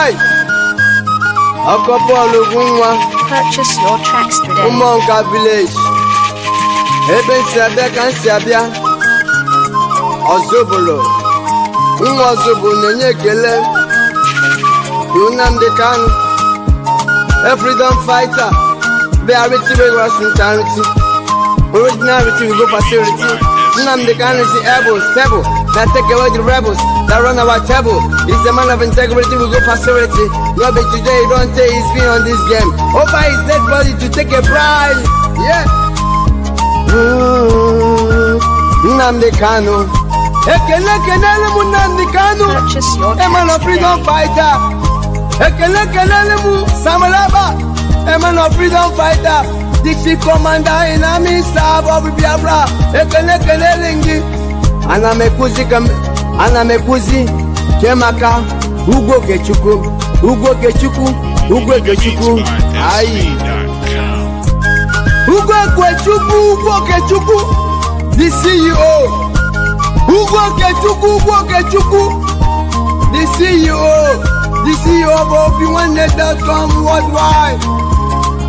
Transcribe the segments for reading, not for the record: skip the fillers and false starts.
Hi! Purchase your tracks today. Umonka village. Eben Sabia can Sabia. Ozobolo. Umozobo Nenye Gele. Unam de Kanu. A freedom fighter. Bearity was sincerity. Originality will go facility. Unam de Kanu is the able, stable. That take away the rebels that run our table. He's a man of integrity, we go facility. No, but today don't say he's been on this game. Over his dead body to take a bride. Yeah. Nnamdi Kanu. Nnamdi Kanu. Purchase your A man of tracks freedom today. fighter. Samalaba. A man of freedom fighter. The chief commander in army staff of Biafra. Anamekuzi Kemaka Okechukwu Ayi Okechukwu the CEO Okechukwu the CEO of Obinwannem worldwide.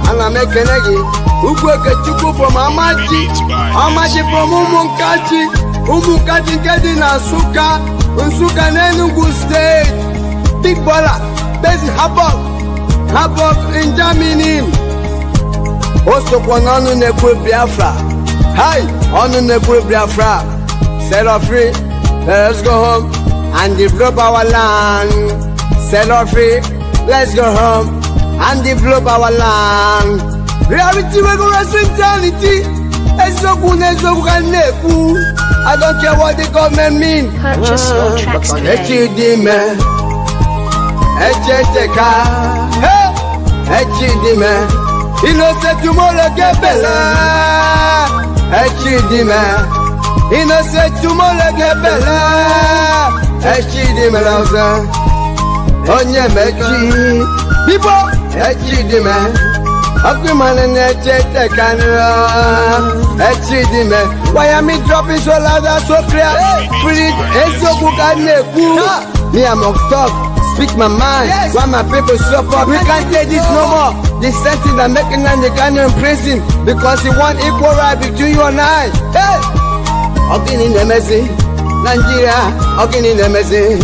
Anamekenegi Okechukwu from Amaji from Umukachi Gedi na Nsukka na Enugu State. Big baller, based Havoc in Germany. Also Onunu Nekwe Biafra. Hi, Onu Nekwe Biafra. Set us free, let's go home and develop our land. Set us free, let's go home and develop our land. Reality rigorous insanity. I don't care what the government mean. Purchase your tracks today. Innocent tomorrow get better. Innocent tomorrow get better. Onye mechi. People, why am I dropping so loud and so clear? Me, I'm off top, speak my mind. Yes. Why my people suffer? We can't take this no more. The sentence that making them the kind of prison because he want equal right between you and I. Hey, Ogin in the messy, Nigeria, Ogin in the messy.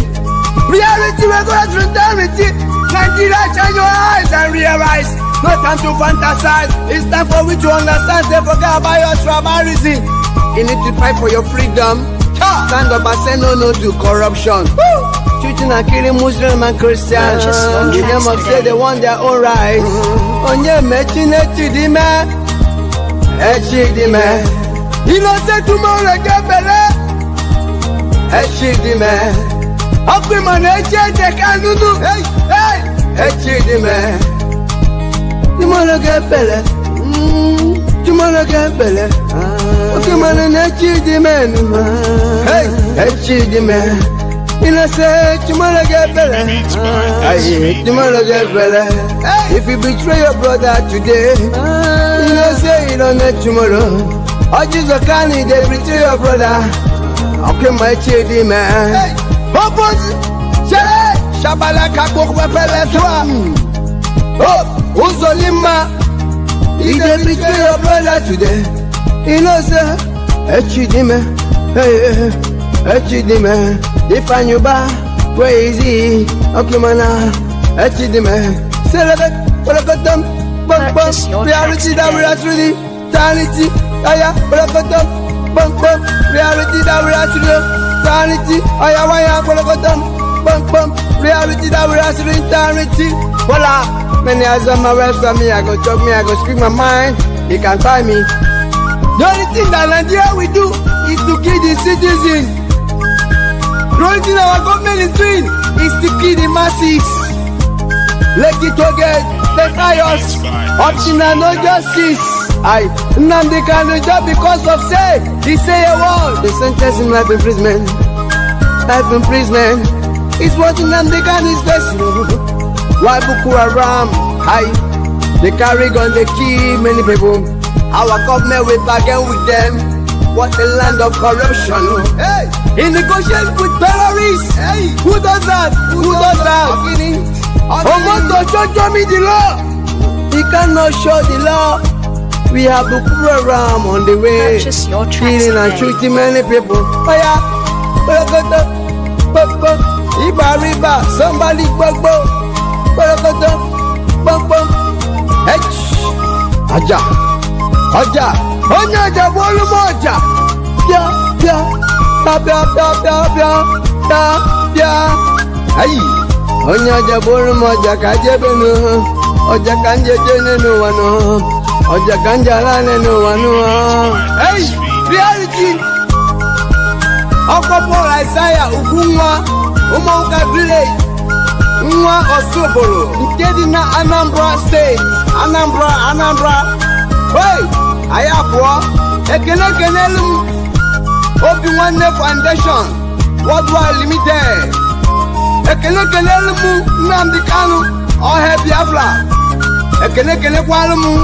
Reality, we're going to reality. Nigeria, shine your eyes and realize. No time to fantasize. It's time for we to understand. They forget about your tribalism. You need to fight for your freedom. Stand up and say no to corruption. Shooting and killing Muslim and Christians. The name of say they want their own rights. Onye mechi Chidime. Chidime. You know say tomorrow get better. Chidime. Okwiman Kanunu. Hey. Chidime. Tomorrow get better. Tomorrow get better. Okay, man, hey, man. You know, say tomorrow get better. Tomorrow get better. If you betray your brother today, you know, say you don't know tomorrow. I just can't they betray your brother. Okay, my chidi man. Opposite, Shabala Kakok Pepele. Oh, Uzolima, he dey betray your brother today. You know, sir, Chidime, Chidime. If I knew ba, where is he? Okay, mana, Chidime. Celebrate, welcome, reality that we are truly, sanity. Aya, welcome, reality that we are truly, sanity. Aya, welcome, reality that we are truly, sanity. Voila. Many eyes on my rest of me, I go talk me, I go speak my mind. You can find me. The only thing that Nigeria will do is to kill the citizens. The only thing our government is doing is to kill the masses. Let it get the chaos. Option and no justice. Nnamdi Kanu just because of he say a word. They sentence him life imprisonment. Life imprisonment is what Nnamdi Kanu is facing. Why Boko Haram? They carry gun, they kill many people. Our government will bargain with them. what a land of corruption. Hey, he negotiates with terrorists. Hey, who does that? Who does that? Omoto show me the law. He cannot show the law. We have the program on the way, killing and shooting many people. Oh yeah, Iba riba, somebody gbogbo, Aja, Aja, Onya bolumo Aja, Ayi, Onya bolumo Aja kajebenu, Aja kanje jenenu wano. Oja kanjala nenu wanu. Hey, reality. Okopo Isaiah Ugwu Umonka village. Nwa Osoboro. Nkedi na Anambra State. Anambra. Hey, ayapwa. Ekene Obinwannem Foundation. Worldwide Limited. Ekene Nnamdi Kanu. Ohe Biafra. Ekene kwalumu.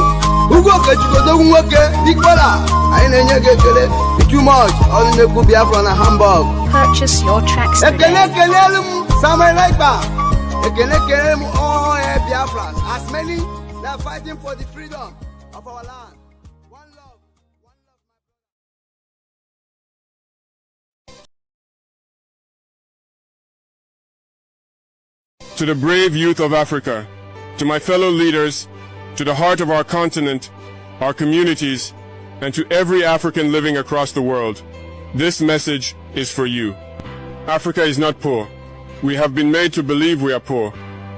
Okechukwu nwoke Dikola. I ain't too much. All the good Biafran and Hamburg. Purchase your tracks today. Samuel Laiba. All Biafrans. As many that are fighting for the freedom of our land. One love. To the brave youth of Africa, to my fellow leaders, to the heart of our continent, our communities, and to every African living across the world, this message is for you. Africa is not poor. We have been made to believe we are poor.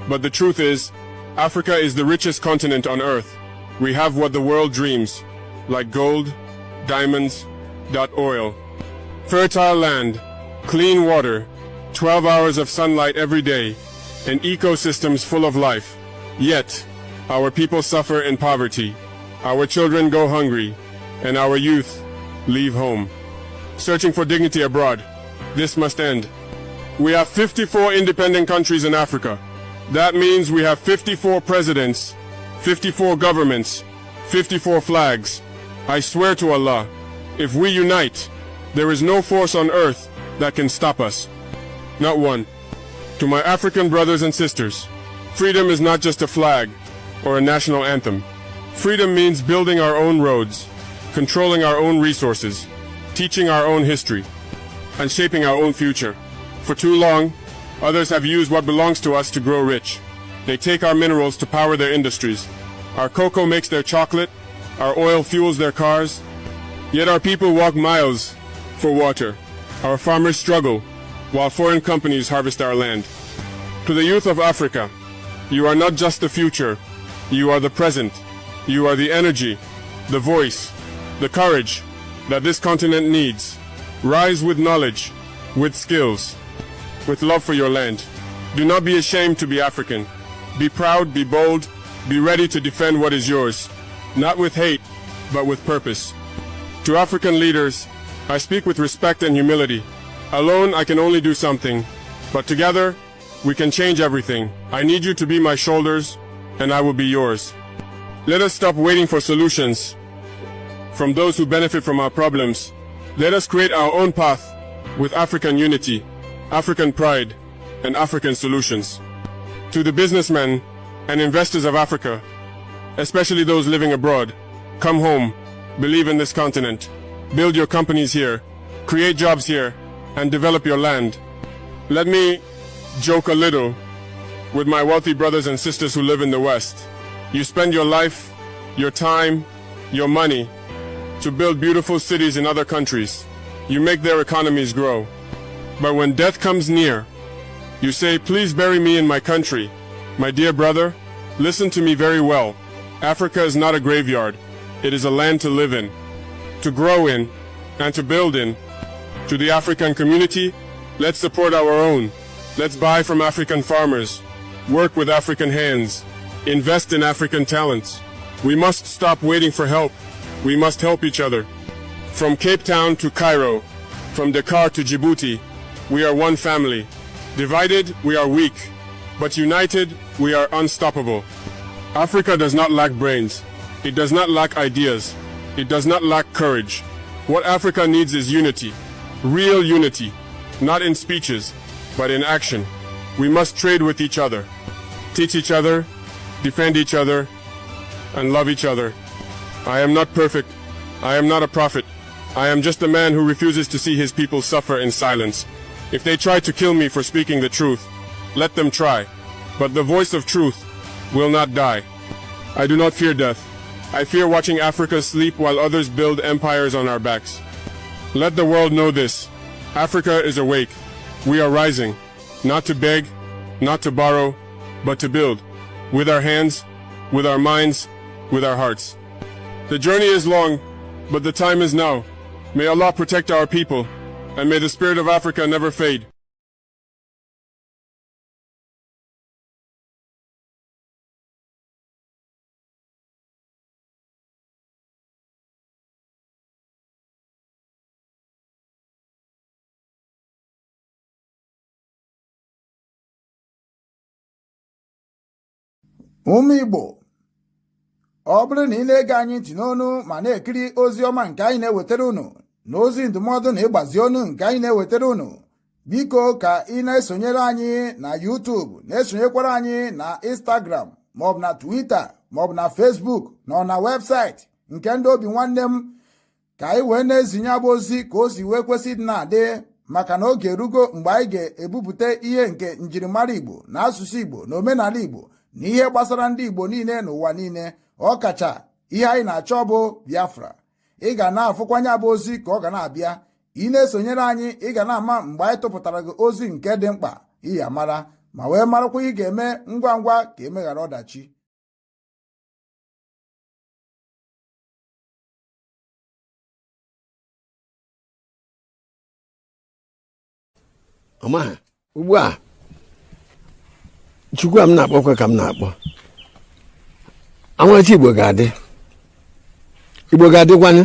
But the truth is, Africa is the richest continent on earth. We have what the world dreams, like gold, diamonds, oil, fertile land, clean water, 12 hours of sunlight every day, and ecosystems full of life. Yet, our people suffer in poverty, our children go hungry, and our youth leave home. Searching for dignity abroad, this must end. We have 54 independent countries in Africa. That means we have 54 presidents, 54 governments, 54 flags. I swear to Allah, if we unite, there is no force on earth that can stop us. Not one. To my African brothers and sisters, freedom is not just a flag or a national anthem. Freedom means building our own roads, controlling our own resources, teaching our own history, and shaping our own future. For too long, others have used what belongs to us to grow rich. They take our minerals to power their industries. Our cocoa makes their chocolate, our oil fuels their cars. Yet our people walk miles for water. Our farmers struggle while foreign companies harvest our land. To the youth of Africa, you are not just the future, you are the present. You are the energy, the voice, the courage that this continent needs. Rise with knowledge, with skills, with love for your land. Do not be ashamed to be African. Be proud, be bold, be ready to defend what is yours, not with hate, but with purpose. To African leaders, I speak with respect and humility. Alone, I can only do something, but together, we can change everything. I need you to be my shoulders, and I will be yours. Let us stop waiting for solutions from those who benefit from our problems. Let us create our own path with African unity, African pride, and African solutions. To the businessmen and investors of Africa, especially those living abroad, come home, believe in this continent, build your companies here, create jobs here, and develop your land. Let me joke a little with my wealthy brothers and sisters who live in the West. You spend your life, your time, your money to build beautiful cities in other countries. You make their economies grow. But when death comes near, you say, please bury me in my country. My dear brother, listen to me very well. Africa is not a graveyard. It is a land to live in, to grow in, and to build in. To the African community, let's support our own. Let's buy from African farmers, work with African hands, invest in African talents. We must stop waiting for help. We must help each other. From Cape Town to Cairo, from Dakar to Djibouti, we are one family. Divided, we are weak, but united, we are unstoppable. Africa does not lack brains. It does not lack ideas. It does not lack courage. What Africa needs is unity. Real unity. Not in speeches, but in action. We must trade with each other. Teach each other, defend each other, and love each other. I am not perfect. I am not a prophet. I am just a man who refuses to see his people suffer in silence. If they try to kill me for speaking the truth, let them try. But the voice of truth will not die. I do not fear death. I fear watching Africa sleep while others build empires on our backs. Let the world know this. Africa is awake. We are rising. Not to beg, not to borrow, but to build. With our hands, with our minds, with our hearts. The journey is long, but the time is now. May Allah protect our people, and may the spirit of Africa never fade. Ụmụ Igbo, ọ bụrụ na ị na-ege anyị ntị n'onu ma na-ekiri ozi ọma nke anyị na-ewetara unu na ozi ndụmọdụ na ịgbazi ọnụ nke anyị na-ewetara unu, biko ka ị na-esonyere anyị na YouTube, na-esonyekwara anyị na Instagram maọbụ na Twitter maọbụ na Facebook na na webụsaịtị nke ndị Obinwannem, ka anyị wee na-ezinye abụ ozi ka o si wee kwesị ịdị na-adị, maka na oge erugo mgbe anyị ga-ebupụta ihe nke njirimara Igbo na asụsụ Igbo na omenala Igbo na ihe gbasara ndị Igbo niile n'ụwa niile, ọ kacha ihe anyị na-achọ bụ Biafra. Ị ga na-afụkwanye abụ ozi ka ọ ga na-abịa. Ị na-esonyere anyị, ị ga na-ama mgbe anyị tụpụtara gị ozi nke dị mkpa iyi amara, ma wee marakwa ị ga-eme ngwa ngwa ka emeghara ọdachi. Ọma ugbu a Chukwu m na-akpọkwa ka m na-akpọ. Anwachi Igbo ga-adị. Igbo ga-adịkwanụ.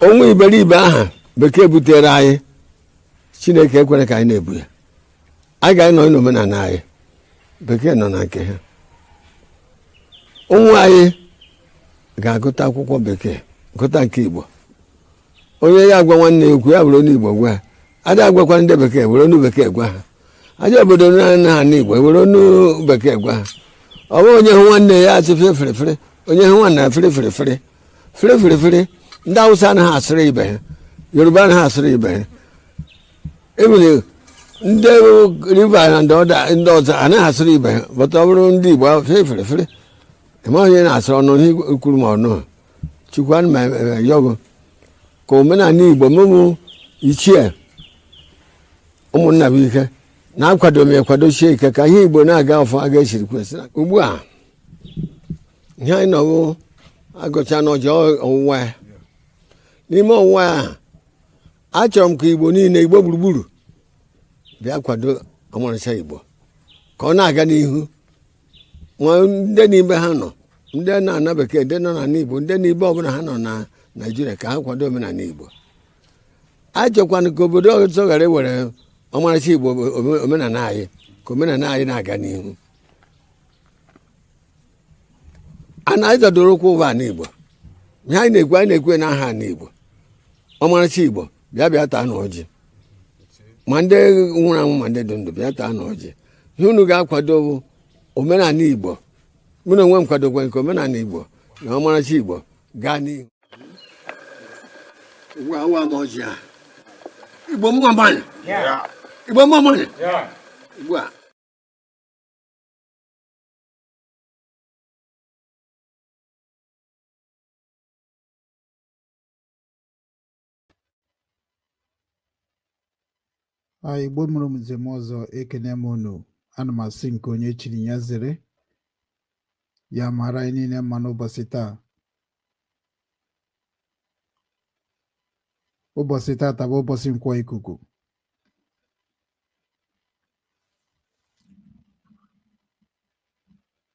Onwe iberibe aha bekee butere anyị, Chineke ekwere ka anyị na-ebu ya. Anyị ga-anọ n'omenala anyị, bekee nọ na nke ha. Ụmụ anyị ga-agụta akwụkwọ bekee, gụta nke Igbo. Onye ya agwa nwanne ekwu ya bụrụ onye Igbo gwa ha. Ada agwakwa ndị bekee bụrụ onye bekee gwa ha. Aja obodo na Igbo were onu bekee gwa ha. Ọ bụ onye hụ nwanne ya asị fere onye hụ nwanne fere ndị Hausa anaghị asịrị ibe ha, Yoruba anaghị asịrị ibe ha, ebili ndị River na ndị ọzọ anaghị asịrị ibe ha. Bọta ọ bụrụ ndị Igbo fere eme onye na-asịrị ọnụ ihe kwuru ma ọnụ. Chukwu ana m yọgụ ka omenala Igbo mụmụ ichie ụmụnna bụ ike na-akwado m ekwadochie ike ka ihe Igbo na-aga ọfọ a ga-esiri kwesịrị. Ugbu a ihe anyị nọbụ agụcha n'ọjọ ọwụwa ya. N'ime ọwụwa ya achọrọ m ka Igbo niile, Igbo gburugburu bịa kwado ọmarịcha Igbo ka ọ na-aga n'ihu. Nwa ndị n'ibe ha nọ, ndị na-ana bekee, ndị nọ n'ala Igbo, ndị n'ibe ọbụla ha nọ na Naịjirịa ka ha kwado omenala Igbo. Achọkwana ka obodo ọzọ ghara ewere ọmarịcha Igbo omenala anyị, ka omenala anyị na-aga n'ihu. A na-azọdoro ụkwụ ụwa n'Igbo. Ihe anyị na-ekwe n'aha n'Igbo. Ọmarịcha Igbo bịa taa n'ọjị. Ma ndị nwụrụ anwụ ma ndị dị ndụ bịa taa n'ọjị. Ihe unu ga-akwado omenala Igbo. Mụ na onwe m kwadokwa nke omenala Igbo na ọmarịcha Igbo gaa n'ihu. Ugbu a ụwa m ọjị a. Igbo mma mmanụ. Igbo mma mmanụ. Ugbu a Igbo mụrụ m njem ọzọ, ekene m unu. Ana m asị nke onye chiri ya zere ya mara anyị niile mma n'ụbọchị taa. Ụbọchị tata bụ ụbọchị Nkwo Ikuku.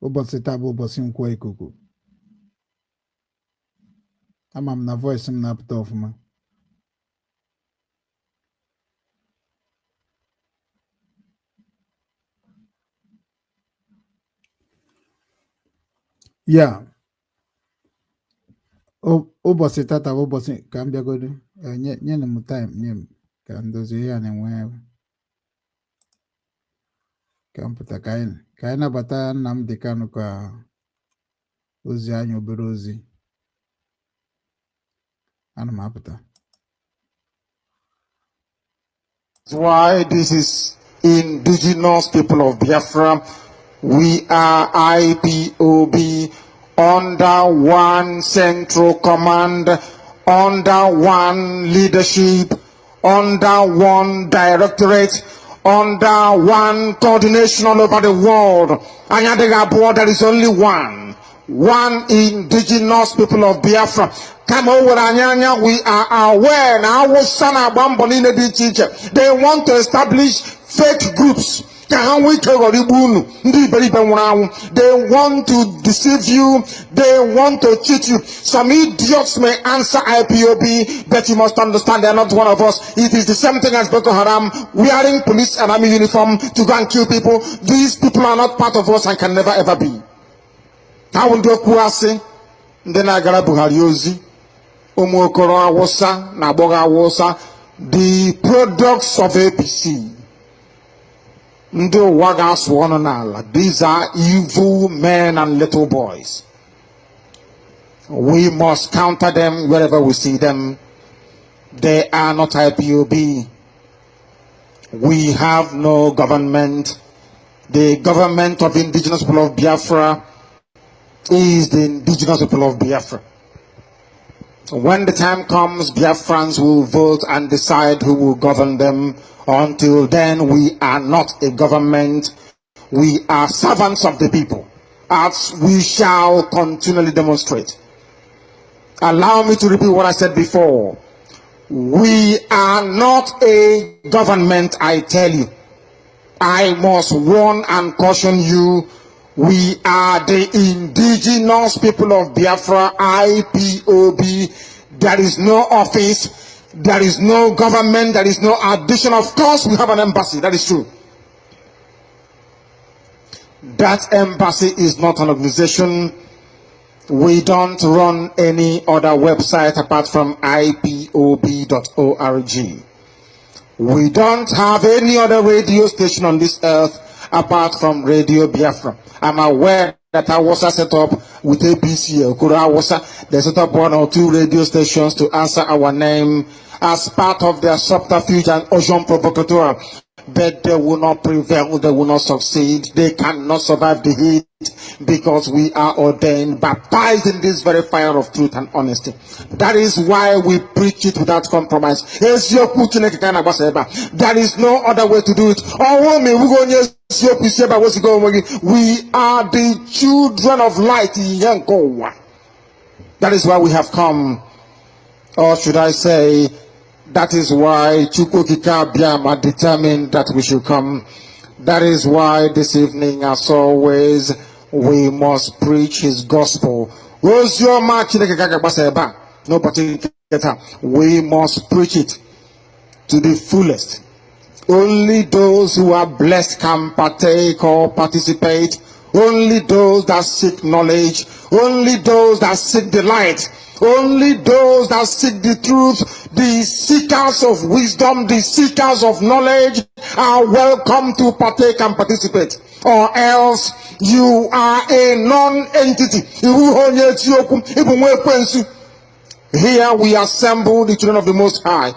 Ụbọchị taa bụ ụbọchị Nkwo Ikuku. Ama m na voice m na-apụta ọfụma. Ya Ubochi tata Ubochi ka m bịagodu nye m time nye m ka m dozie ihe a na-enwe ka m pụta ka anyị nabata Nnamdi Kanu ka ozi anyị obere ozi ana m apụta. Why this is indigenous people of Biafra. We are IPOB under one central command, under one leadership, under one directorate, under one coordination all over the world. There is only one indigenous people of Biafra. Come over, we are aware now. They want to establish fake groups. They want to deceive you. They want to cheat you. Some idiots may answer IPOB, but you must understand they are not one of us. It is the same thing as Boko Haram wearing police and army uniform to go and kill people. These people are not part of us and can never ever be. I will do Kuasi, then I got Buhariozi, Omokoro Awosa, Naboga Awosa, the products of APC. These are evil men and little boys. We must counter them wherever we see them. They are not IPOB. We have no government. The government of indigenous people of Biafra is the indigenous people of Biafra. When the time comes, Biafrans will vote and decide who will govern them. Until then, we are not a government. We are servants of the people, as we shall continually demonstrate. Allow me to repeat what I said before. We are not a government, I tell you. I must warn and caution you. We are the indigenous people of Biafra, IPOB. There is no office. There is no government, there is no addition. Of course, we have an embassy, that is true. That embassy is not an organization. We don't run any other website apart from ipob.org. We don't have any other radio station on this earth apart from Radio Biafra. I'm aware that I was set up with APC, they set up 1 or 2 radio stations to answer our name as part of their subterfuge and ocean provocateur. But they will not prevail, they will not succeed, they cannot survive the heat, because we are ordained, baptized in this very fire of truth and honesty. That is why we preach it without compromise. There is no other way to do it. We are the children of light. That is why we have come. Or should I say, that is why Chukwukika Biama determined that we should come. That is why this evening, as always, we must preach his gospel. We must preach it to the fullest. Only those who are blessed can partake or participate. Only those that seek knowledge. Only those that seek the light. Only those that seek the truth, the seekers of wisdom, the seekers of knowledge are welcome to partake and participate. Or else you are a non-entity. Here we assemble the children of the Most High.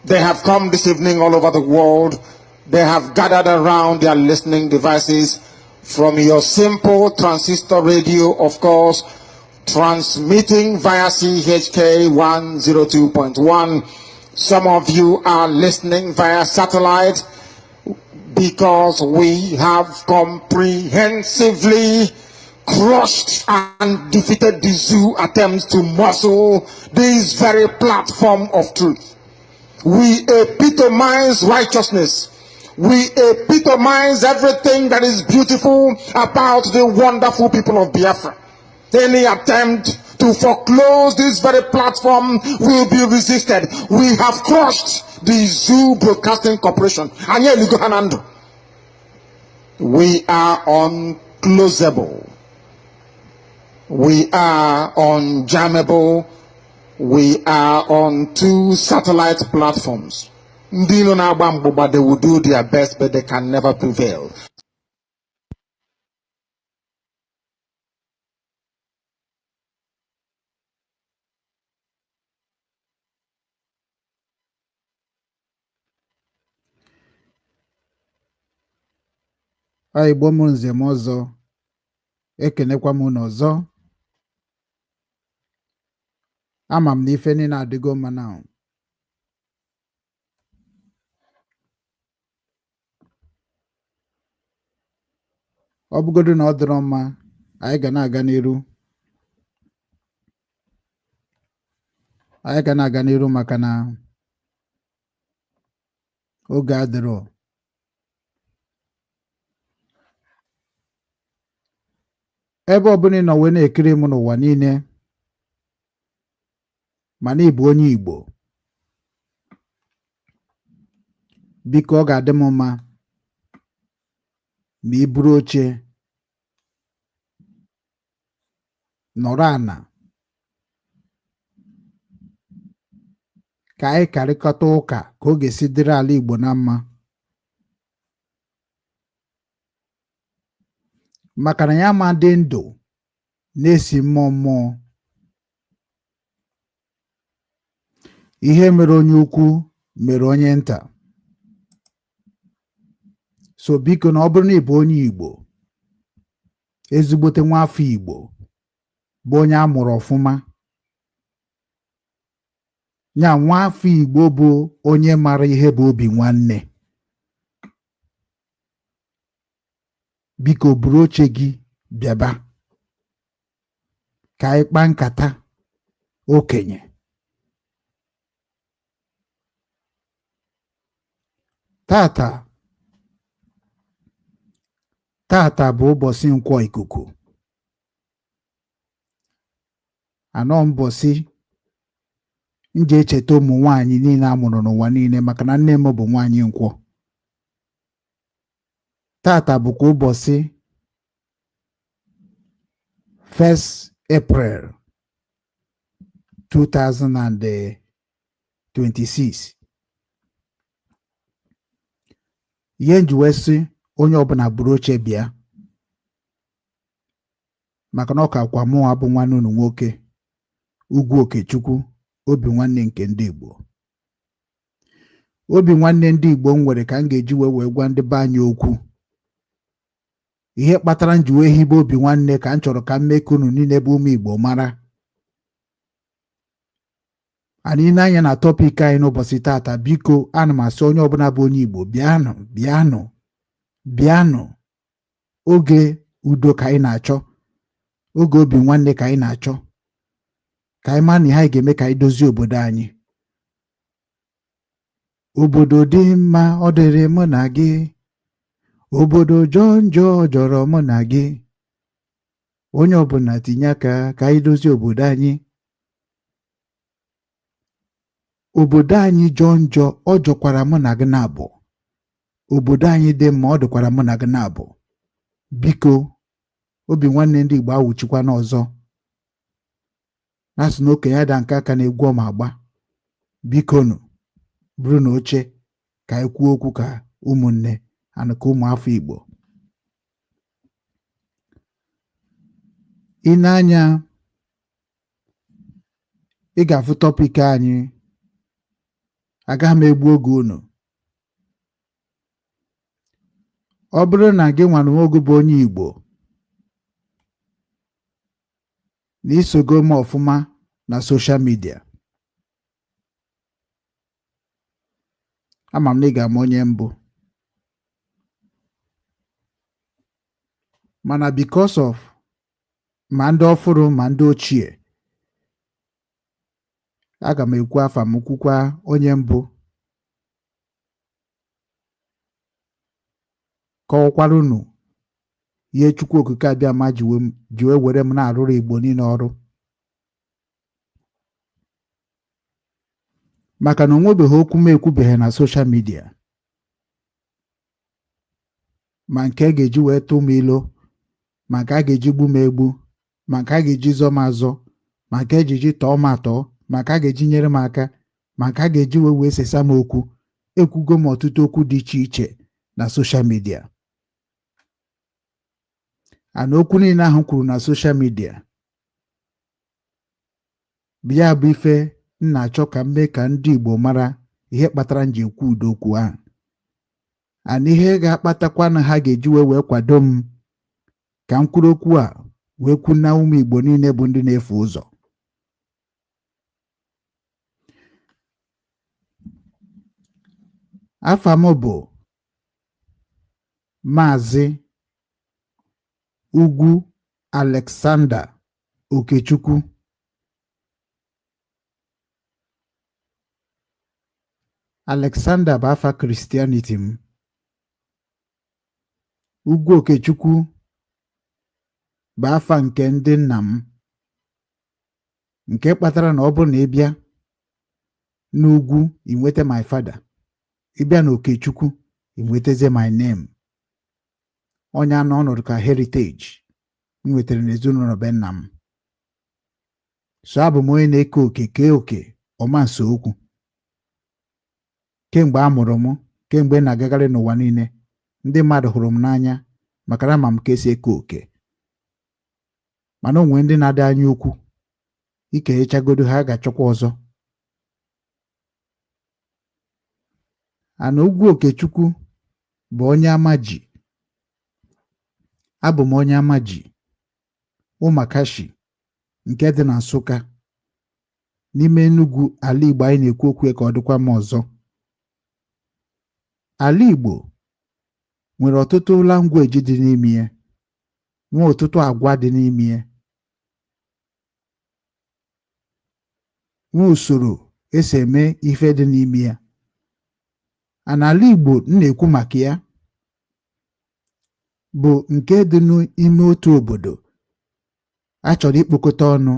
They have come this evening all over the world. They have gathered around their listening devices, from your simple transistor radio, of course, transmitting via CHK 102.1. Some of you are listening via satellite, because we have comprehensively crushed and defeated the zoo attempts to muscle this very platform of truth. We epitomize righteousness. We epitomize everything that is beautiful about the wonderful people of Biafra. Any attempt to foreclose this very platform will be resisted. We have crushed the Zoo Broadcasting Corporation. We are unclosable. We are on Jammable. We are on 2 satellite platforms. Ndị nọ na-agba mgbụgba, they will do their best, but they can never prevail. Igbo m nze m ọzọ, ekenekwa m unu ọzọ. Ama m na ife niile adịgo mma na ọ bụgodu na ọ dịrọ mma, anyị ga na-aga n'iru. Anyị ga na-aga n'iru maka na oge adịrọ. Ebe ọbụla ị nọ wee na-ekiri m n'ụwa niile, mana ị bụ onye Igbo, biko ọ ga-adị m mma ma ị buru oche nọrọ ana ka anyị karịkọta ụka ka ọ ga-esi dịrị ala Igbo na mma, maka na ya ma dị ndụ na-esi mmụọ mmụọ. Ihe mere onye ukwu mere onye nta. So biko na ọ bụrụ na ị bụ onye Igbo, ezigbote nwa afọ Igbo, bụ onye a mụrụ ọfụma, ya nwa afọ Igbo bụ onye mara ihe bụ Obinwanne, biko buru oche gị bịaba ka anyị kpaa nkata okenye. Tata bụ ụbọchị Nkwo Ikuku. Anọ mbọsị m ji echeta ụmụ nwaanyị niile a mụrụ n'ụwa niile, maka na nne m bụ nwaanyị Nkwo. Tata bụkwa ụbọchị 1st April 2026. Ihe nji wee sị onye ọbụla buru oche bịa, maka na ọ ka kwa mụ abụ nwanne unu nwoke Ugwu Okechukwu, Obinwanne nke ndị Igbo. Obinwanne ndị Igbo m nwere ka m ga-eji wee gwa ndị be anyị okwu. Ihe kpatara m ji wee hibe Obinwanne ka m chọrọ ka m mee ka unu niile bụ ụmụ Igbo mara. Anyị na-anya na tọpik anyị n'ụbọchị tata, biko ana m asị onye ọbụla bụ onye Igbo, bịanụ. Oge udo ka anyị na-achọ, oge Obinwanne ka anyị na-achọ, ka anyị maa na ihe anyị ga-eme ka anyị dozie obodo anyị. Obodo dị mma ọ dịrị mụ na gị, obodo jọọ njọ jọrọ mụ na gị. Onye ọbụla tinye aka ka anyị dozie obodo anyị. Obodo anyị jọọ njọ, ọ jọkwara mụ na gị na-abụ. Obodo anyị dị mma, ọ dịkwara mụ na gị na-abụ. Biko Obinwanne ndị Igbo awụchikwa n'ọzọ. Na-asị na okenye ada nke aka na-egwu ọma agba. Biko nụ bụrụ na oche ka anyị kwuo okwu ka ụmụnne ana ka ụmụafọ Igbo. Ị na-anya, ị ga-afụ tọpik anyị. Agaghị m egbu oge unu. Ọ bụrụ na gị nwa oge bụ onye Igbo na isogo m ọfụma na soshal midia, ama m na ị ga-ama onye mbụ, mana because of ma ndị ọfụrụ ma ndị ochie, aga m ekwu afa m, kwukwa onye mbụ, kọwakwara unu ihe Chukwu Okike abịama ji wee were m na-arụrụ Igbo niile ọrụ. Maka na onwebeghị okwu m ekwubeghị na soshal midia, ma nke a ga-eji wee tụ m ilo, ma nke a ga-eji gbu m egbu, ma nke a ga-eji zọọ m azọ, ma nke ejiji tọọ m atọọ, ma nke a ga-eji nyere m aka, ma nke a ga-eji wee sesa m okwu. Ekwugo m ọtụtụ okwu dị iche iche na soshal midia. Ana okwu niile ahụ kwuru na soshal midia bịa bụ ife m na-achọ ka m mee ka ndị Igbo mara ihe kpatara m ji ekwu ụdị okwu ahụ. Ana ihe ga-akpatakwa na ha ga-eji wee kwado m ka m kwuru okwu a wee kwu na ụmụ Igbo niile bụ ndị na-efe ụzọ. Afa m bụ Maazị Ugwu Alexander Okechukwu. Alexander bụ afa Christianity m. Ugwu Okechukwu bụ afa nke ndị nna m, nke kpatara na ọ bụrụ na ị bịa n'ugwu inweta my father, ịbịa na Okechukwu inwetazie my name. Onye anọ ọnọdụ ka heritage m nwetara n'ezinụlọ be nna m. So abụ m onye na-eke oke kee oke ọma nso okwu. Kemgbe a mụrụ m, kemgbe na-agagharị n'ụwa niile, ndị mmadụ hụrụ m n'anya maka na ama m ka esi eke oke. Mana onwe ndị na-adị anya ukwu, ikerechagodo ha ga-achọkwa ọzọ. Ana Ugwu Okechukwu bụ onye Amaji. Abụ m onye Amaji, Ụmakashi, nke dị na Nsụka, n'ime Enugu, ala Igbo anyị na-ekwu okwu ka ọ dịkwa m ọzọ. Ala Igbo nwere ọtụtụ language dị n'ime ya, nwee ọtụtụ agwa dị n'ime ya, nwee usoro esi eme ife dị n'ime ya. Ala Igbo m na-ekwu maka ya bụ nke dị n'ime otu obodo a chọrọ ikpokọta ọnụ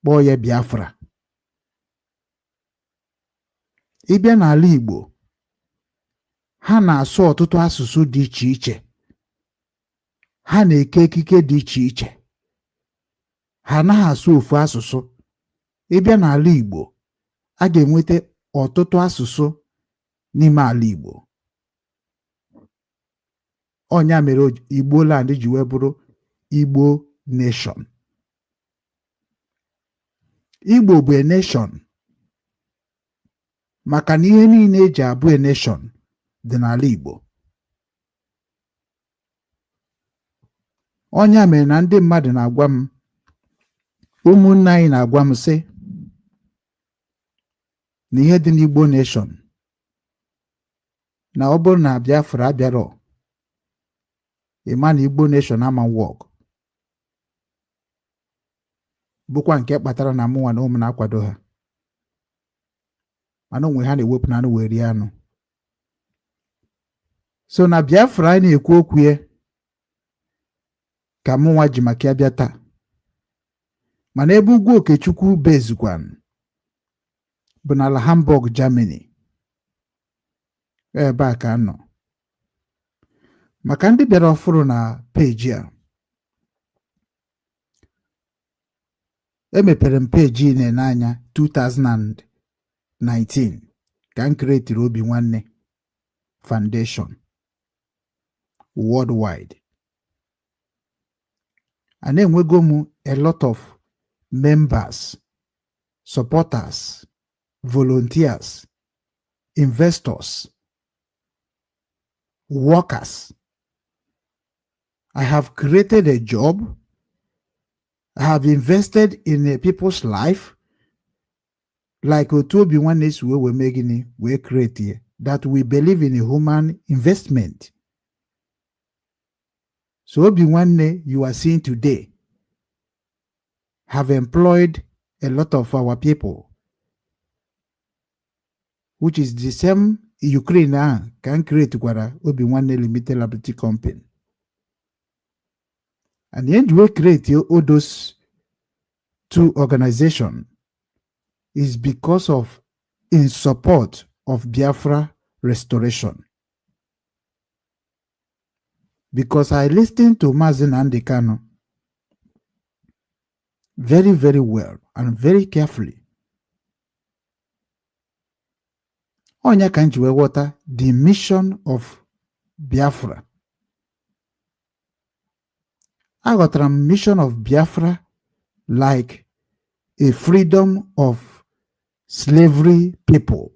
kpọọ ya Biafra. Ịbịa n'ala Igbo, ha na-asụ ọtụtụ asụsụ dị iche iche, ha na-eke ekike dị iche iche, ha anaghị asụ ofu asụsụ. Ịbịa n'ala Igbo, a ga-enweta ọtụtụ asụsụ n'ime ala Igbo. Ọnya mere Igbo land ji wee bụrụ Igbo nation. Igbo bụ a nation maka na ihe niile eji abụ a nation dị n'ala Igbo. Ọnya mere na ndị mmadụ na-agwa m, ụmụnne anyị na-agwa m sị na ihe dị n'Igbo nation, na ọ bụrụ na Biafra abịarọ, ịma na Igbo nation ama wọk. Bụkwa nke kpatara na mụnwa na ụmụ na-akwado ha, mana onwe ha na-ewepụ na anụ wee rie anụ. So na Biafra anyị na-ekwu okwu ya ka mụnwa ji maka ya bịa taa. Mana ebe Ugwu Okechukwu bezikwan bụ n'ala Hamburg, Germany. Ebe a ka nọ. Maka ndị bịara ọfụrụ na peji a, emepere m peji n'anya 2019 ka m kreetiri Obinwanne Foundation worldwide. And enwego m a lot of members, supporters, volunteers, investors, workers. I have created a job. I have invested in a people's life, like otu Obinwanne si wee mee gịnị wee create that we believe in a human investment. So Obinwanne you are seeing today have employed a lot of our people, which is the same Ukraine can create gwara Obinwanne Limited Liability Company. And the end we create all those two organizations is because of in support of Biafra restoration. Because I listened to Mazi Nnamdi Kanu very, very well and very carefully. Onye ka nji wee ghọta the mission of Biafra. Aghọtara m mission of Biafra like a freedom of slavery people.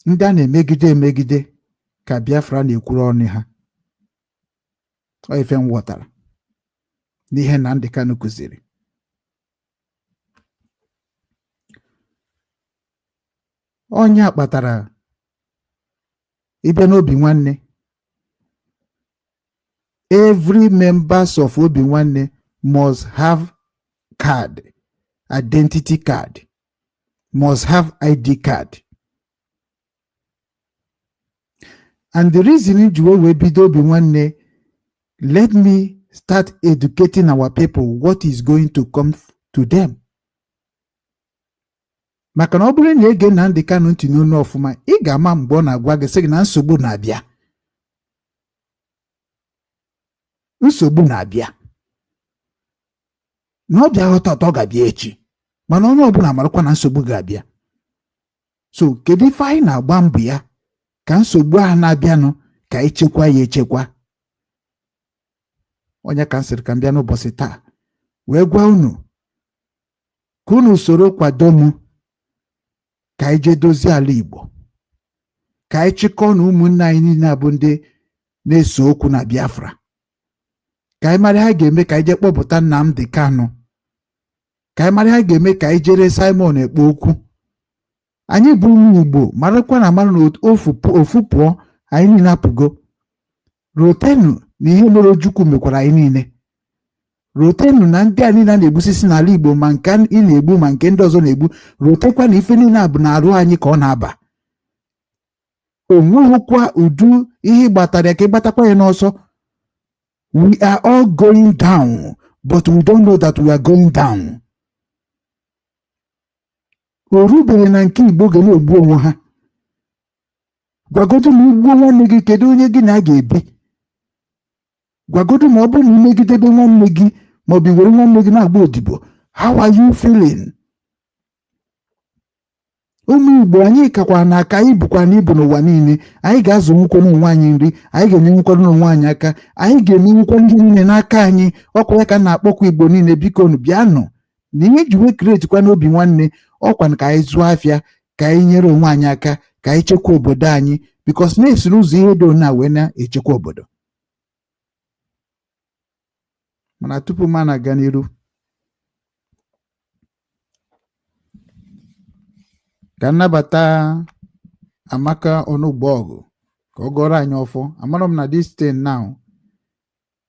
Ndị a na-emegide emegide ka Biafra na-ekwuru ọnụ ha. Ọ ife m ghọtara n'ihe Nnamdi Kanu kụziri. Onye a kpatara ịbịa n'Obinwanne, every members of Obinwanne must have card, identity card, must have ID card. And the reason you will be Obinwanne, let me start educating our people what is going to come to them. Maka na ọ bụrụ na ege Nnamdi Kanu ntị n'onu ọfụma, ị ga-ama mgbe ọ na-agwa gị sị gị na nsogbu na-abịa. Nsogbu na-abịa. Na ọ bịa ghọta ọtọ ga-abịa echi. Mana onye ọbụla marakwa na nsogbu ga-abịa. So, kedu ife anyị na-agba mbọ ya ka nsogbu ahụ na-abịanụ ka echekwa ya echekwa? Onye ka nsịrị ka m bịa n'ụbọchị taa wee gwa unu ka unu soro kwado m ka anyị jee dozie ala Igbo, ka anyị chịkọọ na ụmụnne anyị niile abụ ndị na-eso okwu na Biafra, ka anyị mara ha ga-eme ka anyị jee kpọpụta Nnamdi Kanu, ka anyị mara ha ga-eme ka anyị jere Simon ekpe okwu. Anyị bụ ụmụ Igbo marakwa na amara na ofu pụọ anyị niile apụgo. Rotenu na ihe mere Ojukwu mekwara anyị niile. Rotenu na ndị a niile na-egbusisi n'ala Igbo, ma nke ị na-egbu ma nke ndị ọzọ na-egbu. Rotekwa na ife niile bụ na-arụ anyị ka ọ na-aba. O nweghịkwa udu ihe gbatara ya ka ịgbatakwa ya n'ọsọ. We are all going down, but we don't know that we are going down. O rubeghị na nke Igbo ga na-egbu onwe ha. Gwagodu ma igbuo nwanne gị, kedu onye gị na a ga-ebi? Gwagodu ma ọ bụrụ na imegidebe nwanne gị ma ọ bụ were nwanne gị na-agba odibo, how are you feeling? Ụmụ Igbo, anyị kakwa n'aka, anyị bụkwa n'ibu n'ụwa niile. Anyị ga-azụ nwụkọ n'onwe anyị nri, anyị ga-enye nwụkọ n'onwe anyị aka, anyị ga-eme nwụkọ ndị niile n'aka anyị. Ọkwa ya ka na-akpọkwa Igbo niile, biko nu bịanụ na ihe ji wee kreetikwa n'Obinwanne. Ọkwa ka anyị zụọ afịa, ka anyị nyere onwe anyị aka, ka anyị chekwa obodo anyị, bikos na-esiri ụzọ ihe dị na wee na-echekwa obodo. Mana tupu m na-aga n'iru, ka nnabata Amaka Onugbogu ka ọ gọrọ anyị ọfọ. Amara m na this thing now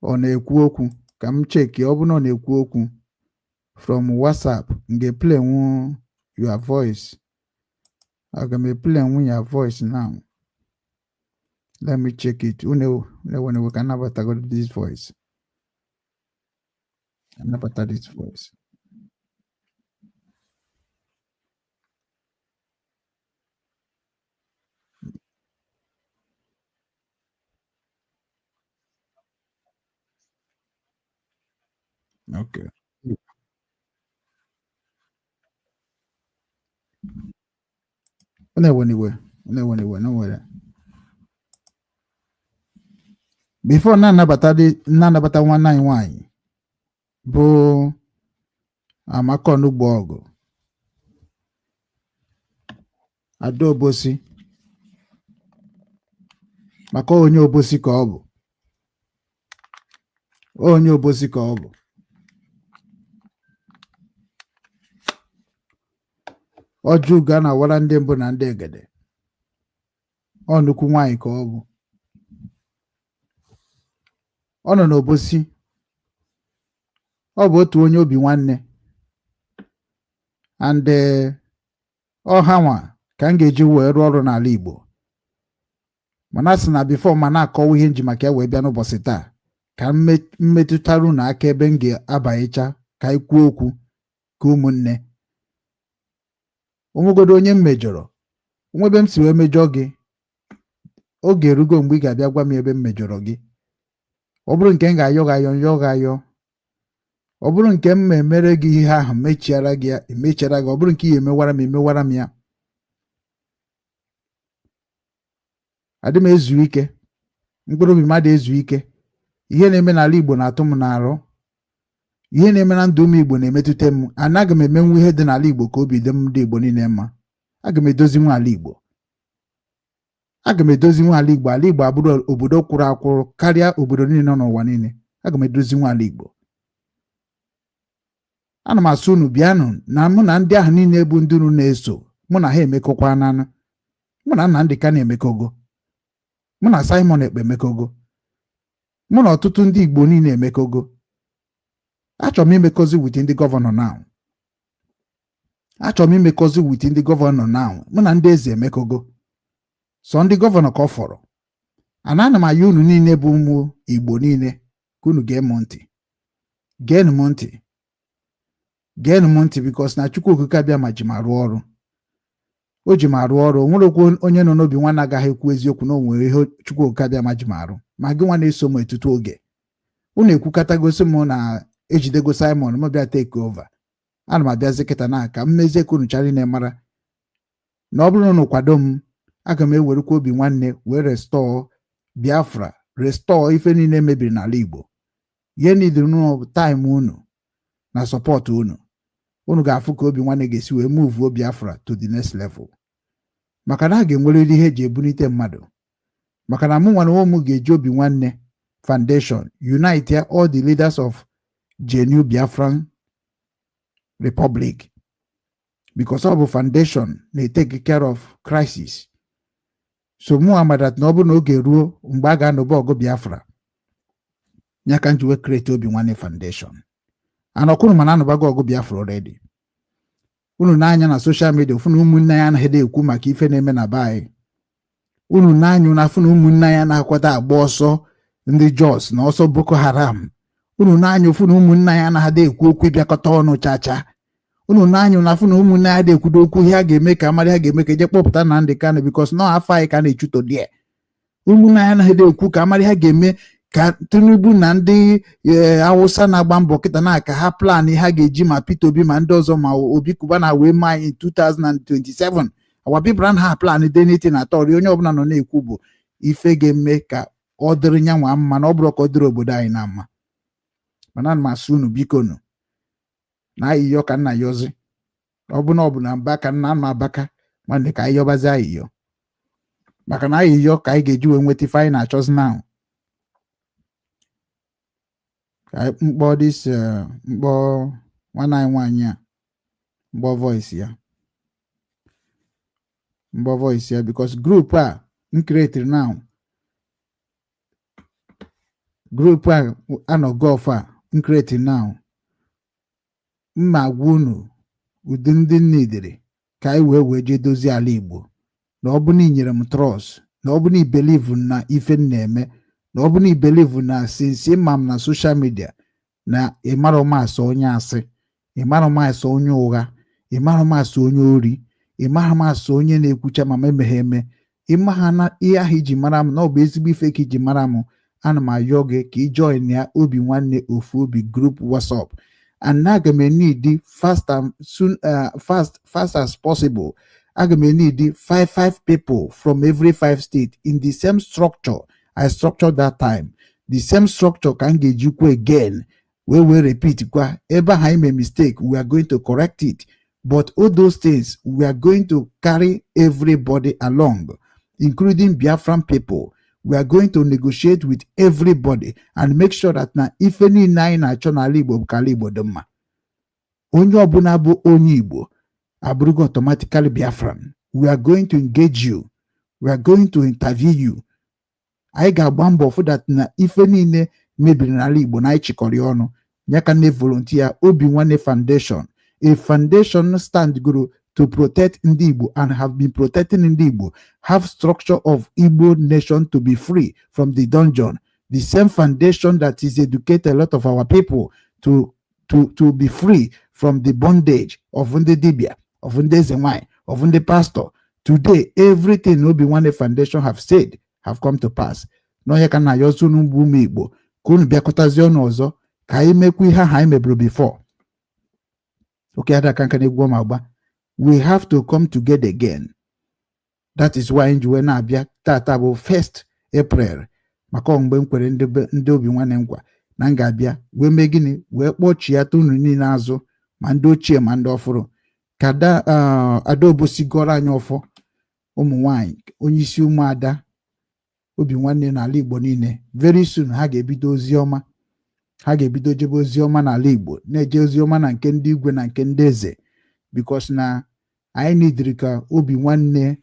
ọ na-ekwu okwu, ka m cheki ọ bụ na ọ na-ekwu okwu from WhatsApp. M ga-play your voice. Aga m play your voice now. Let me check it. When we can nnabata this voice. Nnabata this voice. Okay. Anyway, no worry. Before nnabata nwanne anyị nwanyị bụ Amaka Onugbogu, Ada Obosi, maka onye Obosi ka ọ bụ. Onye Obosi ka ọ bụ. Ọjụ ga na-awara ndị mbụ na ndị egede. Ọ nnukwu nwaanyị ka ọ bụ. Ọ nọ n'Obosi. Ọ bụ otu onye Obinwanne. And ọha nwa ka m ga-eji wee rụọ ọrụ n'ala Igbo. Mana sị na before ma na-akọwa ihe nji maka ya wee bịa n'ụbọchị taa, ka mmetụtarụ na aka ebe m ga-abanyecha ka anyị kwuo okwu ka ụmụnne. Onwegodo onye m mejọrọ, onwebe m si wee mejọ gị, oge erugo mgbe ị ga-abịa gwa m ebe m mejọrọ gị. Ọ bụrụ nke m ga-ayọ gị ayọ, ọ bụrụ nke m emere gị ihe ahụ mechiara gị ya emechiara gị, ọ bụrụ nke ihe emewara m ya. Adị m ezu ike, mkpụrụ obi mmadụ ezu ike. Ihe na-eme n'ala Igbo na-atụ m n'arụ, ihe na-eme na ndụ ụmụ Igbo na-emetụta m. Anaghị m emenwu ihe dị n'ala Igbo ka obi dị m ndị Igbo niile mma. Aga m edozinwu ala Igbo. Aga m edozinwu ala Igbo. Ala Igbo abụrụ obodo kwụrụ akwụrụ karịa obodo niile nọ n'ụwa niile. Aga m edozinwu ala Igbo. Ana m asụ unu bịanụ na mụ na ndị ahụ niile bụ ndị unu na-eso, mụ na ha emekọkwa nanụ. Mụ na Nnamdị Kanụ emekogo, mụ na Simon Ekpe emekogo, mụ na ọtụtụ ndị Igbo niile emekogo. Achọrọ m imekozi with ndị gọvanọ now. Achọrọ m imekozi with ndị gọvanọ now. Mụ na ndị eze emekogo. Sọ ndị gọvanọ ka ọ fọrọ. Ana m ayọ unu niile bụ ụmụ Igbo niile ka unu gee m ntị. Geenụ m ntị. Geenụ m ntị because na Chukwu okike abịa ma ji ma rụọ ọrụ. O ji ma rụọ ọrụ. O nwerekwa onye nọ n'obi nwa na-agaghị ekwu eziokwu na o nwere ihe Chukwu okike abịa ma ji ma arụ. Ma gị nwa na-eso m etutu oge. Unu ekwukata gosi m na ejidego Simon m bịa take over. Ana m abịazi kịta na ka m mezie ka unu chara na mara na ọ bụrụ na unu kwado m, aga m ewerekwa Obinwanne wee restore Biafra, restore ife niile mebiri n'ala Igbo. Ihe niile unu time unu na support unu. Unu ga-afụ ka Obinwanne ga-esi wee move Biafra to the next level. Maka na a ga-enwerịrị ihe eji ebunite mmadụ. Maka na mụ nwa na ụmụ ga-eji Obinwanne Foundation unite all the leaders of Genuine Biafran Republic, because ọ bụ foundation na-take care of crisis. So mụ amadat na ọ bụ na oge ruo mgbe a ga-anọba ọgụ Biafra, ya ka njiwe create Obinwanne Foundation. Anọkwuru mana anọbago ọgụ Biafra already. Unu n'anya na social media ụfụ na ụmụnne ya anaghị ekwu maka ife na-eme na be. Unu n'anya na afụ na ụmụnne ya na-akwata agba ọsọ ndị Jos na ọsọ Boko Haram. Unu n'anya ụfụ na ụmụnne ya anaghị ekwu okwu ịbịakọta ọnụ chacha. Unu n'anya na afụ na ụmụnne ya na-ekwudo okwu ihe a ga-eme ka amara ha ga-eme ka eje kpọpụta Nnamdị Kanụ because nọ afọ anyị ka na-echuto die. Ụmụnne ya anaghị ekwu ka amara ha ga-eme ka Tinubu na ndị Awụsa na-agba mbọ kịta na aka ha plan ha ga-eji ma Peter Obi ma ndị ọzọ ma Obi Kuba na wee maa in 2027. Our people ha plan dị n'iti na atọrị onye ọbụla nọ na-ekwu bụ ife ga-eme ka ọ dịrị nyanwa mma na ọ bụrụ ka ọ dịrị obodo anyị na mma. Mana m asụ unu biko nụ na ayịyọ ka nna yozi. Ọ bụ na ọ bụ na mba ka nna abaka nwanne ka ayịyọbazi ayịyọ. Maka na ayịyọ ka anyị ga-eji wee nweta ife anyị na-achọzi now. Mkpọ dis mkpọ nwanne anyị nwaanyị a mkpọ voice ya. Mkpọ voice ya because group a m create now. Group a anọ golf a m create now. Mma gwa unu ụdị ndị nnedere ka anyị wee jee dozie ala Igbo. Na ọ bụ na inyere m trust, na ọ bụ na i believe na ife m na-eme, na ọ bụ na i believe na since ma m na social media na ịmara masị onye asị, ịmara masị onye ụgha, ịmara masị onye ori, ịmara masị onye na-ekwucha ma emeghe eme, ịmagha na ihe ahụ iji mara m na ọ bụ ezigbo ife ka iji mara m. Ana m ayọ gị ka ị join ya Obinwanne Ofu Obi group WhatsApp. And aga m need fast as possible. Aga m need five people from every 5 states in the same structure I structured that time. The same structure can get you again. We will repeat kwa. Ever I made a mistake, we are going to correct it. But all those things, we are going to carry everybody along, including Biafran people. We are going to negotiate with everybody and make sure that na if any nine national Igbo Kalibo Doma. Onye ọbụla bụ onye Igbo abụrụgo automatically Biafran. We are going to engage you. We are going to interview you. Anyị ga-agba mbọ fụ that na ife niile mebiri n'ala Igbo na anyị chịkọrọ ọnụ. Ya ka na volunteer Obinwanne Foundation. A foundation stand guru to protect ndị Igbo and have been protecting ndị Igbo, have structure of Igbo nation to be free from the dungeon. The same foundation that is educate a lot of our people to be free from the bondage of ndị dibia, of ndị zenwai, of ndị pastor. Today, everything Obinwanne Foundation have said have come to pass. No ya ka na yozu n'ugwu ụmụ Igbo ka unu bịakọtazie ọnụ ọzọ ka anyị mekwa ihe ahụ anyị meburu before. Okay, ada ka nkane gwo magba. We have to come together again. That is why njiwe na-abịa tata bụ 1st April maka mgbe m kwere ndị Obinwanne nkwa na m ga-abịa wee mee gịnị wee kpọchiata unu niile azụ ma ndị ochie ma ndị ọfụrụ ka Adaobosi gọrọ anyị ọfọ ụmụ nwanyị onye isi ụmụada Obinwanne n'ala Igbo niile. Very soon ha ga-ebido ozi ọma, ha ga-ebido jebe ozi ọma n'ala Igbo, na-eje ozi ọma na nke ndị igwe na nke ndị eze, because na anyị nidiri ka Obinwanne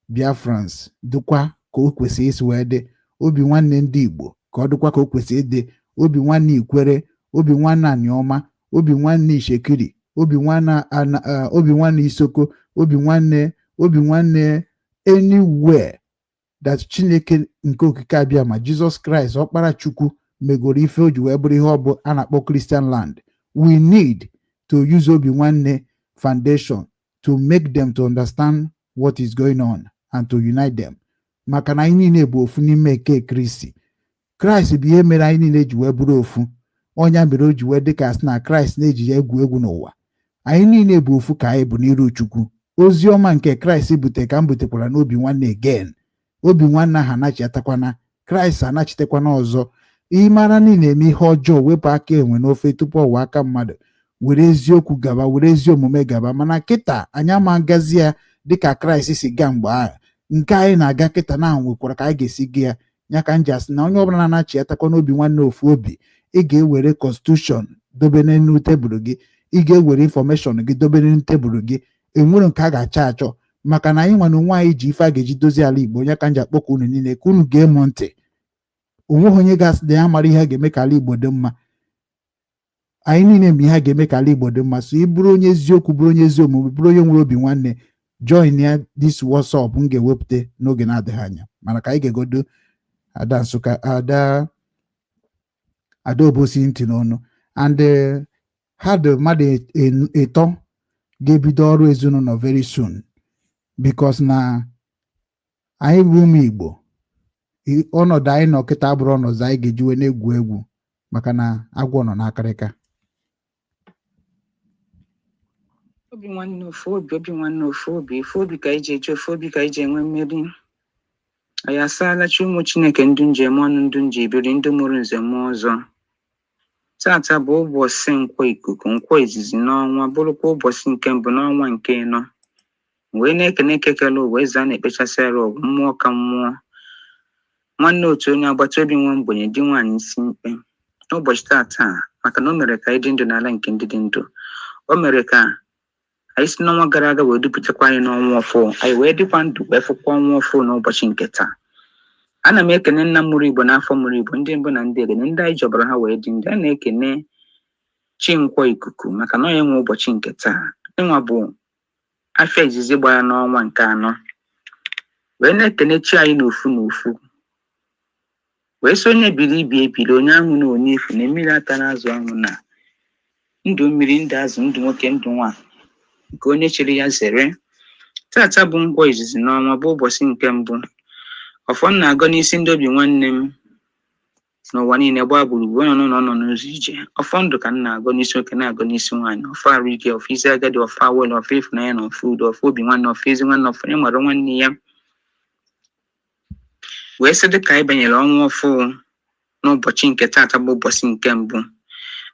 Biafrans dịkwa ka o kwesịrị isi wee dị, Obinwanne ndị Igbo ka ọ dịkwa ka o kwesịrị ịdị, Obinwanne Ikwere, Obinwanne Anioma, Obinwanne Ishekiri, Obinwanne Isoko, Obinwanne anywhere that Chineke nke okike abịa ma Jesus Christ ọkpara Chukwu megoro ife o ji wee bụrụ ihe ọ bụ a na-akpọ Christian land. We need to use Obinwanne Foundation to make them to understand what is going on and to unite them. Maka na anyị niile bụ ofu n'ime eke Kristi. Christ bụ ihe mere anyị niile ji wee bụrụ ofu. Onye mere o ji wee dị ka na Christ na-eji ya egwu egwu n'ụwa. Anyị niile bụ ofu ka anyị bụ n'iru Chukwu. Ozi ọma nke Christ bute ka m butekwara n'Obinwanne again. Obinwanne ha anachiatakwana, Christ anachitekwana ọzọ. Ị mara niile eme ihe ọjọọ wepụ aka enwe n'ofe tupu ọwa aka mmadụ, were eziokwu gaba, were ezi omume gaba. Mana kịta anyị ama agazi ya dịka Kraịst si gaa mgbe ahụ. Nke anyị na-aga kịta na nwekwara ka anyị ga-esi gị ya. Ya ka nji asị na onye ọbụla na-anachiatakwa n'Obinwanne Ofu Obi, ị ga-ewere constitution dobe n'elu tebụl gị, ị ga-ewere information gị dobe n'elu tebụl gị. Enwere nke a ga-achọ achọ, maka na anyị nwa na onwe anyị ji ife a ga-eji dozie ala Igbo. Onye ka nji akpọkọ unu niile ka unu ga-emu ntị. Onweghị onye ga-asị na ya mara ihe a ga-eme ka ala Igbo dị mma. Anyị niile ma ihe a ga-eme ka ala Igbo dị mma. So ị bụrụ onye eziokwu, bụrụ onye ezi omume, bụrụ onye nwere Obinwanne, join ya this WhatsApp m ga-ewepụta n'oge na-adịghị anya. Mana ka anyị ga-egodo Ada Nsụka, Adaobosi ntị n'ọnụ, and ha dị mmadụ ịtọ ga-ebido ọrụ ezinụlọ very soon, because na anyị bụ ụmụ Igbo. Ọnọdụ anyị nọ kịta abụrụ ọnọdụ anyị ga-ejiwe na-egwu egwu maka na agwọ nọ n'akịrịka. Obinwanne Ofu Obi, Obinwanne Ofu Obi, Ofu Obi ka ije eje, Ofu Obi ka ije enwe mmeri. Anyị asaala chi ụmụ Chineke ndụ njem ọnụ, ndụ nje ibiri, ndụ mụrụ nze mmụọ ọzọ. Tata bụ ụbọchị Nkwo Ikuku, Nkwo izizi n'ọnwa, bụrụkwa ụbọchị nke mbụ n'ọnwa nke ịnọ. Wee na-ekene ekekele ụwa eze a na-ekpechasị arụ ọgwụ mmụọ ka mmụọ. Nwanne otu onye agbata obi nwa mgbenye dị nwaanyị isi mkpe. N'ụbọchị tata, maka na o mere ka anyị dị ndụ n'ala nke ndị dị ndụ. O mere ka anyị si n'ọnwa gara aga wee dupụtakwa anyị n'ọnwa ọfụ, anyị wee dịkwa ndụ wee fụkwa ọnwa ọfụ n'ụbọchị nke taa. Ana m ekene nna mụrụ Igbo n'afọ mụrụ Igbo, ndị mbụ na ndị egene, ndị anyị jọbara ha wee dị ndị. A na-ekene chi Nkwo Ikuku maka na onye nwe ụbọchị nke taa. Ịnwa bụ afọ izizi gbara n'ọnwa nke anọ. Wee na-ekene chi anyị n'ofu n'ofu. Wee so onye biri ibi ebiri, onye ahụ na onye efu na mmiri ata n'azụ ahụ na ndụ mmiri, ndụ azụ, ndụ nwoke, ndụ nwa nke onye chiri ya zere. Tata bụ Nkwo izizi n'ọnwa, bụ ụbọchị nke mbụ. Ọfọ m na-agọ n'isi ndị Obinwanne m n'ụwa niile gbaa gburugburu, onye nọ n'ụzọ ije. Ọfọ ndụ ka m na-agọ n'isi oke, na-agọ n'isi nwaanyị. Ọfọ arụ ike, ọfọ isi agadi, ọfọ awele, ọfọ ịfụnanya na ọfọ udo, ọfọ Obinwanne, ọfọ ezi nwanne, ọfọ onye nwere nwanne ya. Wee sị dịka anyị banyere ọnwa ọfụ n'ụbọchị nke tata bụ ụbọchị nke mbụ.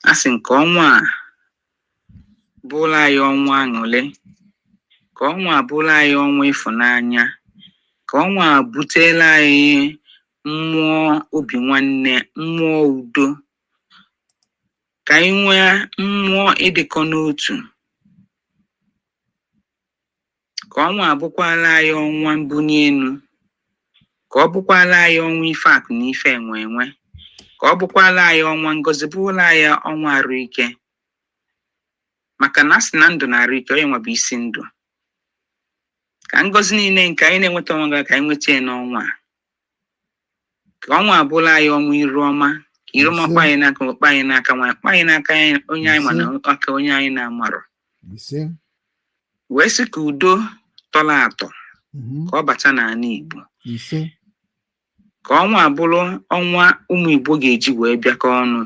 A sị nke ọnwa a bụla anyị ọnwa aṅụrị, ka ọnwa a bụla anyị ọnwa ịfụnanya, ka ọnwa a butela anyị mmụọ Obinwanne, mmụọ udo, ka anyị nwee mmụọ ịdịkọ n'otu. Ka ọnwa a bụkwala anyị ọnwa mbunye elu, ka ọ bụkwala anyị ọnwa ife akụ na ife enwe enwe, ka ọ bụkwala anyị ọnwa ngọzi, bụrụla anyị ọnwa arụ ike. Maka na asị na ndụ na arụ ike onye nwa bụ isi ndụ. Ka ngọzi niile nke anyị na-enweta ọnwa ka anyị nweta ya n'ọnwa. Ka ọnwa abụla anyị ọnwa iru ọma, ka iru ọma kpa anyị n'aka, kpa anyị n'aka nwa, kpa anyị n'aka onye anyị ma na aka onye anyị na-amarọ. Wee sị ka udo tọla atọ, ka ọ bata n'ala Igbo. Ka ọnwa abụrụ ọnwa ụmụ Igbo ga-eji wee bịakọ ọnụ.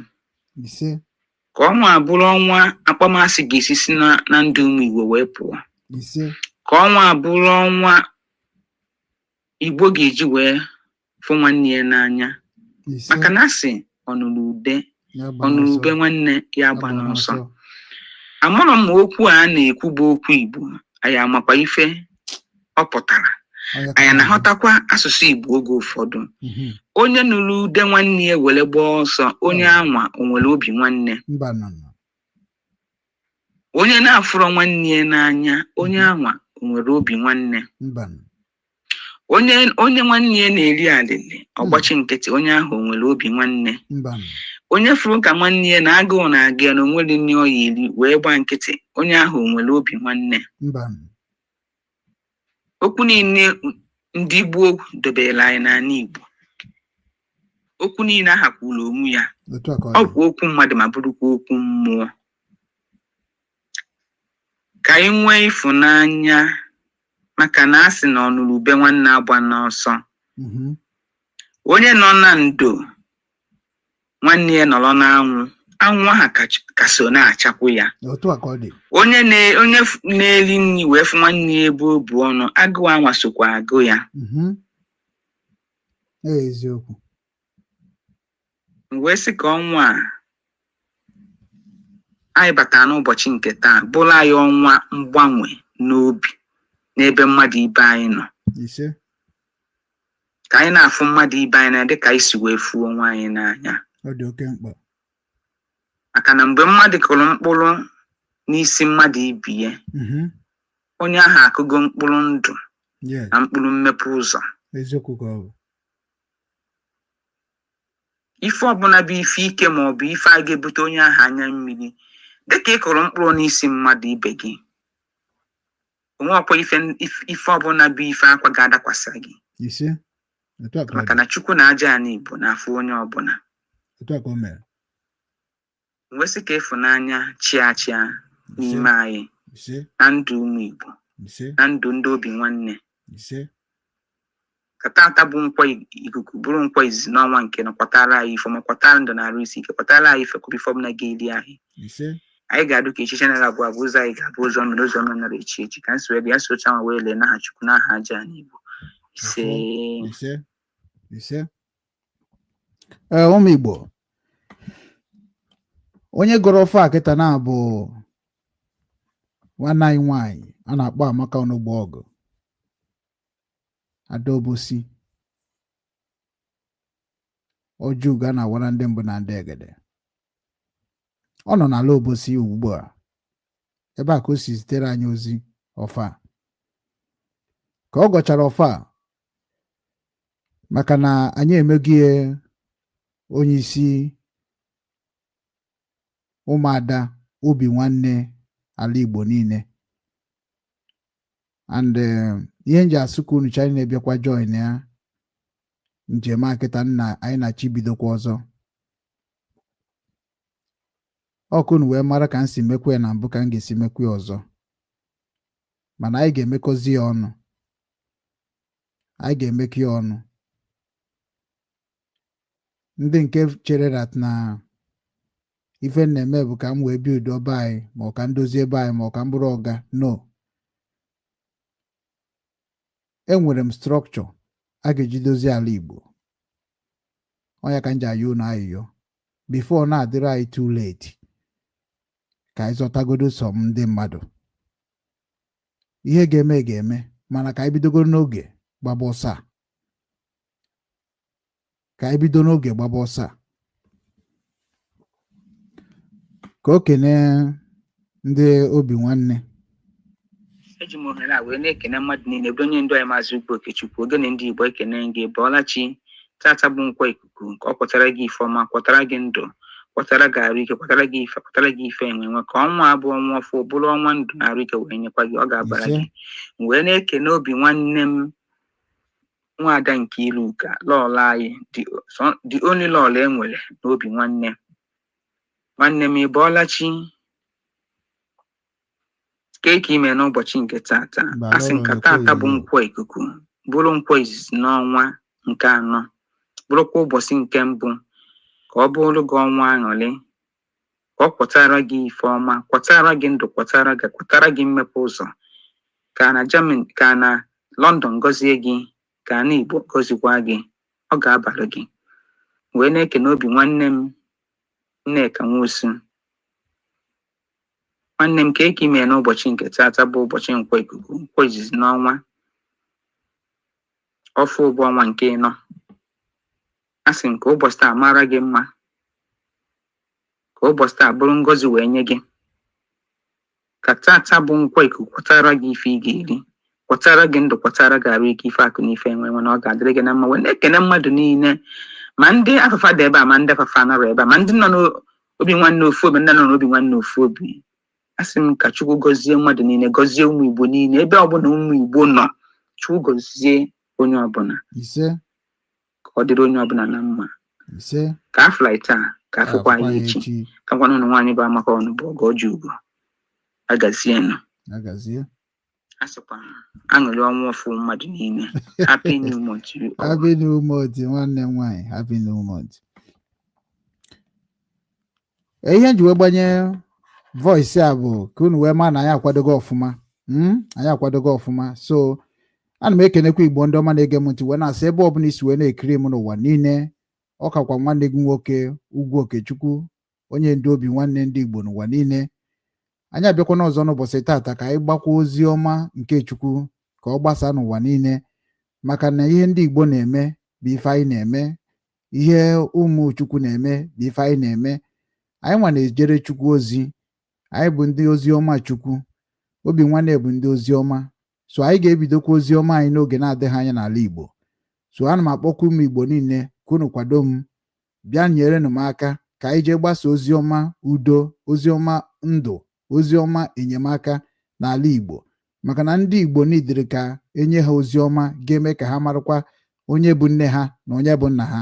ka ọnwa abụrụ ọnwa akpamasị ga-esisi na ndụ ụmụ Igbo wee pụọ. Ka ọnwa abụrụ ọnwa Igbo ga-eji wee fụ nwanne ya n'anya, maka na asị ọnụrụ ube nwanne ya gba n'ọsọ. Amara m okwu a na-ekwu bụ okwu Igbo, anyị amakwa ife ọ pụtara, anyị na-aghọtakwa asụsụ Igbo oge ụfọdụ. Onye nụrụ ude nwanne ya were gbaa ọsọ, onye anwa o nwere obi nwanne. Onye na-afụrọ nwanne ya n'anya, onye anwa o nwere obi nwanne. Onye nwanne ya na-eri alịlị ọgbachi nkịtị, onye ahụ o nwere obi nwanne. Onye fụrụ ka nwanne ya na agụụ na-aga ya na onwere nri ọ ya eri wee gbaa nkịtị, onye ahụ o nwere obi nwanne. Okwu niile ndị gboo dobere anyị n'ala Igbo, okwu niile ahakwuru onwe ya, ọ bụ okwu mmadụ ma bụrụkwa okwu mmụọ. Ka anyị nwee ịfụnanya, maka na asị na ọnụrụ ube nwanne agba n'ọsọ. Onye nọ na ndo, nwanne ya nọrọ n'anwụ, anwụ ahụ ka so na-achapụ ya. Onye na-eri nri wee fụ nwanne ya ebe o bu ọnụ, agụụ anwa sokwa agụ ya. Eziokwu. Wee sị ka ọnwa anyị batara n'ụbọchị nke taa bụrụ anyị ọnwa mgbanwe n'obi n'ebe mmadụ ibe anyị nọ. Ka anyị na-afụ mmadụ ibe anyị na dịka anyị si wee fuo onwe anyị n'anya. Ọ dị oke mkpa. Maka na mgbe mmadụ kụrụ mkpụrụ n'isi mmadụ ibi ya, onye ahụ akụgo mkpụrụ ndụ na mkpụrụ mmepe ụzọ. Eziokwu ka ọ bụ. Ife ọbụla bụ ife ike ma ọ bụ ife a ga-ebute onye ahụ anya mmiri, dịka ị kụrụ mkpụrụ n'isi mmadụ ibe gị, onwe ọkwa ife ọbụla bụ ife akwa ga-adakwasị gị. Maka na Chukwu na aja anyị Igbo na-afụ onye ọbụla. Mgbe sị ka ịfụnanya chia n'ime anyị, na ndụ ụmụ Igbo, na ndụ ndị obi nwanne. Ka tata bụ nkwa ikuku bụrụ nkwa izizi n'ọnwa nke na kwatara anyị ife, ma kwatara ndụ na arụ isi ike, kwatara anyị ife kwubi fọm na ga-eli anyị. Anyị ga-adụ ka echiche na abụọ ụzọ anyị ga-abụ ụzọ mere ụzọ nara echi ka nsị wee bịa socha nwa wee lee n'aha Chukwu n'aha aja anyị Igbo. Ụmụ Igbo, onye gọrọ ofe a kịta na bụ nwanne anyị nwaanyị a na-akpọ Amaka Onugbo Ọgụ, Ada Obosi, Ojuga na-awara ndị mbụ na ndị egede. Ọ nọ n'ala Obosi ugbu a, ebe a ka o si zitere anyị ozi ọfa. Ka ọ gọchara ọfa, maka na anyị emeghị onye isi ụmụada Obinwanne ala Igbo niile. And ihe nji asụkwu unu anyị na-ebịakwa join ya njem akịta nna anyị na-achọ ibidokwa ọzọ. Ọkụ unu wee mara ka m si mekwe na mbụ ka m ga-esi mekwe ọzọ, mana anyị ga-emekọzi ya ọnụ. Anyị ga-emekọ ya ọnụ. Ndị nke chere that na ife na-eme bụ ka m wee bi udo be anyị, ma ọ ka ndozi ebe anyị, ma ọ ka m bụrụ ọga. No, enwere m strọkchọ a ga-eji dozie ala Igbo. Ọ ya ka m ji ayọ unu ayịyọ before na-adịrị anyị too late, ka anyị zọtagodo sọ ndị mmadụ. Ihe ga-eme mana ka anyị bidogoro n'oge gbaba ọsọ. Ka anyị bido n'oge gbaba ọsọ. Ka o kene ndị Obinwanne. Eji m ohere a wee na-ekene mmadụ niile bụ onye ndu anyị Maazị Ugwu Okechukwu. Ogene ndị Igbo ekene gị bọọlachi. Tata bụ nkwa ikuku nke ọ kwatara gị ife ọma, kwatara gị ndụ, kwatara gị arụ ike, kwatara gị ife, kwatara gị ife enwe ka ọnwa abụọ ọnwa ọfụ bụrụ ọnwa ndụ na arụ ike wee nyekwa gị, ọ ga-abara gị. Wee na-ekene Obinwanne m nwaada nke Iluka, lọọla anyị, the only lọọla enwere na Obinwanne. Nwanne m ịbọọlachi. Ka ime n'ụbọchị nke tata, asị nka tata bụ nkwa ikuku bụrụ nkwa izizi n'ọnwa nke anọ, bụrụkwa ụbọchị nke mbụ ka ọ bụrụ gị ọnwa aṅụrị, ka ka ọ kwọtara gị ife ọma, kwọtara gị ndụ, kwọtara gị mmepe ụzọ, ka na Germany, ka na London gọzie gị, ka na Igbo gọzikwa gị, ọ ga-abalị gị. Wee na-ekene Obinwanne m Nneka Nwosu. Nwanne m ka eke ime n'ụbọchị nke taata bụ ụbọchị Nkwo Ikuku, Nkwo izizi n'ọnwa Ọfụ bụ ọnwa nke 4. Asị m ka ụbọchị taa mara gị mma, ka ụbọchị taa bụrụ ngọzi wee nye gị, ka taata bụ Nkwo Ikuku kwọtara gị ife ị ga-eri, kwọtara gị ndụ, kwọtara gị arụ ike, ife akụ na ife enwe na ọ ga-adịrị gị na mma. Wee na-ekene mmadụ niile, ma ndị afụfa dị ebe a, ma ndị afụfa anọrọ ebe a, ma ndị nọ n'Obinwannem Ofu Obi, ndị nọ n'Obinwannem Ofu Obi. Asị m ka Chukwu gọzie mmadụ niile, gọzie ụmụ Igbo niile, ebe ọbụla ụmụ Igbo nọ, Chukwu gọzie onye ọbụla, ka ọ dịrị onye ọbụla na mma. Ka afọ taa, ka afọkwa ya echi, ka ngwa ụlọ nwaanyị bụ amaka ọnụ bụ ọgọ ji ugo. Agazienụ. Asịkwa aṅụrị ọnwa ọfụ mmadụ niile. Happy New Month. Happy New Month, nwanne m nwaanyị. Happy New Month. Ihe nji wee gbanye voice a bụ ka unu wee ma na anyị akwadogo ọfụma. Anyị akwadogo ọfụma. So ana m ekenekwa Igbo ndị ọma na-ege m ntị wee na-asị ebe ọbụla isi wee na-ekiri m n'ụwa niile. Ọ kakwa nwanne gị nwoke Ugwu Okechukwu, onye ndu Obinwanne ndị Igbo n'ụwa niile. Anyị abịakwana ọzọ n'ụbọchị taata ka anyị gbakwa ozi ọma nke Chukwu ka ọ gbasaa n'ụwa niile, maka na ihe ndị Igbo na-eme bụ ife anyị na-eme, ihe ụmụ Chukwu na-eme bụ ife anyị na-eme. Anyị nwa na-ejere Chukwu ozi, anyị bụ ndị ozi ọma Chukwu, Obinwanne bụ ndị ozi ọma. So anyị ga-ebidokwa ozi ọma anyị n'oge na-adịghị anya n'ala Igbo. So ana m akpọkwa ụmụ Igbo niile ka unu kwado m, bịa nyerenụ m aka ka anyị jee gbasa ozi ọma udo, ozi ọma ndụ, ozi ọma enyemaka n'ala Igbo, maka na ndị Igbo nidiri ka enye ha ozi ọma ga-eme ka ha marakwa onye bụ nne ha na onye bụ nna ha.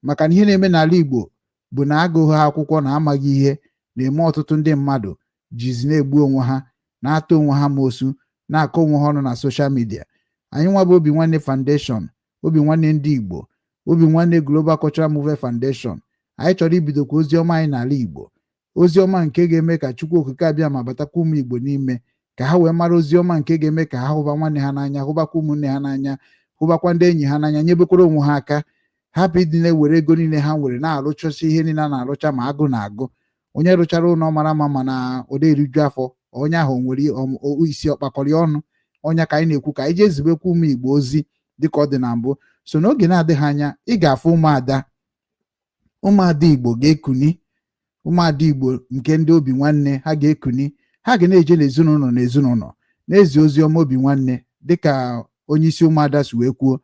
Maka na ihe na-eme n'ala Igbo bụ na agụghị ha akwụkwọ na amaghị ihe na-eme ọtụtụ ndị mmadụ jizi na-egbu onwe ha, na-atụ onwe ha mosu, na-akọ onwe ha ọnụ na soshal midia. Anyị nwa bụ Obinwanne Foundation, Obinwanne ndị Igbo, Obinwanne Global Cultural Movement Foundation, anyị chọrọ ibidokwa ozi ọma anyị n'ala Igbo, ozi ọma nke ga-eme ka Chukwu Okike abịa ma batakwa ụmụ Igbo n'ime, ka ha wee mara ozi ọma nke ga-eme ka ha hụba nwanne ha n'anya, hụbakwa ụmụnne ha n'anya, hụbakwa ndị enyi ha n'anya, nyebekwara onwe ha aka. Hapụ ịdị na-ewere ego niile ha nwere na-arụchasị ihe niile a na-arụcha ma agụ na-agụ. Onye rụchara ụlọ mara mma mana ọ na-eriju afọ, onye ahụ nwere isi ọkpakọrị ọnụ. Ọnya ka anyị na-ekwu ka anyị jee zibekwa ụmụ Igbo ozi dịka ọ dị na mbụ. So n'oge na-adịghị anya ị ga-afụ ụmụada Igbo ga-ekuni, ụmụada Igbo nke ndị Obinwanne ha ga-ekuni, ha ga na-eje n'ezinụlọ na-ezi ozi ọma Obinwanne dịka onye isi ụmụada si wee kwuo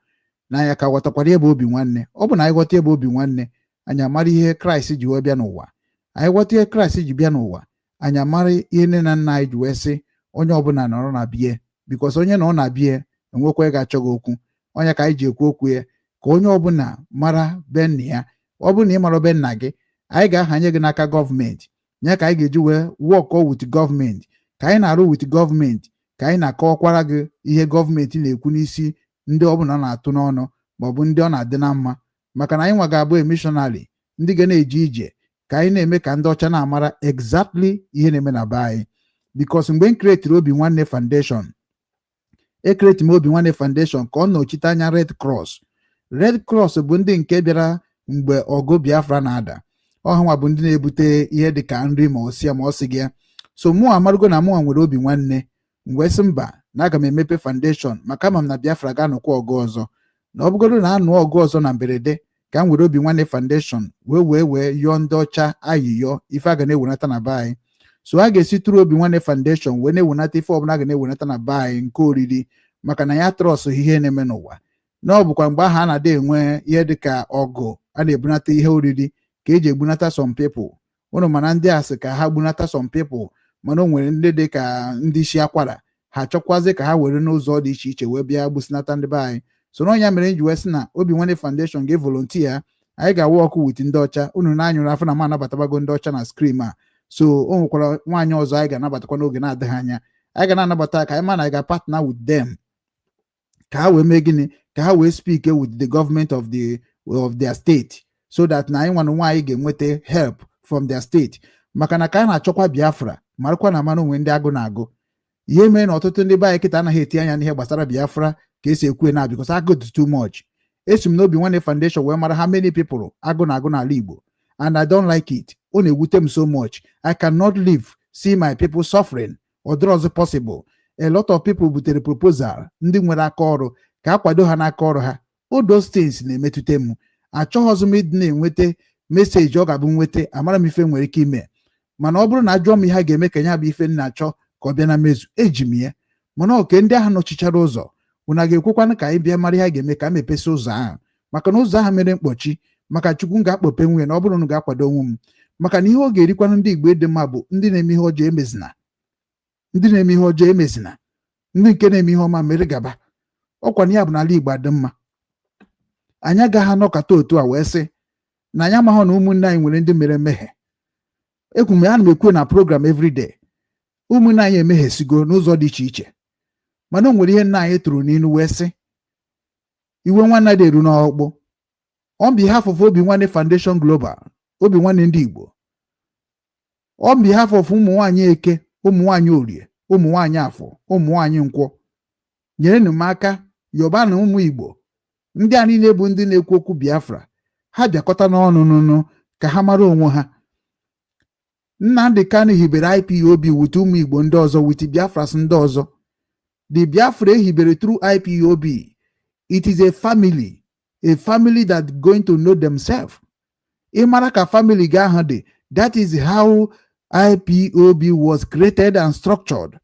na ya ka ghọtakwara ebe Obinwanne. Ọ bụ na anyị ghọta ebe Obinwanne, anyị amara ihe Kraịst ji wee bịa n'ụwa. Anyị ghọta ihe Kraịst ji bịa n'ụwa, anyị amara ihe nne na nna anyị ji wee sị onye ọbụla nọrọ na bie, bikos onye nọ na bie enwekwa ị ga-achọ gị okwu. Onye ka anyị ji ekwu okwu ya ka onye ọbụla mara be nna ya. Ọ bụ na ị mara be nna gị, anyị ga-ahanye gị n'aka gọọmenti, nye ka anyị ga-eji wee wọkọ wit gọọmenti, ka anyị na-arụ wit gọọmenti, ka anyị na-akọwakwara gị ihe gọọmenti na-ekwu n'isi ndị ọbụla na-atụ n'ọnụ maọbụ ndị ọ na-adị na mma. Maka na anyị nwa ga-abụ emishọnarị ndị ga na-eje ije ka anyị na-eme ka ndị ọcha na-amara exactly ihe na-eme na be anyị. Bikos mgbe m kreetiri Obinwanne Foundation, ekreti m Obinwanne Foundation ka ọ nọchite anya Red Cross. Red Cross bụ ndị nke bịara mgbe ọgụ Biafra na-ada. Ọhanwa bụ ndị na-ebute ihe dịka nri ma ọsịa ma ọsị gị. So mụ amarugo na mụnwa nwere Obinwanne, mgbe sị mba na aga m emepe foundation maka ama m na Biafra ga-anụkwa ọgụ ọzọ, na ọ bụgodo na anụ ọgụ ọzọ na mberede ka m were Obinwanne Foundation wee yọọ ndị ọcha ayịyọ ife a ga na-ewenata na be anyị. So a ga-esi tụrụ Obinwanne Foundation wee na-ewenata ife ọbụla a ga na-ewenata na be anyị nke oriri, maka na ya trọsụ ihe na-eme n'ụwa. Na ọ bụkwa mgbe ahụ a na-adị enwe ihe dịka ọgụ a na-ebunata ihe oriri ka eji egbunata some people. Ụnụ mana ndị a sị ka ha gbunata some people, mana o nwere ndị dị ka ndị isi akwara, ha chọkwazi ka ha were n'ụzọ dị iche iche wee bịa gbusinata ndị be anyị. So n'ọnya mere nji wee sị na Obinwanne Foundation ga-evolontia, anyị ga-awa ọkụ wit ndị ọcha. Unu na-anyụrụ afọ na m anabatabago ndị ọcha na skrim a. So o nwekwara nwaanyị ọzọ anyị ga-anabatakwa n'oge na-adịghị anya. Anyị ga na-anabata ka anyị ma na anyị ga-partner with them, ka ha wee mee gịnị, ka ha wee speak with the government of their state, so that na anyị nwanụ nwaanyị ga-enweta help from their state. maka na ka a na-achọkwa Biafra marakwa na mara onwe ndị agụ na-agụ. Ihe mere na ọtụtụ ndị be anyị kịta anaghị eti anya n'ihe gbasara Biafra ka esi ekwu na because agụ dị too much. Esi m n'Obinwannem Foundation wee mara how many people agụ na-agụ n'ala Igbo, and I don't like it. Ọ na-ewute m so much. I cannot live see my people suffering. Ọ dịrọ ọzọ possible. A lot of people butere proposal ndị nwere aka ọrụ ka akwado ha n'aka ọrụ ha. All those things na-emetụta m. Achọghịzị m ịdị na-enweta meseji ọ ga-abụ nweta amara m ife nwere ike ime, mana ọ bụrụ na ajụọ m ihe a ga-eme ka ya bụ ife na-achọ ka ọ bịa na mezu, eji m ya. Mana oke ndị ahụ nọchichara ụzọ unu ga-ekwekwana ka anyị bịa mara ihe a ga-eme ka mepesa ụzọ ahụ, maka na ụzọ ahụ mere mkpọchi, maka Chukwu ga-akpọpe nwunye na ọ bụrụ na ga-akwado onwe m, maka na ihe ọ ga-erikwanụ ndị Igbo dị mma bụ ndị na-eme ihe ọjọọ emezina, ndị na-eme ihe ọjọọ emezina, ndị nke na-eme ihe ọma mere gaba. Ọkwa na ya bụ n'ala Igbo adị mma. Anyị agaghị anọkọta otu a wee sị na anyị amaghị na ụmụnne anyị nwere ndị mere mmehie. Ekwu m, ana m ekwu na program everyday, ụmụnne anyị emeghesigo n'ụzọ dị iche iche, mana o nwere ihe nna anyị tụrụ n'ilu wee sị iwe nwanna dị eru n'ọkpụ. On behalf of Obinwannem Foundation Global, Obinwannem ndị Igbo, on behalf of ụmụ nwaanyị Eke, ụmụ nwaanyị Orie, ụmụ nwaanyị Afọ, ụmụ nwaanyị Nkwo, nyerenụ m aka yọba na ụmụ Igbo ndị a niile bụ ndị na-ekwu okwu Biafra, ha bịakọta n'ọnụ nụnụ ka ha mara onwe ha. Nnamdi Kanu hibere IPOB wit ụmụ Igbo ndị ọzọ wit Biafras ndị ọzọ. The Biafra ehibere through IPOB, it is a family that going to know themselves. Ịmara ka family ga-ahụ dị, that is how IPOB was created and structured.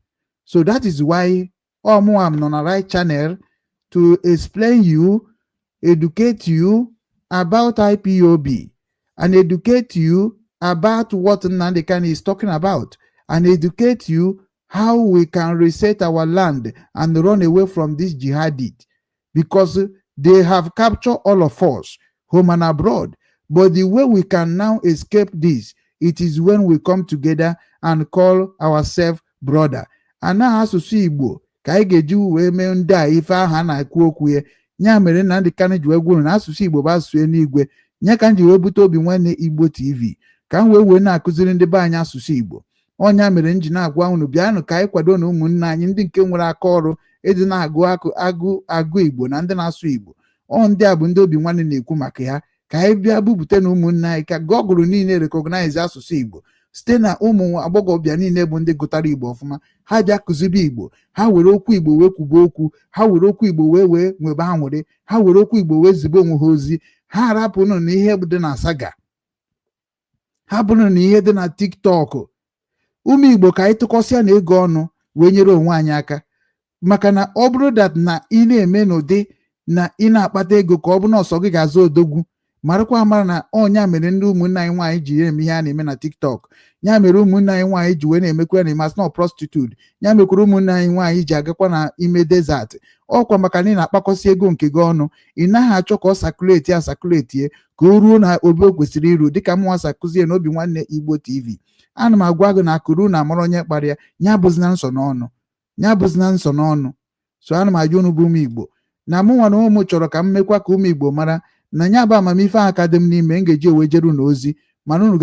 So that is why I'm on the right channel to explain you, educate you about IPOB, and educate you about what Nnamdi Kanu is talking about, and educate you how we can reset our land and run away from this jihadist, because they have captured all of us, home and abroad. But the way we can now escape this, it is when we come together and call ourselves brother. And now asụsụ Igbo ka anyị ga-eji wee mee ndị a ife ahụ a na-ekwu okwu ya. Nya mere Nnamdi Kanu ji wee gwuru na asụsụ Igbo bụ asụsụ eluigwe. Nya ka m ji wee bute Obinwannem Igbo TV ka m wee na-akụziri ndị be anyị asụsụ Igbo. Ọnya mere m ji na-agwa unu bịanụ ka anyị kwado na ụmụnne anyị ndị nke nwere aka ọrụ ịdị na-agụ Igbo na ndị na-asụ Igbo. Ndị a bụ ndị Obinwannem na-ekwu maka ya, ka anyị bịa bupute na ụmụnne anyị ka gọgụrụ niile recognize asụsụ Igbo site na ụmụ agbọghọbịa niile bụ ndị gụtara Igbo ọfụma. Ha bịa kụziri Igbo, ha were okwu Igbo wee kwuba okwu, ha were okwu Igbo wee nwebe ha nwere, ha were okwu Igbo wee zibe onwe ha ozi. Ha rapụnụ na ihe dị na saga, ha bụrụ na ihe dị na TikTok. Ụmụ Igbo ka anyị tụkọsịa na ego ọnụ wee nyere onwe anyị aka, maka na ọ bụrụ dat na ị na-eme n'ụdị na ị na-akpata ego ka ọ bụ na ọsọ gị ga-azụ odogwu, marakwa amara na ọnya mere ndị ụmụnne anyị nwaanyị ji eme ihe a na-eme na TikTok. Ya mere ụmụnne anyị nwaanyị ji wee na-emekwa na imas na prostitute. Ya mekwara ụmụnne anyị nwaanyị ji agakwa na ime desert. Ọkwa maka na ị na-akpakọsị ego nke gị ọnụ, ị naghị achọ ka ọ sakuletie ka o ruo na obe o kwesịrị iru, dịka mụnwa sakụzie na Obinwannem Igbo TV. Ana m agwa gị na akụrụ na amara onye kpara ya, ya bụzina nsọ n'ọnụ. So ana m ajụ unu bụ ụmụ Igbo na mụnwa na ụmụ chọrọ ka m mekwa ka ụmụ Igbo mara na nya bụ amamife ahụ ka dị m n'ime, m ga-eji ewe jeru na ozi. Mana unu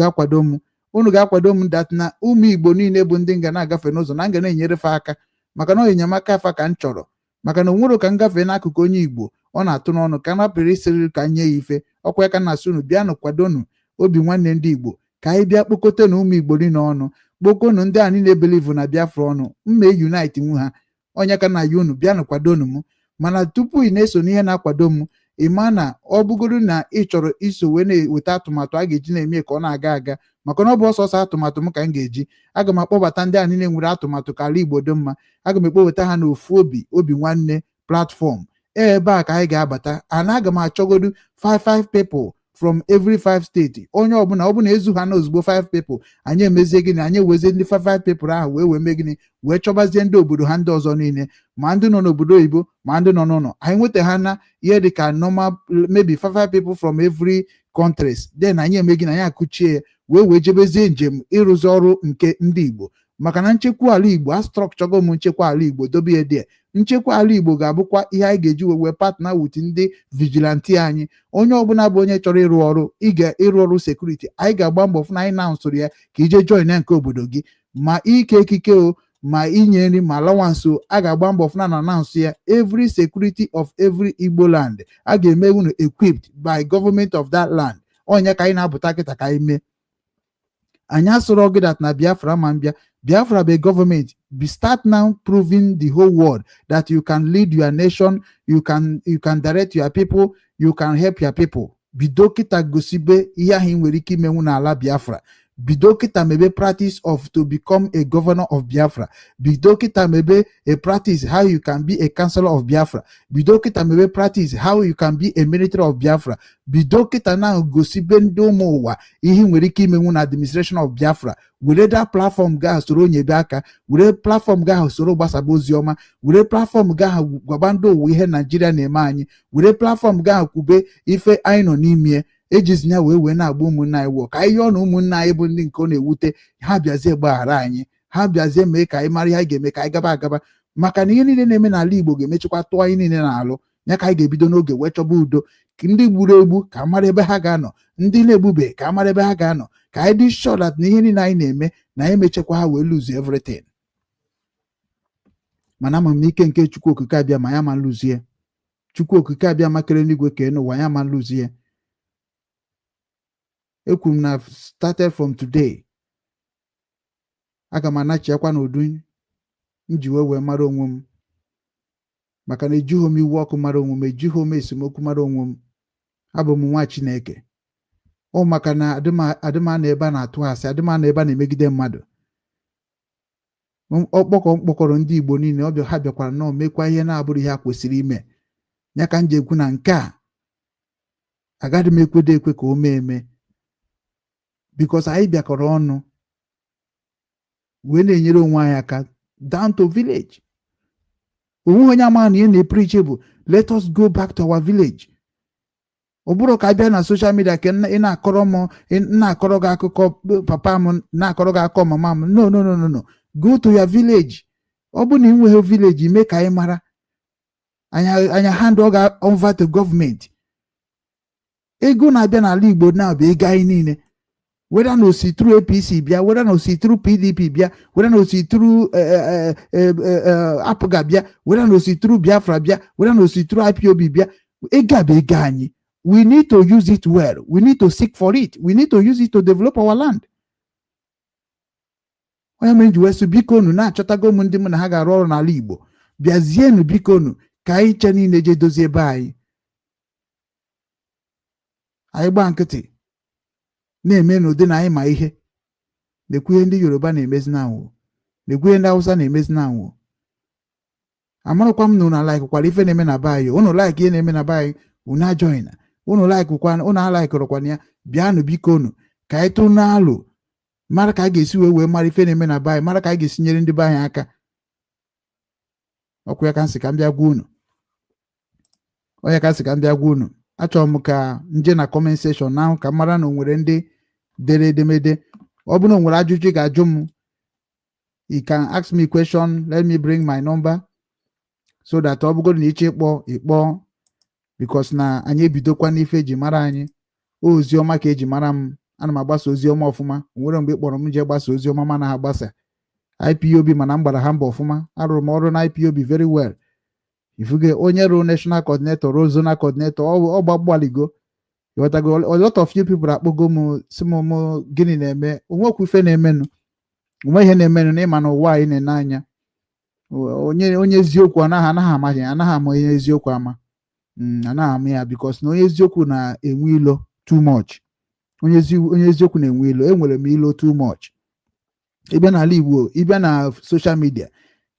ga-akwado m dat na ụmụ Igbo niile bụ ndị nga na-agafe n'ụzọ na nga na-enyerefe aka, maka na enyemaka afa ka m chọrọ, maka na onwero ka m gafee n'akụkụ onye Igbo ọ na-atụ n'ọnụ ka napịrị isiriri ka nye ya ife. Ọkwa ya ka na-asị unu bịanụ kwadonu Obinwannem ndị Igbo ka anyị bịa kpokọta na ụmụ Igbo niile ọnụ, kpokọnụ ndị a niile believe na Biafra ọnụ, mma unite nwu ha. Onye ka na ya unu bịanụ kwadonu m. Mana tupu ị na-eso n'ihe na-akwado m, ịma na ọ bụgoro na ị chọrọ iso wee na-eweta atụmatụ a ga-eji na-eme ka ọ na-aga aga, maka na ọ bụ ọsọsọ atụmatụ m ka m ga-eji. Aga m akpọbata ndị a niile nwere atụmatụ ka ala Igbo dị mma. Aga m ekpọbata ha na Ofu Obi Obinwannem platform. Ebe a ka anyị ga-abata, ana aga m achọgodu 5 people from every 5 steeti. Onye ọbụla ọ bụla ezu ha na ozugbo 5 people, anyị emezie gịnị, anyị ewezie ndị 5 people ahụ wee mee gịnị, wee chọbazie ndị obodo ha ndị ọzọ niile, ma ndị nọ n'obodo oyibo ma ndị nọ n'ụlọ. Anyị nweta ha na ihe dịka normal maybe 5 people from every countries, then anyị eme gịnị, anyị akụchie ya wee jebezie njem ịrụzi ọrụ nke ndị Igbo. Maka na nchekwa ala Igbo, a strọkchọgo m nchekwa ala Igbo dobe ya dị nchekwa ala Igbo ga-abụkwa ihe anyị ga-eji wee partner with ndị vigilante anyị. Onye ọbụla bụ onye chọrọ ịrụ ọrụ ịrụ ọrụ sekuriti, anyị ga-agba mbọ fụ na anyị na-usoro ya ka ije join ya nke obodo gị, ma ike ekike o, ma inye nri, ma allowance o, a ga-agba mbọ fụ na announce ya. Every security of every Igbo land a ga-eme unu equipped by government of that land. Onye ka anyị na-apụta kịta ka anyị mee. Anyị asụrụ gị that na Biafra ma mbịa. Biafra be government. Start now proving the whole world that you can lead your nation, you can direct your people, you can help your people. Bido kita gosibe ihe ahụ nwere ike imenwu n'ala Biafra. Bido kita mebe practice of to become a governor of Biafra. Bido kita mebe a practice how you can be a councillor of Biafra. Bido kita mebe practice how you can be a military of Biafra. Bido kita na gosibe ndị ụmụ ụwa ihe nwere ike imenwu na administration of Biafra. Were that platform ga soro nyebe aka, were platform ga soro gbasaba ozi ọma, were platform ga gwaba ndị ụwa ihe Naijiria na-eme anyị, were platform ga kwube ife anyị nọ n'ime ejizinya wee na-agba ụmụnna anyị wụọ ka anyị yọọ na ụmụnna anyị bụ ndị nke ọ na-ewute ha bịazie gbaghara anyị, ha bịazie mee ka anyị mara ihe anyị ga-eme ka anyị gaba agaba, maka na ihe niile na-eme n'ala Igbo ga-emechekwa tụọ anyị niile n'alụ ya ka anyị ga-ebido n'oge wee chọba udo. Ndị gburu egbu ka mara ebe ha ga-anọ, ndị na-egbube ka mara ebe ha ga-anọ, ka anyị dị sure that na ihe niile anyị na-eme na anyị mechekwa ha wee lose everything. Mana ama m na ike nke Chukwu Okike abịa ma ya ma lụzie. Chukwu Okike abịa makere n'igwe kee n'ụwa ya ma lụzie. Ekwu m na started from today aga m anachiakwa n'udu nji wee mara onwe m, maka na ejighị m iwu ọkụ mara onwe m, ejighị m esemokwu mara onwe m. Abụ m nwa Chineke. Ọ maka na adịma na ebe a na-atụ asị, adịma na ebe a na-emegide mmadụ. Mkpọkọrọ ndị Igbo niile ọbịa ha bịakwara nọọ mekwa ihe na-abụrụ ihe ha kwesịrị ime. Ya ka m ji ekwu na nke a agaghị m ekwedo ekwe ka o mee eme, because anyị bịakọrọ ọnụ wee na-enyere onwe anyị aka down to village. Onwe onye ama na ihe na-epreach bụ let us go back to our village. Ọ bụrụ ka abịa na social media ka ị na-akọrọ gị akụkọ papa m, na-akọrọ gị akụkọ mama m. No. Go to your village. Ọ bụ na ị nweghị village, ime ka anyị mara, anya hand over to government. Ego na-abịa n'ala Igbo na bụ ego anyị niile, whether na osi through APC bịa, whether na osi through PDP bịa, whether na osi through APGA bịa, whether na osi through Biafra bịa, whether na osi through IPOB bịa, ego bụ ego anyị. We need to use it well. We need to seek for it. We need to use it to develop our land. Onye mere ji wee sị biko unu na-achọtago m ndị m na ha ga-arụ ọrụ n'ala Igbo, bịazienụ biko unu ka anyị che niile je dozie ebe anyị. Anyị gba nkịtị na-eme n'ụdị na anyị ma ihe. Lekwu ihe ndị Yoruba na-emezi na anwụ, lekwu ihe ndị Hausa na-emezi na anwụ. Amarụkwa m na unu alaịkwara ife na-eme na be anyị. Unu laik ihe na-eme na be anyị, unu ajoina. Unu alaịkụrụkwana ya, bịanụ biko unu ka anyị tụ n'alụ, mara ka a ga-esi wee mara ife na-eme na be anyị, mara ka a ga-esi nyere ndị be anyị aka. Ọkụ ya ka nsị ka m bịa gwa unu. Onye ka nsị ka m bịa gwa unu. Achọrọ m ka nje na comment section ahụ ka mara na o nwere ndị dere edemede. Ọ bụrụ na o nwere ajụjụ ị ga-ajụ m, you can ask me question, let me bring my number so that ọ bụgoro na iche ịkpọ because na anyị ebidokwa n'ife eji mara anyị. Ozi ọma ka eji mara m. Ana m agbasa ozi ọma ọfụma. Nwere mgbe ị kpọrọ m je gbasa ozi ọma mana ha gbasa IPOB, mana m gbara ha mbọ ọfụma. Arụrụ m ọrụ na IPOB very well. Ifuge onye rụ national coordinator, rụ zonal coordinator, ọ gbagbaligo. A lot of you people akpọgo m si m gịnị na-eme. Onwekwu ife na-emenụ, onwe ihe na-emenụ na ịma na ụwa anyị na-ene anya. Onye eziokwu anaghị ama onye eziokwu ama. Anaghị ama ya because na onye eziokwu na-enwe ilo too much. Onye eziokwu na-enwe ilo. Enwere m ilo too much. Ịbịa n'ala Igbo, ịbịa na social media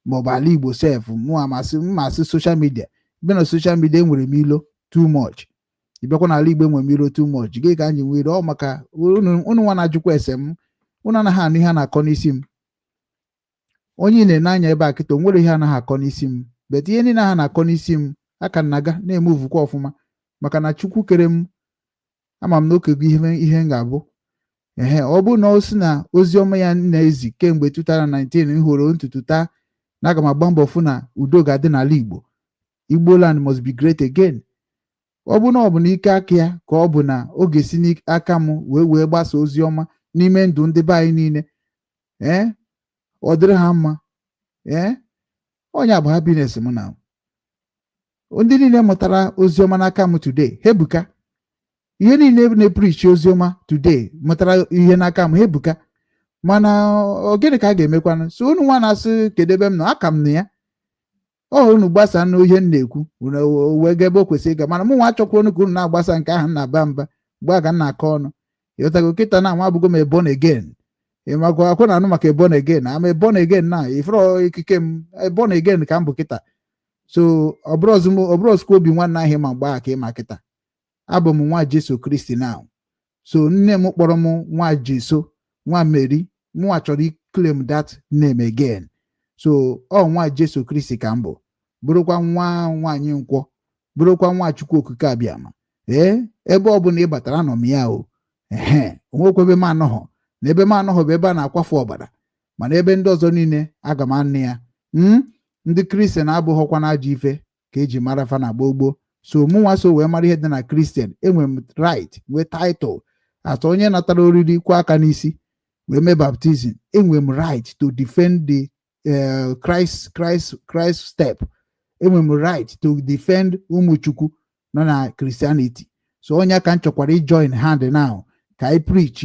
maọbụ ala Igbo sef, mmasị social media. Ịbịa na social media enwere m ilo too much. Ịbịakwa n'ala Igbo enwere m ilo too much. Gị ka anyị nwee ilo, ọ maka unu nwa na-ajụkwa ese m. Unu anaghị anụ ihe a na-akọ n'isi m. Onye na-ene anya ebe a kịta nwere ihe anaghị akọ n'isi m, bet ihe niile ha na-akọ n'isi m aka na-aga na-eme ovukwa ọfụma maka na Chukwu kere m. Ama m na okego ihe m ga-abụ. Ọ bụ na o si na ozi ọma ya na-ezi kemgbe 2019 m hụrụ ntutu taa na aga m agba mbọ fụ na udo ga-adị n'ala Igbo. Igbo land must be great again. Ọ bụ na ọ bụ n'ike aka ya ka ọ bụ na ọ ga-esi n'aka m wee gbasa ozi ọma n'ime ndụ ndị be anyị niile ọ dịrị ha mma onye bụ happiness m na ndị niile mụtara ozi ọma n'aka m today ha ebuka. Ihe niile na-eprichi ozi ọma today mụtara ihe n'aka m ha ebuka. Mana gịnị ka a ga-emekwana? So unu nwa na-asị kedu ebe m nọ, aka m na ya unu gbasa na ihe m na-ekwu wee ga ebe o kwesịrị ịga. Mana mụ nwa achọkwa unu ka unu na-agbasa nke ahụ na-aba mba mgbe aga na-akọ ọnụ. Ịghọtago kịta na nwa abụgo m born again. Ịmakwa akwụ na anụ maka born again. Ama born again na ifere ikike m born again ka m bụ kịta. So ọ bụrụ ozugbo Obinwannem ahụ ma gbaa ka ịma kịta. Abụ m nwa Jesu Kristi now. So nne m kpọrọ m nwa Jesu, nwa Mary, mụnwa chọrọ claim that name again. So nwa Jesu Kristi ka m bụ, bụrụkwa nwa nwaanyị Nkwo, bụrụkwa nwa Chukwu okike abịama. Ebe ọ bụla ị batara anọ m ya onwekwa ebe m anọghọ. Na ebe m anọghọ bụ ebe a na-akwafu ọbara. Mana ebe ndị ọzọ niile aga m anụ ya. Ndị Kristian abụghọkwa na ajọ ife ka eji mara fa na gboo. So mụnwa so wee mara ihe dị na Kristian, enwere m right wee title atọ onye natara oriri kwa aka n'isi wee mee baptizim. Enwere m right to defend the Christ step. Enwere m right to defend ụmụ Chukwu nọ na Christianity. So onye ka m chọkwara join hand now ka I preach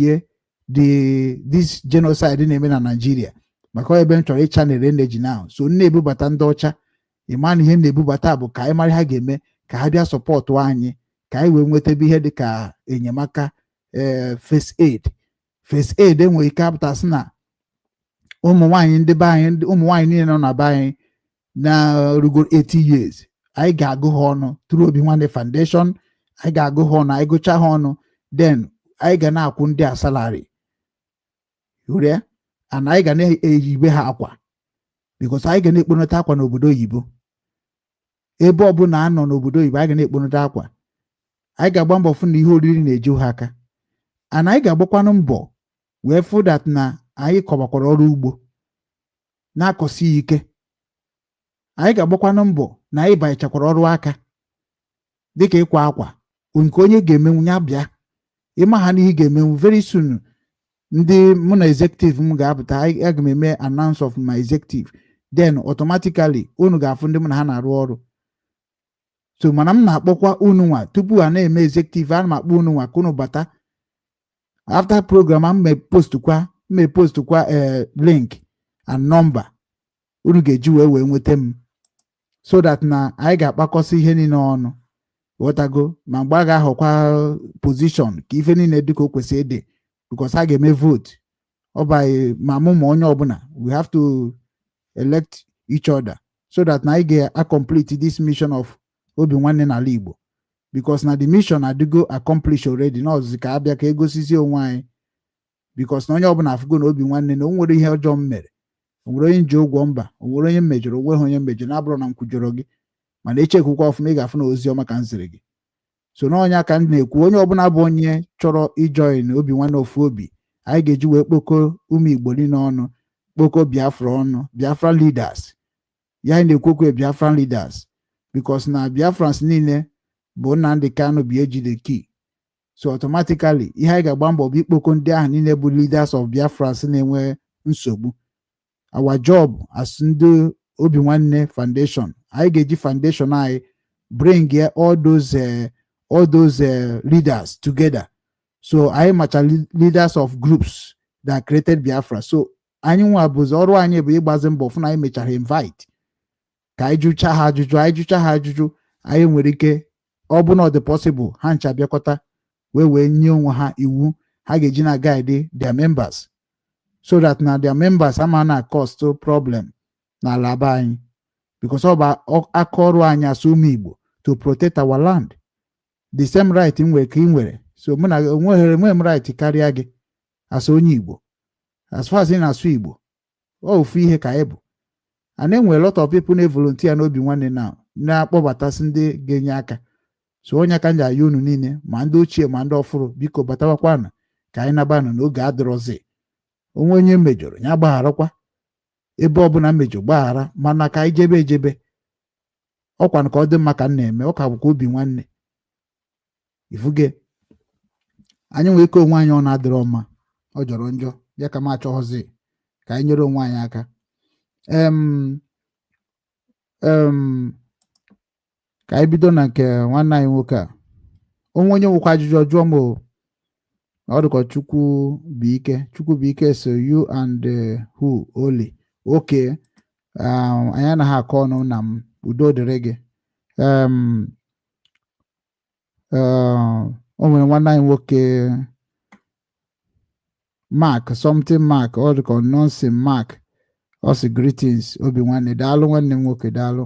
this genocide na-eme na Nigeria. Maka ebe m chọrọ channel energy now. So na-ebubata ndị ọcha, ịma na ihe na-ebubata bụ ka anyị mara ha ga-eme ka ha bịa sọpọtụ anyị ka anyị wee nweta ebe ihe dị ka enyemaka first aid enwere ike apụtasị na ụmụ nwaanyị ndị be anyị, ụmụ nwaanyị niile nọ na be anyị na rugoro 80 years anyị ga-agụ ha ọnụ through Obinwannem Foundation. Anyị ga-agụ ha ọnụ, anyị gụcha ha ọnụ, then anyị ga na-akwụ ndị a salary and anyị ga na-eyibe ha akwa because anyị ga na-ekponata akwa n'obodo oyibo. Ebe ọ bụla a nọ n'obodo oyibo anyị ga na-ekponata akwa. Anyị ga-agba mbọ fụ na ihe oriri na-eju ha aka, and anyị ga-agbakwanụ mbọ wee fụ that na anyị kọbakwara ọrụ ugbo na-akọsi ike. Anyị ga-agbakwanụ mbọ na anyị banyechakwara ọrụ aka dịka ịkwa akwa nke onye ga-emenwu ya bịa ịma ha n'ihe ga-emenwu very soon. Ndị mụ na executive m ga-apụta, aga m eme announce of my executive, then automatically unu ga-afụ ndị mụ na ha na-arụ ọrụ. So mana m na-akpọkwa unu nwa tupu a na-eme executive, ana m akpọ unu nwa ka unu bata. After program m may post kwa link and number unu ga-eji wee nweta m, so that na anyị ga-akpakọsị ihe niile ọnụ. Ghọtago? Ma mgbe a ga-ahọkwa position ka ife niile dịka o kwesịrị ịdị, because a ga-eme vote by ma mụ ma onye ọbụla. We have to elect each other so that na anyị ga-accomplete this mission of Obinwannem n'ala Igbo, because na the mission adịgo accomplish already. Na ọzụzụ ka abịa ka egosizi onwe anyị, because na onye ọbụla afụgo na Obinwannem na o nwere ihe ọjọọ m mere, o nwere onye nji ụgwọ mba, o nwere onye m mejọrọ, o nweghị onye m mejọrọ, na-abụrụ na m kwujọrọ gị, mana echekwukwa ọfụma ị ga-afụ na ozi ọma ka m ziri gị. So na onye aka m na-ekwu, onye ọbụla bụ onye chọrọ ijoin Obinwannem Ofu Obi, anyị ga-eji wee kpoko ụmụ Igbo niile ọnụ, kpoko Biafra ọnụ, Biafran leaders. Ya anyị na-ekwokwe Biafran leaders because na Biafrans niile bụ Nnamdi Kanu bi ejide key. So automatically ihe anyị ga-agba mbọ bụ ikpoko ndị ahụ niile bụ leaders of Biafrans na-enwe nsogbu. Our job as ndị Obinwannem Foundation, anyị ga-eji foundation anyị bring all those leaders together. So anyị macha leaders of groups that created Biafra. So anyị nwa bụzi ọrụ anyị bụ ịgbazi mbọ fụ na anyị mechara invite ka anyị jụcha ha ajụjụ. Anyị jụcha ha ajụjụ, anyị nwere ike ọ bụ na ọ dị possible ha ncha bịakọta wee nye onwe ha iwu ha ga-eji na guide their members, so that na their members ama na cost problem n'ala be anyị, because ọ bụ aka ọrụ anyị asụ ụmụ Igbo to protect our land. The same right nwere ka ị nwere. So mụ na enweghị m right karịa gị asụ onye Igbo. As far as ị na-asụ Igbo, ofu ihe ka ị bụ. And enwere a lot of people na-volunteer n'Obinwannem na-akpọbatasị ndị ga-enye aka. So onye aka nji ayọ unu niile, ma ndị ochie ma ndị ọfụrụ, biko batawakwanụ ka anyị nabanụ n'oge adịrọzi. Onwe onye mejọrọ ya gbagharakwa. ebe ọbụla mmejọ gbaghara mana ka anyị jebe ejebe ọkwa ka ọ dị mma ka m na-eme ọ ka bụkwa obi nwanne ifuge anyị nwee ike onwe anyị ọ na-adịrọ mma ọ jọrọ njọ ya ka m achọghọzi ka anyị nyere onwe anyị aka ka anyị bido na nke nwanne anyị nwoke a onye nwekwa ajụjụ jụọ m ọ dịka Chukwu bụ ike so you and who only okay anyị anaghị akọ ọnụ na m udo dịrị gị o nwere nwanne anyị nwoke Mark ọ dịka nonsin Mark ọ sị greetings Obinwanne daalụ nwanne m nwoke daalụ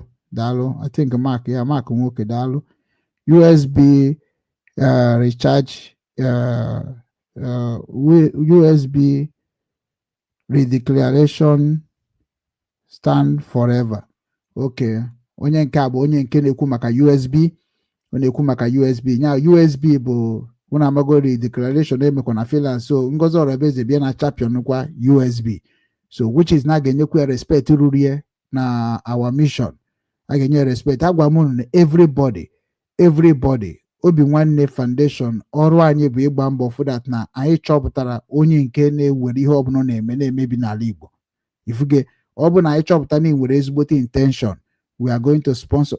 I think Mark nwoke daalụ USB recharge USB redeclaration stand forever. Okay, onye nke a bụ onye nke na-ekwu maka USB ọ na-ekwu maka USB nya USB bụ una amago redeclaration emekwa na Finland so Ngozi Orabeze bịa na champion kwa USB so which is na ga-enyekwa respect ruru na our mission a ga-enye respect agwa m na everybody Obinwanne Foundation ọrụ anyị bụ ịgba mbọ for that na anyị chọpụtara onye nke na-ewere ihe ọbụla na-emebi n'ala Igbo ifuge ọ bụ na anyị chọpụta na ị nwere ezigbote intention we are going to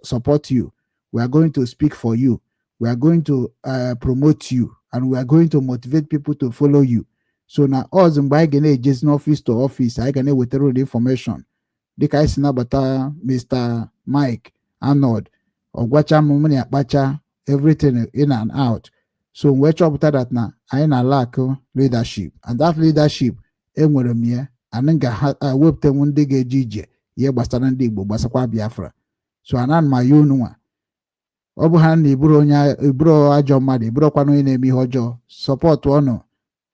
support you we are going to speak for you we are going to promote you and we are going to motivate people to follow you so na ọzọ mgbe anyị ga na-ejezi n'office to office anyị ga na-ewetara ụdị information dịka anyị si nabata Mr. Mike Arnold ọgwacha m na akpacha everything in and out so wee chọpụta that na anyị na lack leadership and that leadership enwere m ya anyị ga-ewepụtanwu ndị ga-eje ije ihe gbasara ndị Igbo gbasakwa Biafra so anan ma ya ununwa ọ bụ ha na iburu ajọ mmadụ iburokwana onye na-eme ihe ọjọọ sọpọtụ ọnụ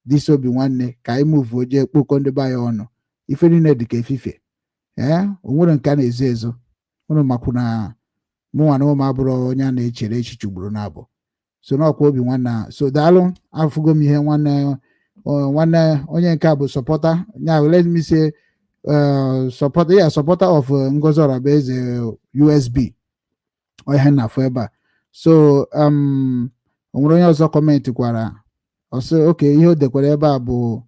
dịsi Obinwanne ka anyị muvu oje kpokọ ndị be ya ọnụ ife niile dị ka efife o nwere nke a na-ezo ezo ụnụ makwu na mụnwa na ụmụ abụrụ onye a na-echere echiche ugboro na-abụ so n'ọkwa Obinwanne so daalụ afụgo m ihe nwanne onye nke a bụ supporter ya let me say supporter of Ngozi Orabeze USB onye na-afụ ebe a so o nwere onye ọzọ kọmentị kwara ọsọ oke ihe o dekwara ebe a bụ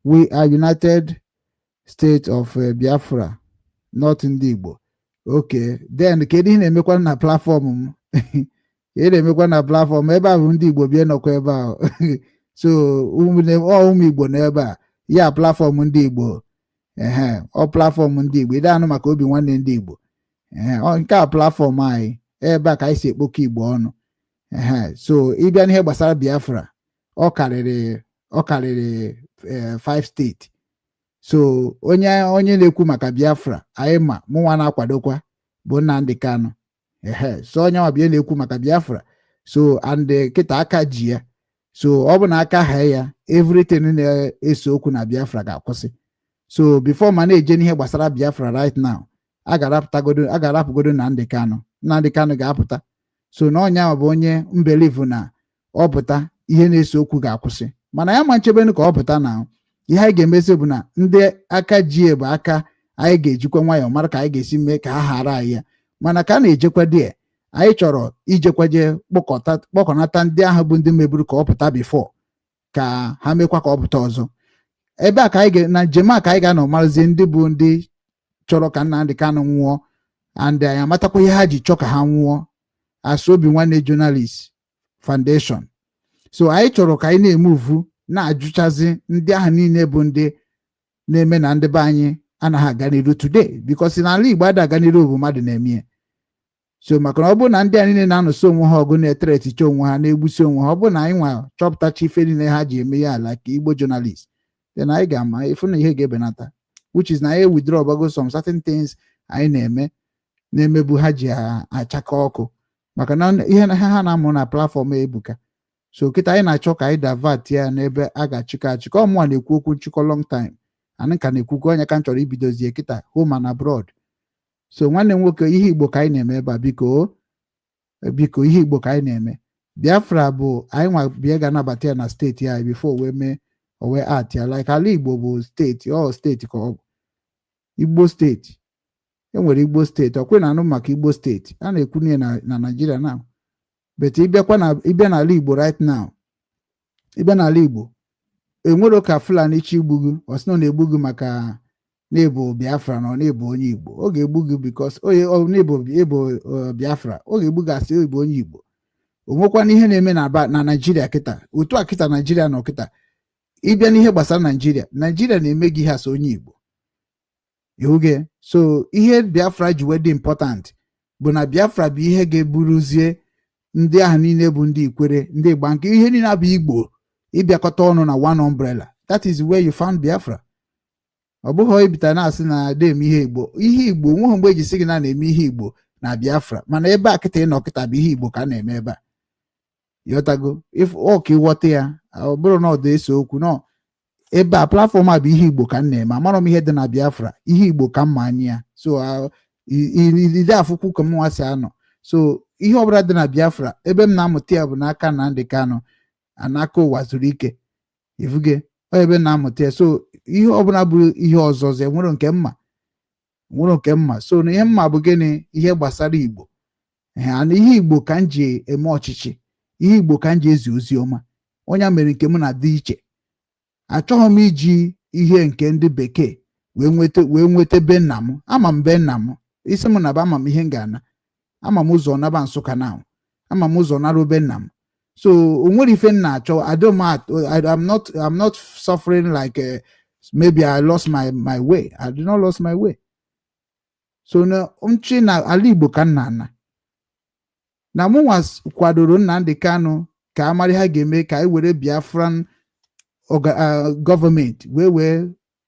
we are United States of Biafra not ndị Igbo okay then kedu ihe na-emekwa na platform m ihe na-emekwa na platform ebe a bụ ndị Igbo bịa nọkwa ebe a so ụmụ Igbo n'ebe a ya platform ndị Igbo ọ platform ndị Igbo ide anụ maka Obinwanne ndị Igbo nke a platform anyị ebe a ka anyị si ekpokọ Igbo ọnụ so ịbịa n'ihe gbasara Biafra ọ karịrị 5 steeti so onye na-ekwu maka Biafra anyị ma mụnwa na-akwadokwa bụ Nnamdi Kanu so onye nwa bịa na-ekwu maka Biafra so and kịta aka ji ya so ọ bụ na aka ha ya everything na-eso okwu na Biafra ga-akwụsị so before ma na-eje n'ihe gbasara Biafra right now a ga-arapụgodo Nnamdi Kanu ga-apụta so na ọnya bụ onye mbelivu na ọ pụta ihe na-eso okwu ga-akwụsị mana ya ma nchebenu ka ọ pụta na ihe anyị ga-emezi bụ na ndị aka ji bụ aka anyị ga-ejikwa nwayọọ mara ka anyị ga-esi mee ka ha ghara anyị ya mana ka a na-ejekwa dị anyị chọrọ ijekwaje kpọkọnata ndị ahụ bụ ndị meburu ka ọ pụta bifo ka ha mekwa ka ọ pụta ọzọ ebe a ka anyị na njem a ka anyị ga-anọ marụzie ndị bụ ndị chọrọ ka Nnamdi Kanu nwụọ and anyị amatakwa ihe ha ji chọọ ka ha nwụọ as Obinwanne Journalist Foundation so anyị chọrọ ka anyị na-emuvu na-ajụchazi ndị ahụ niile bụ ndị na-eme na ndị be anyị anaghị aga n'iru today because n'ala Igbo ada aga n'iru bụ mmadụ na-eme so maka na ọ bụrụ na ndị a niile na-anụso onwe ha ọgụ na-etere etiche onwe ha na-egbusi onwe ha ọ bụrụ na anyị nwa chọpụtacha ife niile ha ji eme ya ala ka Igbo journalist then anyị ga-ama ifu na ihe ga-ebenata which is na anyị withdraw bago some certain things anyị na-emebu ha ji achaka ọkụ maka na ihe ha na-amụ na platform ebuka so kịta anyị na-achọ ka anyị davat ya n'ebe a ga-achịkọ achịkọ ọmụnwa na-ekwu okwu nchịkọ long time anyị ka na-ekwukọ onye ka m chọrọ ibidozie kịta home and abroad so nwanne m nwoke ihe Igbo ka anyị na-eme ebe a biko ihe Igbo ka anyị na-eme Biafra bụ anyị nwa bịa ga-anabata ya na steeti ya before wee art ya like ala Igbo bụ steeti steeti ka ọ bụ Igbo steeti enwere Igbo steeti ọkwe na anụ maka Igbo steeti a na-ekwunye na Nigeria now but ịbịa n'ala Igbo right now ịbịa n'ala Igbo enwere ka Fulani chi igbu gị ọsịnọ na-egbu gị maka na-ebo Biafra na ọ na-ebo onye Igbo ọ ga-egbu gị because na-ebo Biafra ọ ga-egbu gị asị oyibo onye Igbo o nwekwana ihe na-eme na Nigeria kịta otu a kịta Nigeria nọ kịta ịbịa n'ihe gbasara Nigeria na-eme gị ihe asị onye Igbo oge so ihe Biafra ji wee dị important bụ na Biafra bụ ihe ga-eburuzie ndị ahụ niile bụ ndị Ikwere ndị Igba nke ihe niile abụ Igbo ịbịakọta ọnụ na one umbrella. That is where you found Biafra. Ọ bụghị ibita na-asị na adem ihe Igbo nweghị mgbe eji sị gị na-eme ihe Igbo na Biafra mana ebe a kịta ịnọ kịta bụ ihe Igbo ka a na-eme ebe a ịghọtago if ọ ka ịghọta ya ọ bụrụ na ọ dị ese okwu nọ ebe a platform a bụ ihe Igbo ka m na-eme amarọ m ihe dị na Biafra ihe Igbo ka mma anyị ya so ide afụkwu ka m nwa si anọ so ihe ọbụla dị na Biafra ebe m na-amụta ya bụ n'aka Nnamdi Kanu anaka ụwa zuru ike ifuge ebe na-amụta ya so ihe ọbụla bụ ihe ọzọzọ enwere nke mma so na ihe mma bụ gịnị ihe gbasara Igbo na ihe Igbo ka m ji eme ọchịchị ihe Igbo ka m ji ezi ozi ọma onye mere nke m na dị iche achọghị m iji ihe nke ndị bekee wee nweta be nna m ama m be nna m isi m na ba ama m ihe m ga-ana ama m ụzọ naba Nsụka na ama m ụzọ nara be nna m so o nwere ife m na-achọ I'm not suffering like maybe I lost my way. I did not lost my way. So na nchi na ala Igbo ka nna na mụnwa kwadoro Nnamdi Kanu ka amara ha ga-eme ka anyị were Biafran gọọmenti wee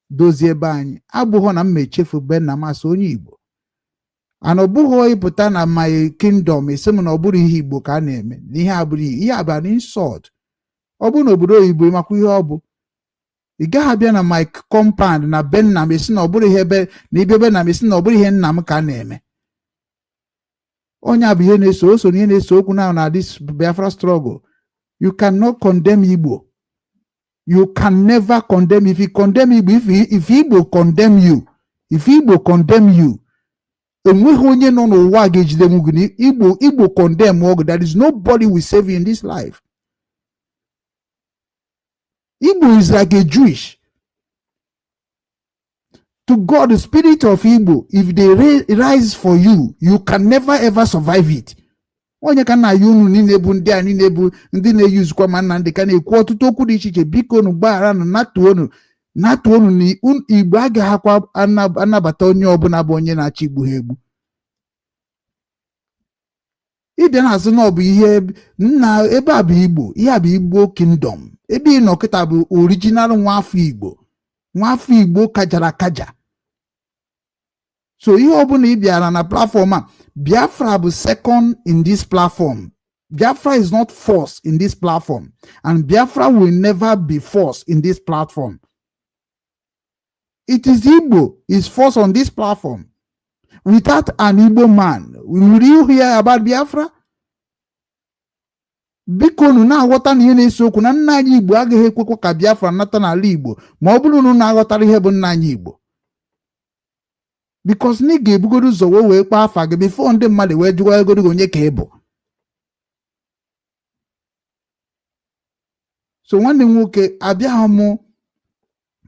dozie ebe anyị abụghị na m mechefu be nna m asị onye Igbo ana ọ bụghị ịpụta na my kingdom esi m na ọ bụrụ ihe Igbo ka a na-eme na ihe abụrụ ihe abịa insult ọ bụrụ na obodo oyibo makwa ihe ọ bụ ị gaghị abịa na my compound na be nna m esi na ọ bụrụ ihe ebe na ibe be nna m esi na ọ bụrụ ihe nna m ka a na-eme onye a bụ ihe na-eso na ihe na-eso okwu na this Biafra struggle. You cannot condemn Igbo. You can never condemn. If you condemn Igbo, if Igbo condemn you, Igbo condemn, there is nobody will save you in this life. Igbo is like a Jewish. To God, the spirit of Igbo, if they rise for you, you can never ever survive it. Onye ka na yunu ni nebu ndị a ni nebu ndị na-use kwa mana ndị ka na-ekwu ọtụtụ okwu dị iche iche biko nu gbaghara nu natuonu ni Igbo agaghị akwa anabata onye ọbụla bụ onye na-achị Igbo ha egbu. Ịbịa na-asị na ọ bụ ihe nna ebe a bụ Igbo, ihe a bụ Igbo kingdom. Ebe ị nọ kịta bụ original nwafọ Igbo kajara akaja. So ihe ọbụla ị bịara na platform a Biafra bụ second in this platform. Biafra is not first in this platform. And Biafra will never be first in this platform. It is Igbo is first on this platform. Without an Igbo man, will you hear about Biafra? Biko nu na-aghọta na ihe na-esi okwu na nna anyị Igbo agaghị ekwekwa ka Biafra nata n'ala Igbo ma ọ bụrụ na na-aghọtara ihe bụ nna anyị Igbo. Because ni ga-ebugodo ụzọ wee kpaa afa gị before ndị mmadụ wee jụwa ego onye ka ị bụ. So nwanne m nwoke abịaghị m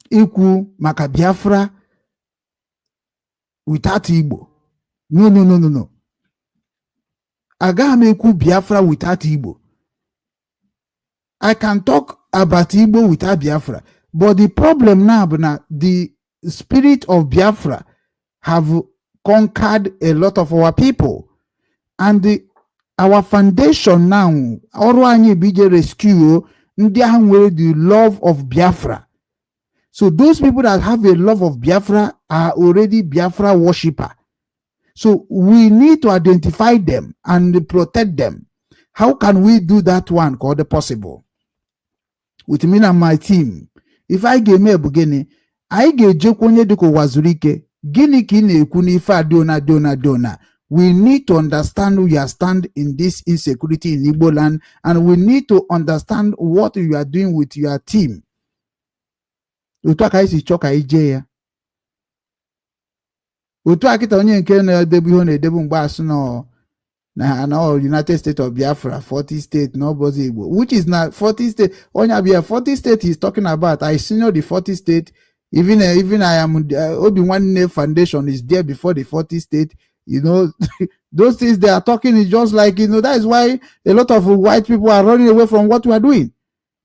ikwu maka Biafra without Igbo. No. Agaghị m ekwu Biafra without Igbo. I can talk about Igbo without Biafra. But the problem now is that the spirit of Biafra have conquered a lot of our people. And our foundation now, ọrụ anyị BJ Rescue, ndị ahụ nwere the love of Biafra. So those people that have a love of Biafra are already Biafra worshipper. So we need to identify them and protect them. How can we do that one called possible? With me and my team, if I give me a beginning, I get Jokonye Duko Wazurike, Gini Kine Kunifa Dona. We need to understand who you stand in this insecurity in Igbo land, and we need to understand what you are doing with your team. Utaka isi choka ije ya. otu akịta onye nke na-edebu ihe na-edebu mgbe asụ na United States of Biafra 40 state na ọbọzi Igbo, which is na 40 state onye abịa 40 state is talking about. I senior the 40 state, even I am Obinwannem Foundation is there before the 40 state, you know. Those things they are talking is just like, you know, that is why a lot of white people are running away from what we are doing,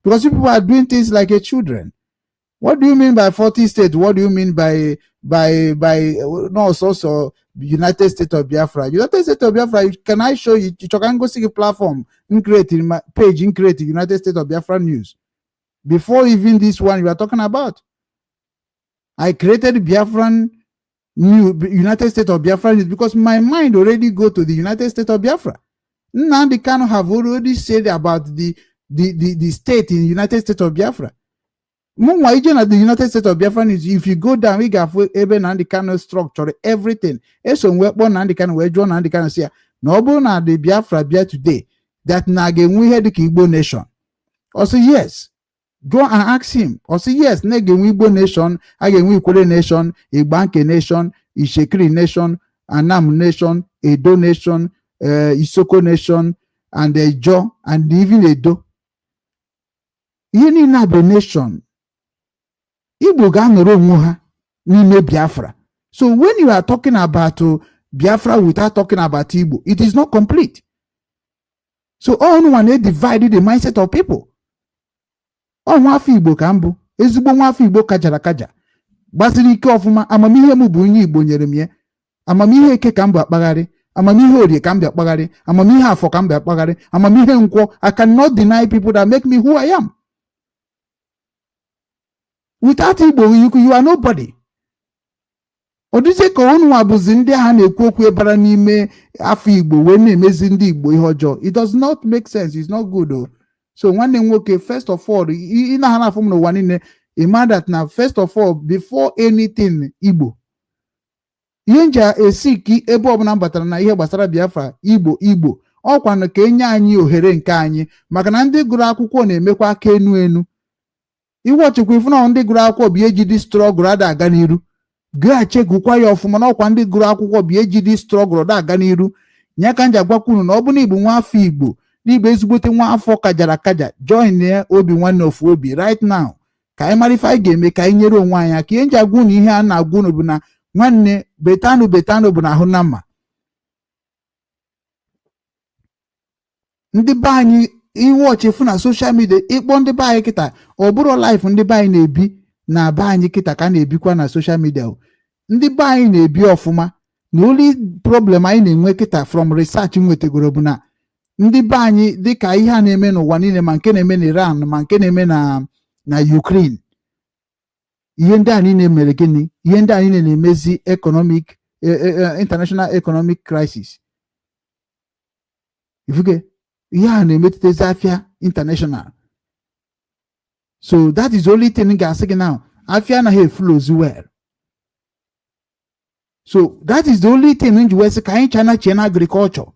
because people are doing things like a children. What do you mean by 40 states? What do you mean by no, also United States of Biafra? United States of Biafra, can I show you? You can go see the platform in creating my page in creating United States of Biafra news. Before even this one you are talking about, I created Biafran new United States of Biafra news because my mind already go to the United States of Biafra. Now they kind of have already said about the state in the United States of Biafra. The United States of Biafra is, if you go down, we got even and the kind of structure, everything. It's on weapon and the kind of way John and the kind of say, no, na the Biafra Bia today that nage we had the Igbo nation. Also, yes, go and ask him. Also, yes, nage we Igbo nation, again we Kole nation, Igbanke nation, Ishekiri nation, Anam nation, Edo nation, Isoko nation, and Ejo, and even Edo. You need not be nation. Igbo ga-anọrọ onwe ha n'ime Biafra. So when you are talking about Biafra without talking about Igbo, it is not complete. So all one divided the mindset of people. Ọ nwafọ Igbo ka mbụ, ezigbo nwafọ Igbo kajara kaja. Gbasiri ike ọfụma, amamihe m bụ onye Igbo nyere m ya. Amamihe eke ka mbụ akpagharị, amamihe orie ka mbụ akpagharị, amamihe afọ ka mbụ akpagharị, amamihe Nkwo. I cannot deny people that make me who I am. Without Igbo, you are nobody. Odise ka unu abụzi ndị ha na-ekwu okwu ebara n'ime afọ Igbo wee na-emezi ndị Igbo ihe ọjọọ. It does not make sense. It's not good. So nwanne nwoke, first of all, ị na ha na-afụ m n'ụwa niile, imagine that now, first of all, before anything Igbo, ihe nja esiki ebe ọbụla batara na ihe gbasara Biafra, Igbo ọkwanụ ka enye anyị ohere nke anyị, maka na ndị gụrụ akwụkwọ na-emekwa aka enu. Iwe ọchịkwa ifu na ndị gụrụ akwụkwọ bụ ejidi strọgụl ada aga n'iru. Gụghachi ya ọfụma na ọkwa ndị gụrụ akwụkwọ bụ ejidi strọgụl da aga n'iru. Nya ka nja gwakwunu na ọ bụ na Igbo nwa afọ Igbo, na Igbo ezigbote nwa afọ kajara kaja, join ya Obinwannem Ofu Obi right now. Ka anyị mara ife anyị ga-eme ka anyị nyere onwe anyị aka. Ihe nji agwa unu ihe a na-agwa unu bụ na nwanne betanụ bụ na ahụ na mma. Ndị be anyị iwe ọchịfụ na social media ịkpọ ndị be anyị kịta, ọ bụrụ life ndị be anyị na-ebi na be anyị kịta ka na-ebikwa na social media. Ndị be anyị na-ebi ọfụma. The only problem anyị na-enwe kịta from research nwetagoro bụ na ndị be anyị dịka ihe a na-eme n'ụwa niile, ma nke na-eme na Iran, ma nke na-eme na Ukraine, ihe ndị a niile mere gịnị? Ihe ndị a niile na-emezi international economic crisis. Ifuge ihe a na-emetụtazi afịa international. So that is the only thing ga-asị gị now, afịa anaghị flows well. So that is the only thing nji wee sị ka anyị chana agriculture.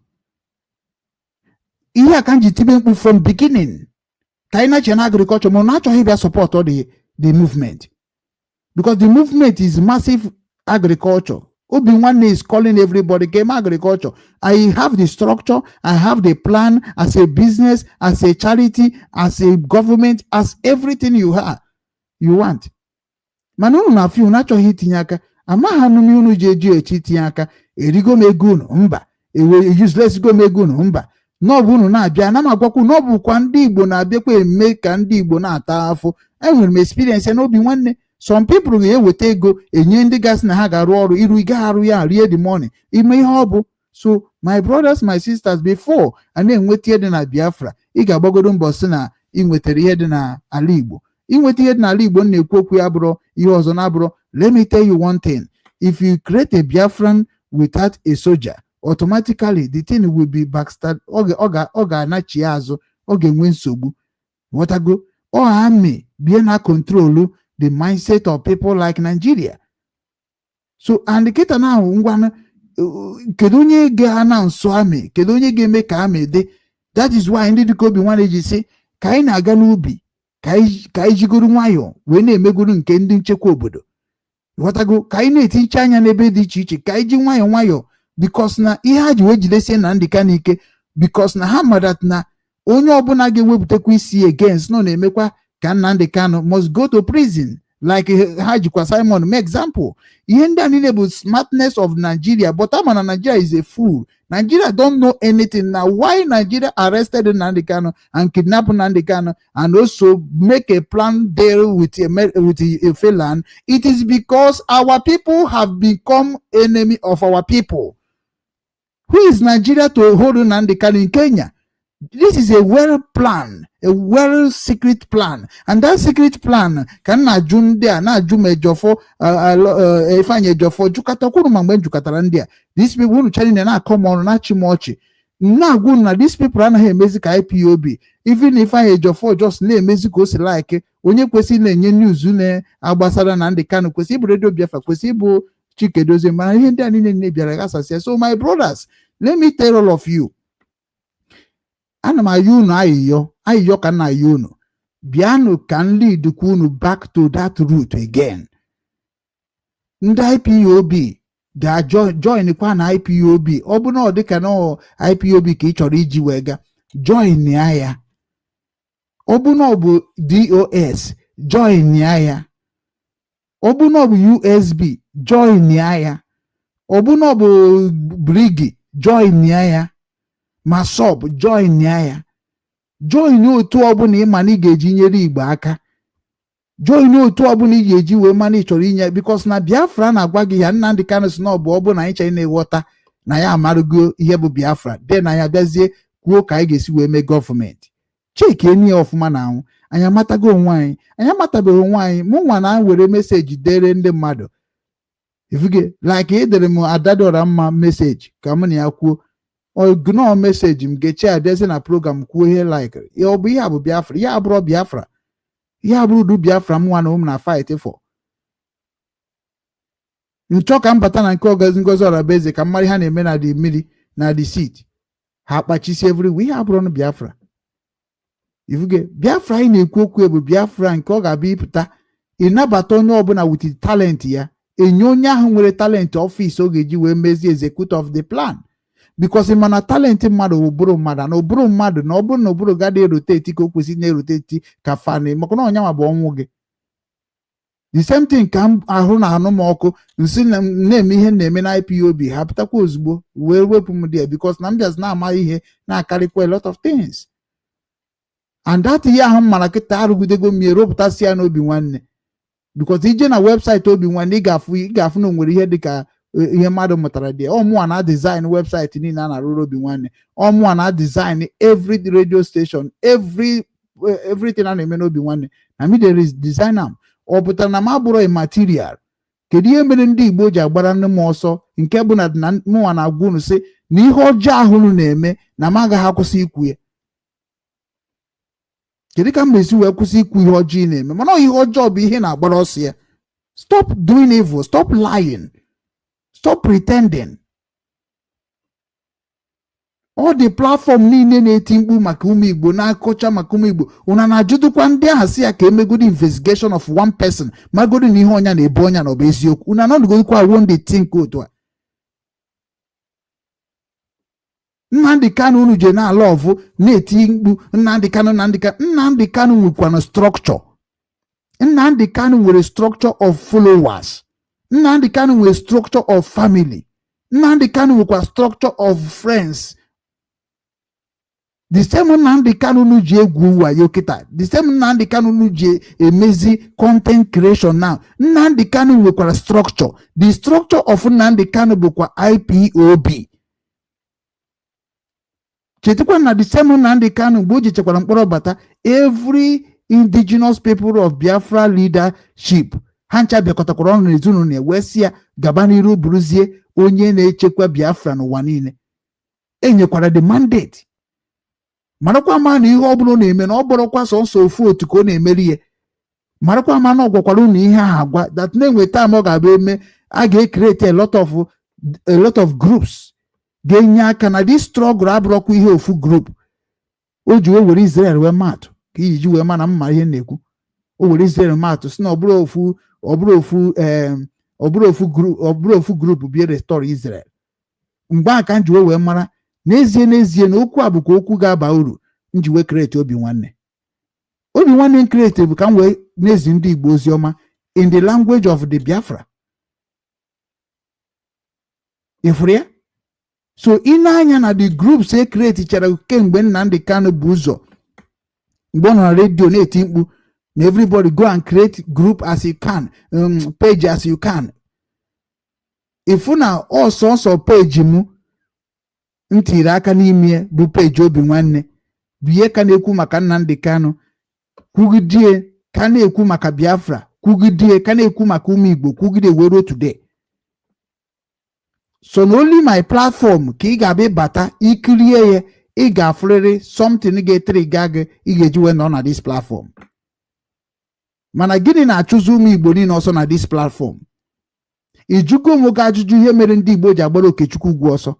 Ihe a ka nji tibe mkpu from beginning ka anyị na-chena agriculture, ma na achọghị bịa support all the movement, because the movement is massive agriculture. Obinwannem is calling everybody game agriculture. I have the structure, I have the plan as a business, as a charity, as a government, as everything you want. Mana unu na afi unu achọghị itinye aka. Amaha numi unu jeji echi itinye aka. Erigo m ego unu mba. Useless go m ego unu mba. N'ọbụ unu na-abịa na magwakwu n'ọbụkwa ndị Igbo na-abịakwa eme ka ndị Igbo na-ata afọ. Enwere m experience na Obinwannem. Some people ga-eweta ego enye ndị gasị na ha ga-arụ ọrụ, iru ị gaghị arụ ya, rie the money ime ihe ọ bụ. So my brothers, my sisters, before a na-enweta ihe dị na Biafra, ị ga-agbagodo mbọ sị na ị nwetara ihe dị na ala Igbo. Inweta ihe dị na ala Igbo na-ekwu okwu ya bụrụ ihe ọzọ na-abụrụ. Let me tell you one thing. If you create a Biafran without a soldier, automatically the thing will be backstabbed. Ọ ga-anachi azụ, ọ ga-enwe nsogbu. Whatever or army be na control the mindset of people like Nigeria. So and the kita now ngwana kedu onye ga-announce army, kedu onye ga-eme ka army dị. That is why ndị dịka Obinwannem ji sị ka anyị na-aga n'ubi ka anyị jigoro nwayọọ wee na-emegoro nke ndị nchekwa obodo. ghọtago ka anyị na-etinye anya n'ebe dị iche iche ka anyị ji nwayọọ nwayọọ bikos na ihe ha ji wee jidesie Nnamdi Kanu ike bikos na ha madat na onye ọbụla ga-ewepụtakwa isi against nọ na-emekwa ka Nnamdi Kanu must go to prison like ha jikwa Simon mee example. Ihe ndị a niile bụ smartness of Nigeria, but ama na Nigeria is a fool. Nigeria don't know anything. Now why Nigeria arrested Nnamdi Kanu and kidnapped Nnamdi Kanu and also make a plan deal with a felon? It is because our people have become enemy of our people. Who is Nigeria to hold Nnamdi Kanu in Kenya? This is a well plan, a well secret plan, and that secret plan can na junde na jume jofo ifanye jofo jukata kunu mangbe jukatara ndia. These people who chali na come on na chimochi na gun na these people na emezi ka IPOB. Even ifanye jofo just na emezi ko si like onye kwesi na enye news ne agbasara na Nnamdi Kanu kwesi bu radio Biafra kwesi bu Chikedozie mana ihe ndị a niile ne biara gasase. So my brothers, let me tell all of you, ana m ayọ unu ayịyọ ka nna ayọ unu bịanụ ka m lead unu back to that route again. Ndị IPOB ga-join kwa na IPOB ọ bụ na ọ dịka na IPOB ka ị chọrọ iji wee ga join ya. Ọ bụ na ọ bụ DOS join ya. Ọ bụ na ọ bụ USB join ya. Ọ bụ na ọ bụ Brigi join ya. Ma sub join ya. Join otu ọbụla ịma na ị ga-eji nyere Igbo aka. Join otu ọbụla ị ga-eji wee mana ị chọrọ inye, because na Biafra na-agwa gị ya Nnamdi Kanu si na ọ bụ ọbụna anyị chọrọ na-eghọta na ya amarụgo ihe bụ Biafra den na ya bịazie kwuo ka anyị ga-esi wee mee gọọmenti. Chike enyi ya ọfụma na anwụ anyị amatago onwe anyị, anyị amatabeghị onwe anyị. Mụ nwa na were meseji dere ndị mmadụ ifuge like edere m Adadora mma meseji ka mụ na ya kwuo ignore message m geche abịazi na program kwuo ihe like ọ bụ ihe a bụ Biafra, ihe abụrụ Biafra, ihe abụrụ du Biafra m nwa na ụmụ na fight for. Nchọ ka m bata na nke Ngozi Orabaeze ka mmadụ ha na-eme na dị mmiri na dị seat ha kpachisi everywhere. Ihe abụrụ Biafra ifuge Biafra anyị na-ekwu okwu bụ Biafra nke ọ ga-abịa ịpụta ịnabata onye ọbụla with talent ya, enye onye ahụ nwere talent ọfịs ọ ga-eji wee mezie execute of the plan. Because mana talent mmadụ ụbụrụ mmadụ na ụbụrụ mmadụ na ọ bụrụ na ụbụrụ ga na-eroteti ka o kwesịrị na-eroteti ka fani maka na ọnyanwa bụ ọnwụ gị. The same thing ka m ahụ na anụ m ọkụ nsị na-eme ihe na-eme na IPOB ha pụtakwa ozugbo wee wepụ m dia because na m bịazi na-ama ihe na-akarịkwa a lot of things. And that ihe ahụ m mara kịta arụgidego m eropụtasị ya na Obinwanne, because ije na webụsaịtị Obinwanne ị ga-afụ na o nwere ihe dịka ihe mmadụ mụtara dị. Ọmụwa na design webụsaịtị niile a na-arụrụ Obinwanne. Ọmụwa na design every radio station, everything a na-eme n'Obinwanne na midere design am. Ọ pụtara na m abụrụ material. Kedu ihe mere ndị Igbo ji agbara nne m ọsọ nke bụ na mụnwa na-agwa unu sị na ihe ọjọọ ahụ unu na-eme na m agaghị akwụsị ikwu ya. Kedu ka m ga-esi wee kwụsị ikwu ihe ọjọọ ị na-eme? Mana ihe ọjọọ bụ ihe na-agbara ọsọ ya. Stop doing evil, stop lying, stop pretending. All the platform niile na-eti mkpu maka ụmụ Igbo na-akọcha maka ụmụ Igbo una na-ajụdụkwa ndị ahụ si ya ka emegodi investigation of one person magodi na ihe ọnya na-ebe ọnya na ọ bụ eziokwu. Una nọdụgodikwa awon the think otu a. Nnamdi Kanu unu je na-ala ọvụ na-eti mkpu Nnamdi Kanu nwekwana structure. Nnamdi Kanu nwere structure of followers. Nnamdi Kanu nwere structure of family. Nnamdi Kanu nwekwa structure of friends. The same Nnamdi Kanu nu ji egwu wayo kita. The same Nnamdi Kanu nu ji emezi content creation now. Nnamdi Kanu nwekwara structure. The structure of Nnamdi Kanu bụkwa IPOB. Chetikwa na the same Nnamdi Kanu mgbe o jichekwara mkpọrọ bata, every indigenous people of Biafra leadership ha ncha bịakọtakwara ọnụ n'ezinụlọ wee sị ya gaba n'iru bụrụzie onye na-echekwa Biafra n'ụwa niile. Enyekwara the mandate. Marakwa ma na ihe ọ bụla na-eme na ọ bụrụkwa sọnsọ ofu otu ka ọ na-emeri ya. Marakwa ma na ọ gwakwara unu ihe ha agwa that na-enwe time ọ ga-abịa eme a ga-create a lot of groups ga-enye aka na this struggle abụrụkwa ihe ofu group. O ji were Israel wee matụ ka iji wee ma na mma ihe na-ekwu. O were Israel matụ si na ọ bụrụ ọbụrụ ofu group bịa restore Israel. Mgbe a ka njiwe wee mara n'ezie na okwu a bụ ka okwu ga-aba uru njiwe create Obinwanne create bụ ka m wee n'ezi ndị Igbo ozi ọma in the language of the Biafra. Ifuru ya? So ị na-anya na the groups e create chara kemgbe Nnamdi Kanu bụ ụzọ mgbe ọ nọ na redio na-eti mkpu na everybody go and create group as you can, page as you can. Ifu na ọsọsọ page m ntiri aka n'ime bụ page Obinwanne bụ ihe ka na-ekwu maka Nnamdi Kanu, kwugidie ka na-ekwu maka Biafra, kwugidie ka na-ekwu maka ụmụ Igbo, kwugide wee ruo today. So na only my platform ka ị ga-abịa bata ikirie ya, ị ga-afụrịrị something ga-etere gị ị ga-eji wee nọ na this platform. Mana gịnị na-achụzi ụmụ Igbo niile ọsọ na this platform? Ijugo onwe gị ajụjụ ihe mere ndị Igbo ji agbara Okechukwu ugwu ọsọ,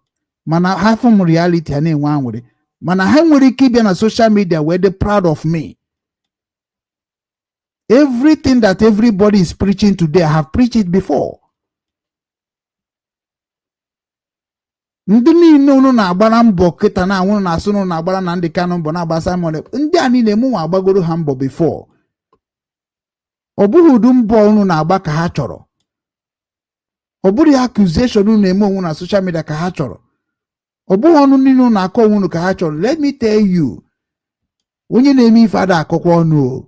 mana ha fọm reality ha na-enwe anwụrị, mana ha nwere ike ịbịa na social media wee dị proud of me. Everything that everybody is preaching today, I have preached it before. Ndị niile unu na-agbara mbọ kịta na anwụrụ na asụ unu na-agbara na ndị Kanu mbọ na-agbasa mọnụ, ndị a niile mụ nwa agbagoro ha mbọ before. Ọ bụghị udu mbọ unu na-agba ka ha chọrọ. Ọ bụrụ accusation unu na-eme onwe na social media ka ha chọrọ. Ọ bụghị ọnụ niile unu na-akọ onwe unu ka ha chọrọ. Let me tell you, onye na-eme ife ada akọkwa ọnụ.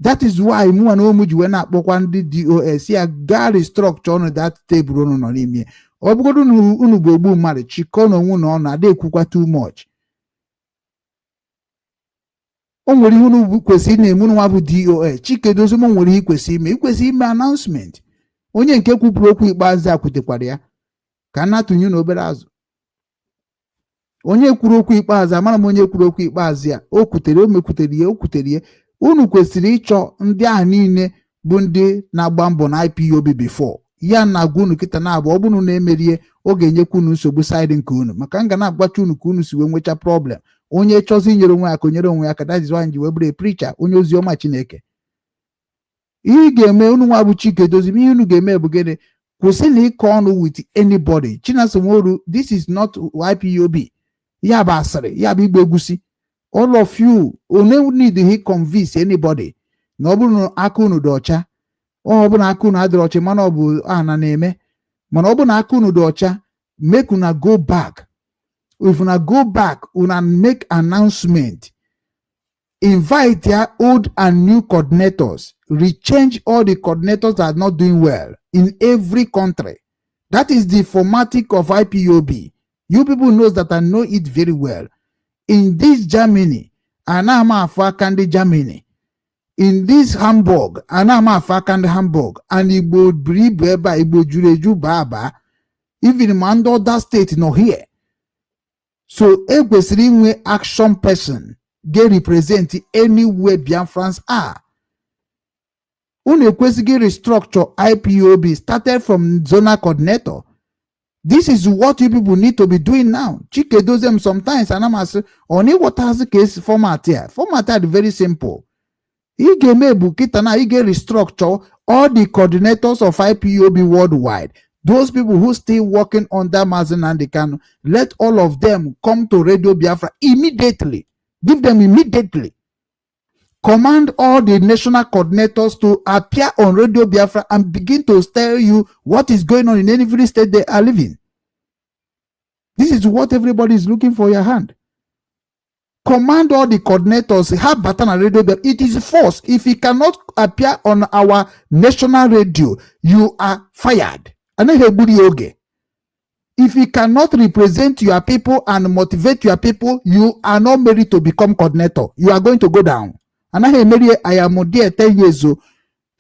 That is why mụ na ụmụ ji wee na-akpọkwa ndị DOS ya gaa restructure ọnụ that table unu nọ n'ime. Ọ bụgodu unu bụ ogbu mmadụ chịkọ n'onwe na ọnụ ada ekwukwa too much. O nwere ihe unu kwesịrị na-eme unu nwa bụ DOS. Chikedozie m nwere ihe ikwesị ime announcement. Onye nke kwupụrụ okwu ikpeazụ a kwutekwara ya ka na-atụnye n'obere azụ. Onye kwuru okwu ikpeazụ, amara m onye kwuru okwu ikpeazụ ya, o kwutere ya. Unu kwesịrị ịchọ ndị a niile bụ ndị na-agba mbọ na IPOB before ya na agwa unu kịta na-abụ ọ bụrụ na emerie ọ ga-enyekwa unu nsogbu side nke unu, maka nga na-agbacha unu ka unu si wee nwecha problem. Onye chọzi inyere onwe ya ka onyere onwe ya ka that is why ji wee bụrụ preacher, onye ozi ọma Chineke. Ihe ga-eme unu nwa bụ Chikedozie, ihe unu ga-eme bụ gịnị? Kwụsị na ịkọ ọnụ with anybody. Chinasa Nworu, this is not IPOB. Ya bụ asịrị, ya bụ igba egwusi. All of you, one need to convince anybody na ọ bụrụ na aka unu dị ọcha, ọ bụrụ na aka unu adịrị ọcha mana ọ bụ ana na-eme, mana ọ bụrụ na aka unu dị ọcha, make una go back. If una go back, una make announcement, invite their old and new coordinators, rechange all the coordinators that are not doing well in every country. That is the formatic of IPOB. You people know that I know it very well. In this Germany, Anama Afakandi Germany. In this Hamburg, Anama Afakandi Hamburg, and Igbo Bribeba, Igbo Jureju Baba, even Mando that state no here. So every action person get represent anywhere Biafrans are. Unekwesigi restructure IPOB started from zonal coordinator. This is what you people need to be doing now. Chikedozie sometimes and I'm asking, only what has the case format here? Format here is very simple. He get restructure all the coordinators of IPOB worldwide. Those people who still working under Mazen and Nnamdi Kanu, let all of them come to Radio Biafra immediately. Give them immediately. Command all the national coordinators to appear on Radio Biafra and begin to tell you what is going on in every state they are living. This is what everybody is looking for your hand. Command all the coordinators, have button on Radio Biafra. It is force. If you cannot appear on our national radio, you are fired. If you cannot represent your people and motivate your people, you are not made to become coordinator. You are going to go down. And I am there 10 years old.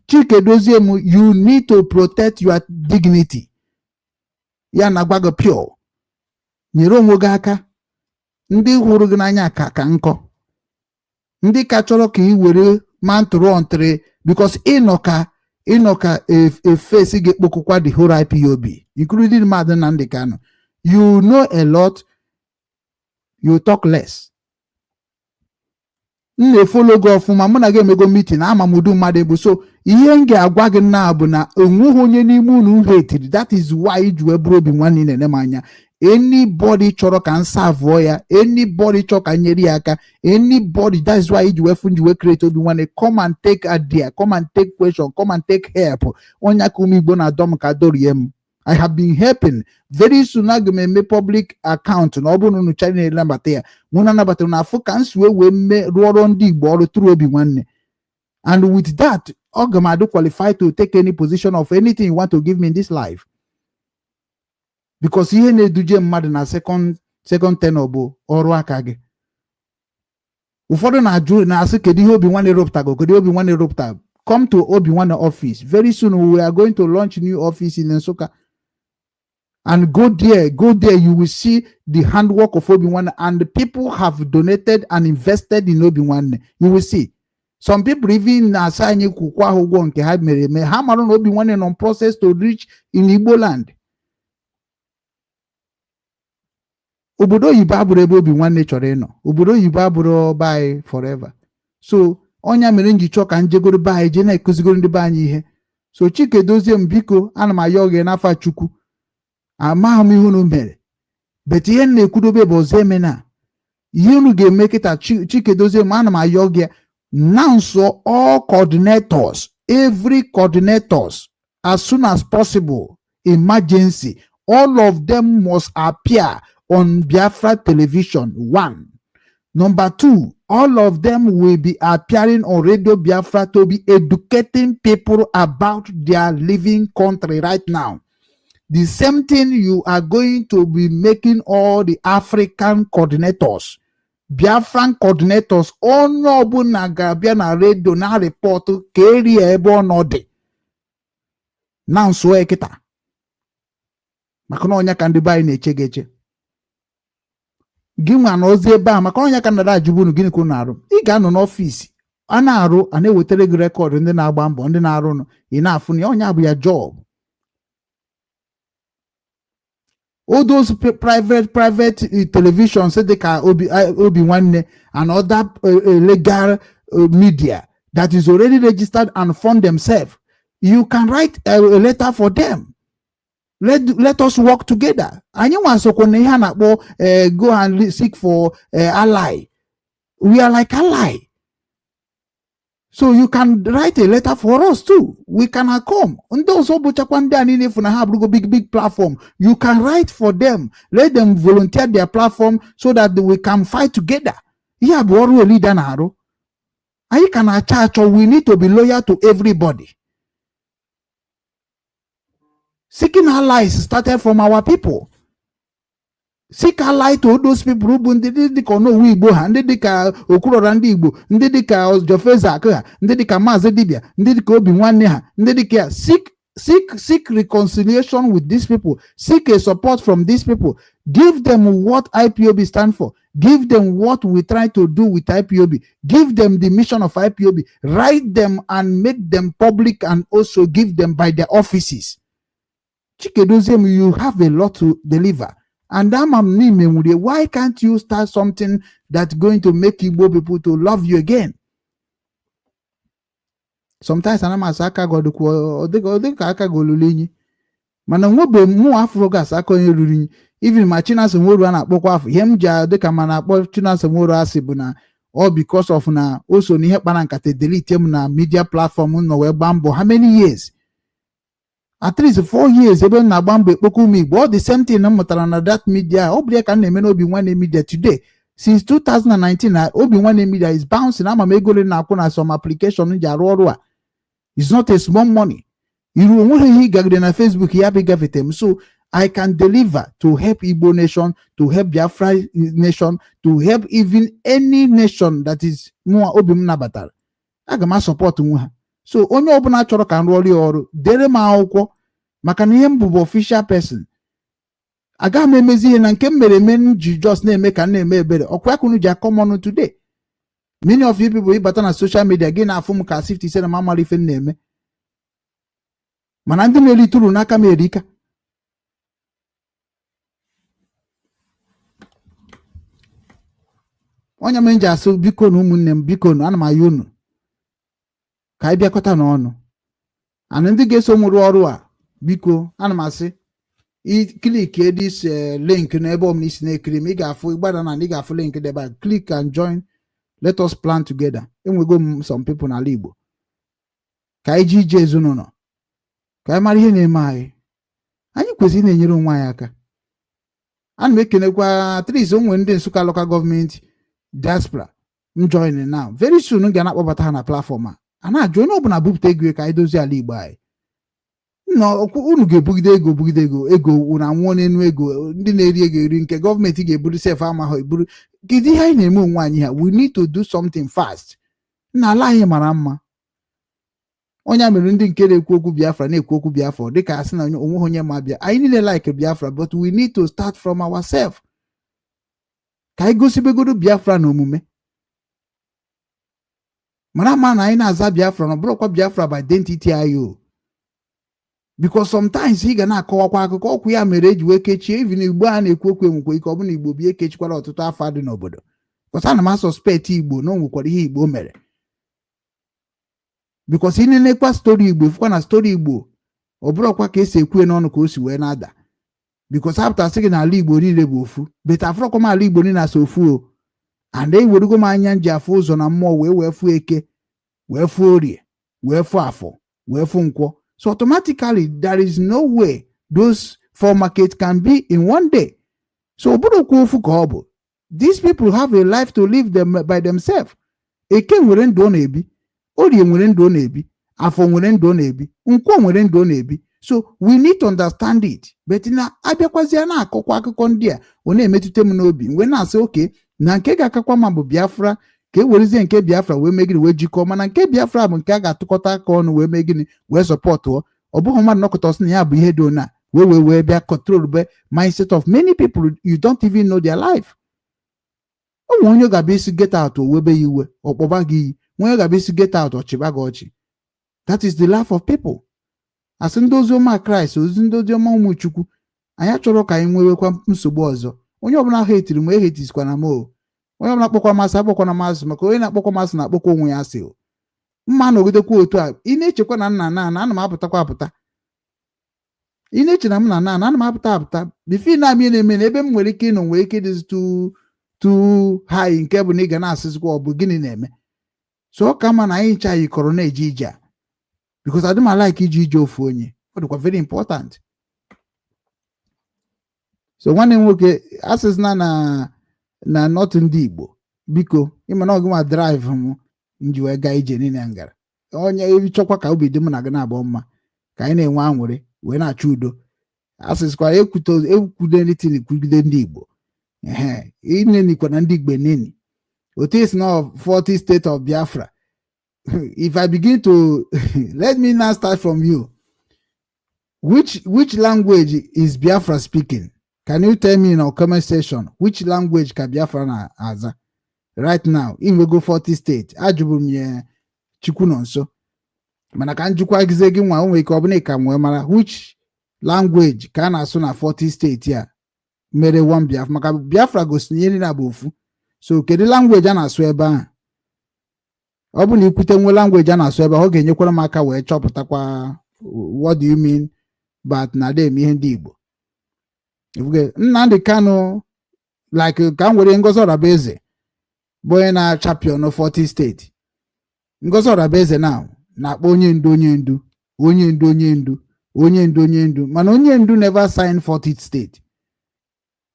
Chikedozie, you need to protect your dignity. Ya nagbago pure. Nyere onwe gị aka. Ndị hụrụ gị n'anya ka nkọ. Ndị ka chọrọ ka ị were mantụrụ ọntịrị because ịnọka a face ga-ekpokọkwa the whole IPOB, including Mazen Nnamdi Kanu. You know a lot, you talk less. Na-efolo gị ọfụma, mụ na gị emego meeting ama m udu mmadụ ebu, so ihe m ga-agwa gị na bụ na onweghị onye n'ime unu hetiri. That is why ji wee bụrụ Obinwanne na-ene m anya. Anybody chọrọ ka m savụọ ya, anybody chọrọ ka nyere ya aka, anybody, that is why ji wee fụ ji wee create Obinwanne. Come and take idea, come and take question, come and take help. Onye aka ụmụ Igbo na-adọ m ka dorie m. I have been helping. Very soon aga m eme public account na ọ bụrụ na unu chọrọ na-anabata ya, mụ na-anabatara na afọ ka m si wee rụọ ọrụ ndị Igbo ọrụ through Obinwanne. And with that, Ogamado qualified to take any position of anything you want to give me in this life. Because ihe na-eduje mmadụ na second tenor bụ ọrụ aka gị. Ụfọdụ na-ajụ na-asị kedu ihe Obinwanne rụpụtago, kedu Obinwanne rụpụtago. Come to Obinwanne office. Very soon we are going to launch new office in Nsukka. And go there, you will see the handwork of Obinwanne, and the people have donated and invested in Obinwanne. You will see. Some people even assign kukwa ụgwọ nke ha mere eme. Ha mara na Obinwanne non process to reach in Igbo land. Obodo oyibo abụrụ ebe Obinwanne chọrọ ịnọ. Obodo oyibo abụrụ by forever. So onya mere nji chọọ ka njegoro be anyị je na-ekuzigoro ndị be anyị ihe. So Chikedozie m biko, ana m ayọ gị n'afa Chukwu. Amaghị m ihe unu mere. Bet ihe na-ekwudobe bụ ọzọ eme na. Ihe unu ga-eme kịta Chikedozie m, ana m ayọ gị. Now, so all coordinators, every coordinators, as soon as possible, emergency, all of them must appear on Biafra television. 1. Number 2, all of them will be appearing on Radio Biafra to be educating people about their living country right now. The same thing you are going to be making all the African coordinators. Biafran coordinators onye ọbụla ga-abịa na redio na report ka area ebe ọnọdụ na nso ekita maka na onye ka ndị be anyị na-eche ga-eche gị nwa na ozi ebe a maka onye ka nara ajụbụ unu gịnị ka unu na-arụ. Ị ga-anọ n'ọfịs a na-arụ, a na-ewetara gị rekọdụ ndị na-agba mbọ, ndị na-arụ nụ, ị na-afụ na onye abụ ya job. All those private televisions say they can Obinwanne and other legal media that is already registered and fund themselves. You can write a letter for them. Let us work together. And you want to go and seek for ally. We are like ally. So you can write a letter for us too. We can come. Big platform. You can write for them. Let them volunteer their platform so that we can fight together. Yeah, but leader now. I can charge, or we need to be loyal to everybody. Seeking allies started from our people. Seek ally to all those people who ndị dịka no Igbo ha, ndị dịka Okurora ndị Igbo, ndị dịka Jofeza Akụ, ndị dịka Maazị Dibia, ndị dịka Obinwanne ha, ndị dịka seek reconciliation with these people. Seek a support from these people. Give them what IPOB stand for. Give them what we try to do with IPOB. Give them the mission of IPOB. Write them and make them public, and also give them by their offices. Chikedozie, you have a lot to deliver. And why can't you start something that's going to make Igbo people to love you again? Sometimes I'm a saka go aka go lulinyi. Mana nwobe mu afro gas aka onye even my Chinasa Nworo na akpọkwa afọ him ja dịka mana akpọ Chinasa Nworo asị bụ na all because of na also na ihe kpara nkata delete him na media platform no wee gba mbọ. How many years? At least 4 years ebe na agba mbọ ekpokọ ụmụ Igbo. All the same thing na mụtara na that media. Ọ bụrụ ka na-eme na Obinwanne media today. Since 2019 na Obinwanne media is bouncing. Ama m ego na akwụ na some application ji arụ ọrụ a. It's not a small money. Iru onwe ihe gagide na Facebook ya be gavetem. So I can deliver to help Igbo nation, to help Biafra nation, to help even any nation that is more Obim nabatara. Aga m support nwe ha. So onye ọbụla chọrọ ka nrụọ ọrụ dere m akwụkwọ maka na ihe m bụ official person. Aga m emezi ihe na nke m mere eme ji just na-eme ka na-eme ebere. Ọkwa akụnụ ji akọmọnụ today. Many of you people ịbata na social media gị na-afụ m ka sifty ise na mamara ife na-eme. Mana ndị na-eritụrụ n'aka m erika. Onye m nji asụ biko na ụmụnne m biko na ana m ayọ unu ka anyị bịakọta n'ọnụ and ndị ga-eso m rụọ ọrụ a biko ana m asị click this link n'ebe ọ isi na-ekiri m ị ga-afụ ịgbada na ị ga-afụ link debe a click and join. Let us plan together. Enwego m some people n'ala Igbo ka anyị ji ije ezinụlọ ka anyị mara ihe na-eme anyị kwesịrị na-enyere onwe anyị aka. Ana m ekenekwa at least onwe ndị Nsụka local government diaspora m join now very soon m ga na-akpọbata ha na platform a na-ajụ onye ọbụla bupụta ego ka anyị dozie ala Igbo anyị. Unu ga-ebugide ego na nwụọ n'enu ego ndị na-eri ego eri nke gọọmenti ga-eburu sef amaghị eburu. Kedu ihe anyị na-eme onwe anyị ha? We need to do something fast. Na ala anyị mara mma. Onye mere ndị nke na-ekwu okwu Biafra na-ekwu okwu Biafra dịka asị na onwe onye ma bịa. Anyị niile like Biafra, but we need to start from ourselves. Ka anyị gosibegodo Biafra na omume. Mara ma na anyị na-aza Biafra na ọ bụrụkwa Biafra by identity anyị. Because sometimes ị ga na-akọwakwa akụkọ ọkụ ya mere eji wee kechie even Igbo a na-ekwu okwu enwekwa ike ọ bụ na Igbo bi ekechikwara ọtụtụ afọ dị n'obodo. Because ana m suspect Igbo na o nwekwara ihe Igbo mere. Because ị na-enekwa story Igbo fụkwa na story Igbo ọ bụrụkwa ka esi ekwu n'ọnụ ka o si wee na-ada. Because after sị gị na ala Igbo niile bụ ofu but afụrọkwa m ala Igbo niile asa ofu o. And ewerugo m anya nji afụ ụzọ na mmụọ wee fụ eke wee fụ orie wee fụ afọ wee fụ nkwọ. So automatically, there is no way those four markets can be in one day. So these people have a life to live them by themselves. Eke nwere ndụ ọ na-ebi, orie nwere ndụ ọ na-ebi, afọ nwere ndụ ọ na-ebi, nkwọ nwere ndụ ọ na-ebi. So we need to understand it. But na abịakwazi na akụkọ akụkọ ndị a ọ na-emetụta m n'obi. Mgbe na-asị oke na nke ga-akakwa ma bụ Biafra ka e werezie nke Biafra wee megide wee jikọọ mana nke Biafra bụ nke a ga-atụkọta aka ọnụ wee megide wee sọpọtụ ọ bụghị mmadụ nọkọta ọsị na ya bụ ihe dị ona wee bịa control be mindset of many people you don't even know their life. Onwe onye ga-abịa isi get out owebe ya iwe ọkpọba gị iyi onye ga-abịa isi get out ọchịba gị ọchị. That is the life of people. Asị ndị oziọma Kraịst ozi ndị oziọma ụmụ Chukwu anyị achọrọ ka anyị nwewekwa nsogbu ọzọ. Onye ọbụla hetiri m ehetisikwa na m onye ọbụla akpọkwa masị akpọkwa na masị maka onye na-akpọkwa masị na-akpọkwa onwe ya asị mma nọgidekwa otu a ị na-echekwa na nna ana m apụtakwa apụta ị na-eche na m na ana m apụta bifi na amị na-eme na ebe m nwere ike ịnọ nwere ike ịdịzi tu high nke bụ na ị ga na-asịzikwa ọ bụ gịnị na-eme. So ọ ka mma na anyị ncha yikọrọ na-eje ije a because adị m like ije ije ofu onye ọ dịkwa very important. So nwanne m nwoke asịsịna na not ndị Igbo biko ịma na ọgụ ma drive m nji wee gaa ije niile ngara onye chọkwa ka obi dị m na gị na-abụ mma ka anyị na-enwe aṅụrị wee na-achọ udo. Asịsịkwa ekwude nritin kwugide ndị Igbo inenikwa na ndị Igbo neni otu esi na 40 state of Biafra. If I begin to let me now start from you. Which language is Biafra speaking? Can you tell me in our comment section which language ka Biafra na aza right now? In we go 40 state. Ajụbụ m ya Chukwu nọ nso. Mana ka njikwa gize gị nwa onwe ike ọ bụla ka nwee mara which language ka a na-asụ na 40 state ya mere one Biafra maka Biafra gosi ihe niile bụ ofu. So kedu language a na-asụ ebe ahụ? Ọ bụ na ikwute nwe language a na-asụ ebe ahụ ọ ga-enyekwara m aka wee chọpụtakwa what do you mean but na dem ihe ndị Igbo. Nnamdi Kanu like ka m were Ngozi Orabaeze bụ onye na champion 40 state. Ngozi Orabaeze na-akpọ onye ndu mana onye ndu never signed 40 state.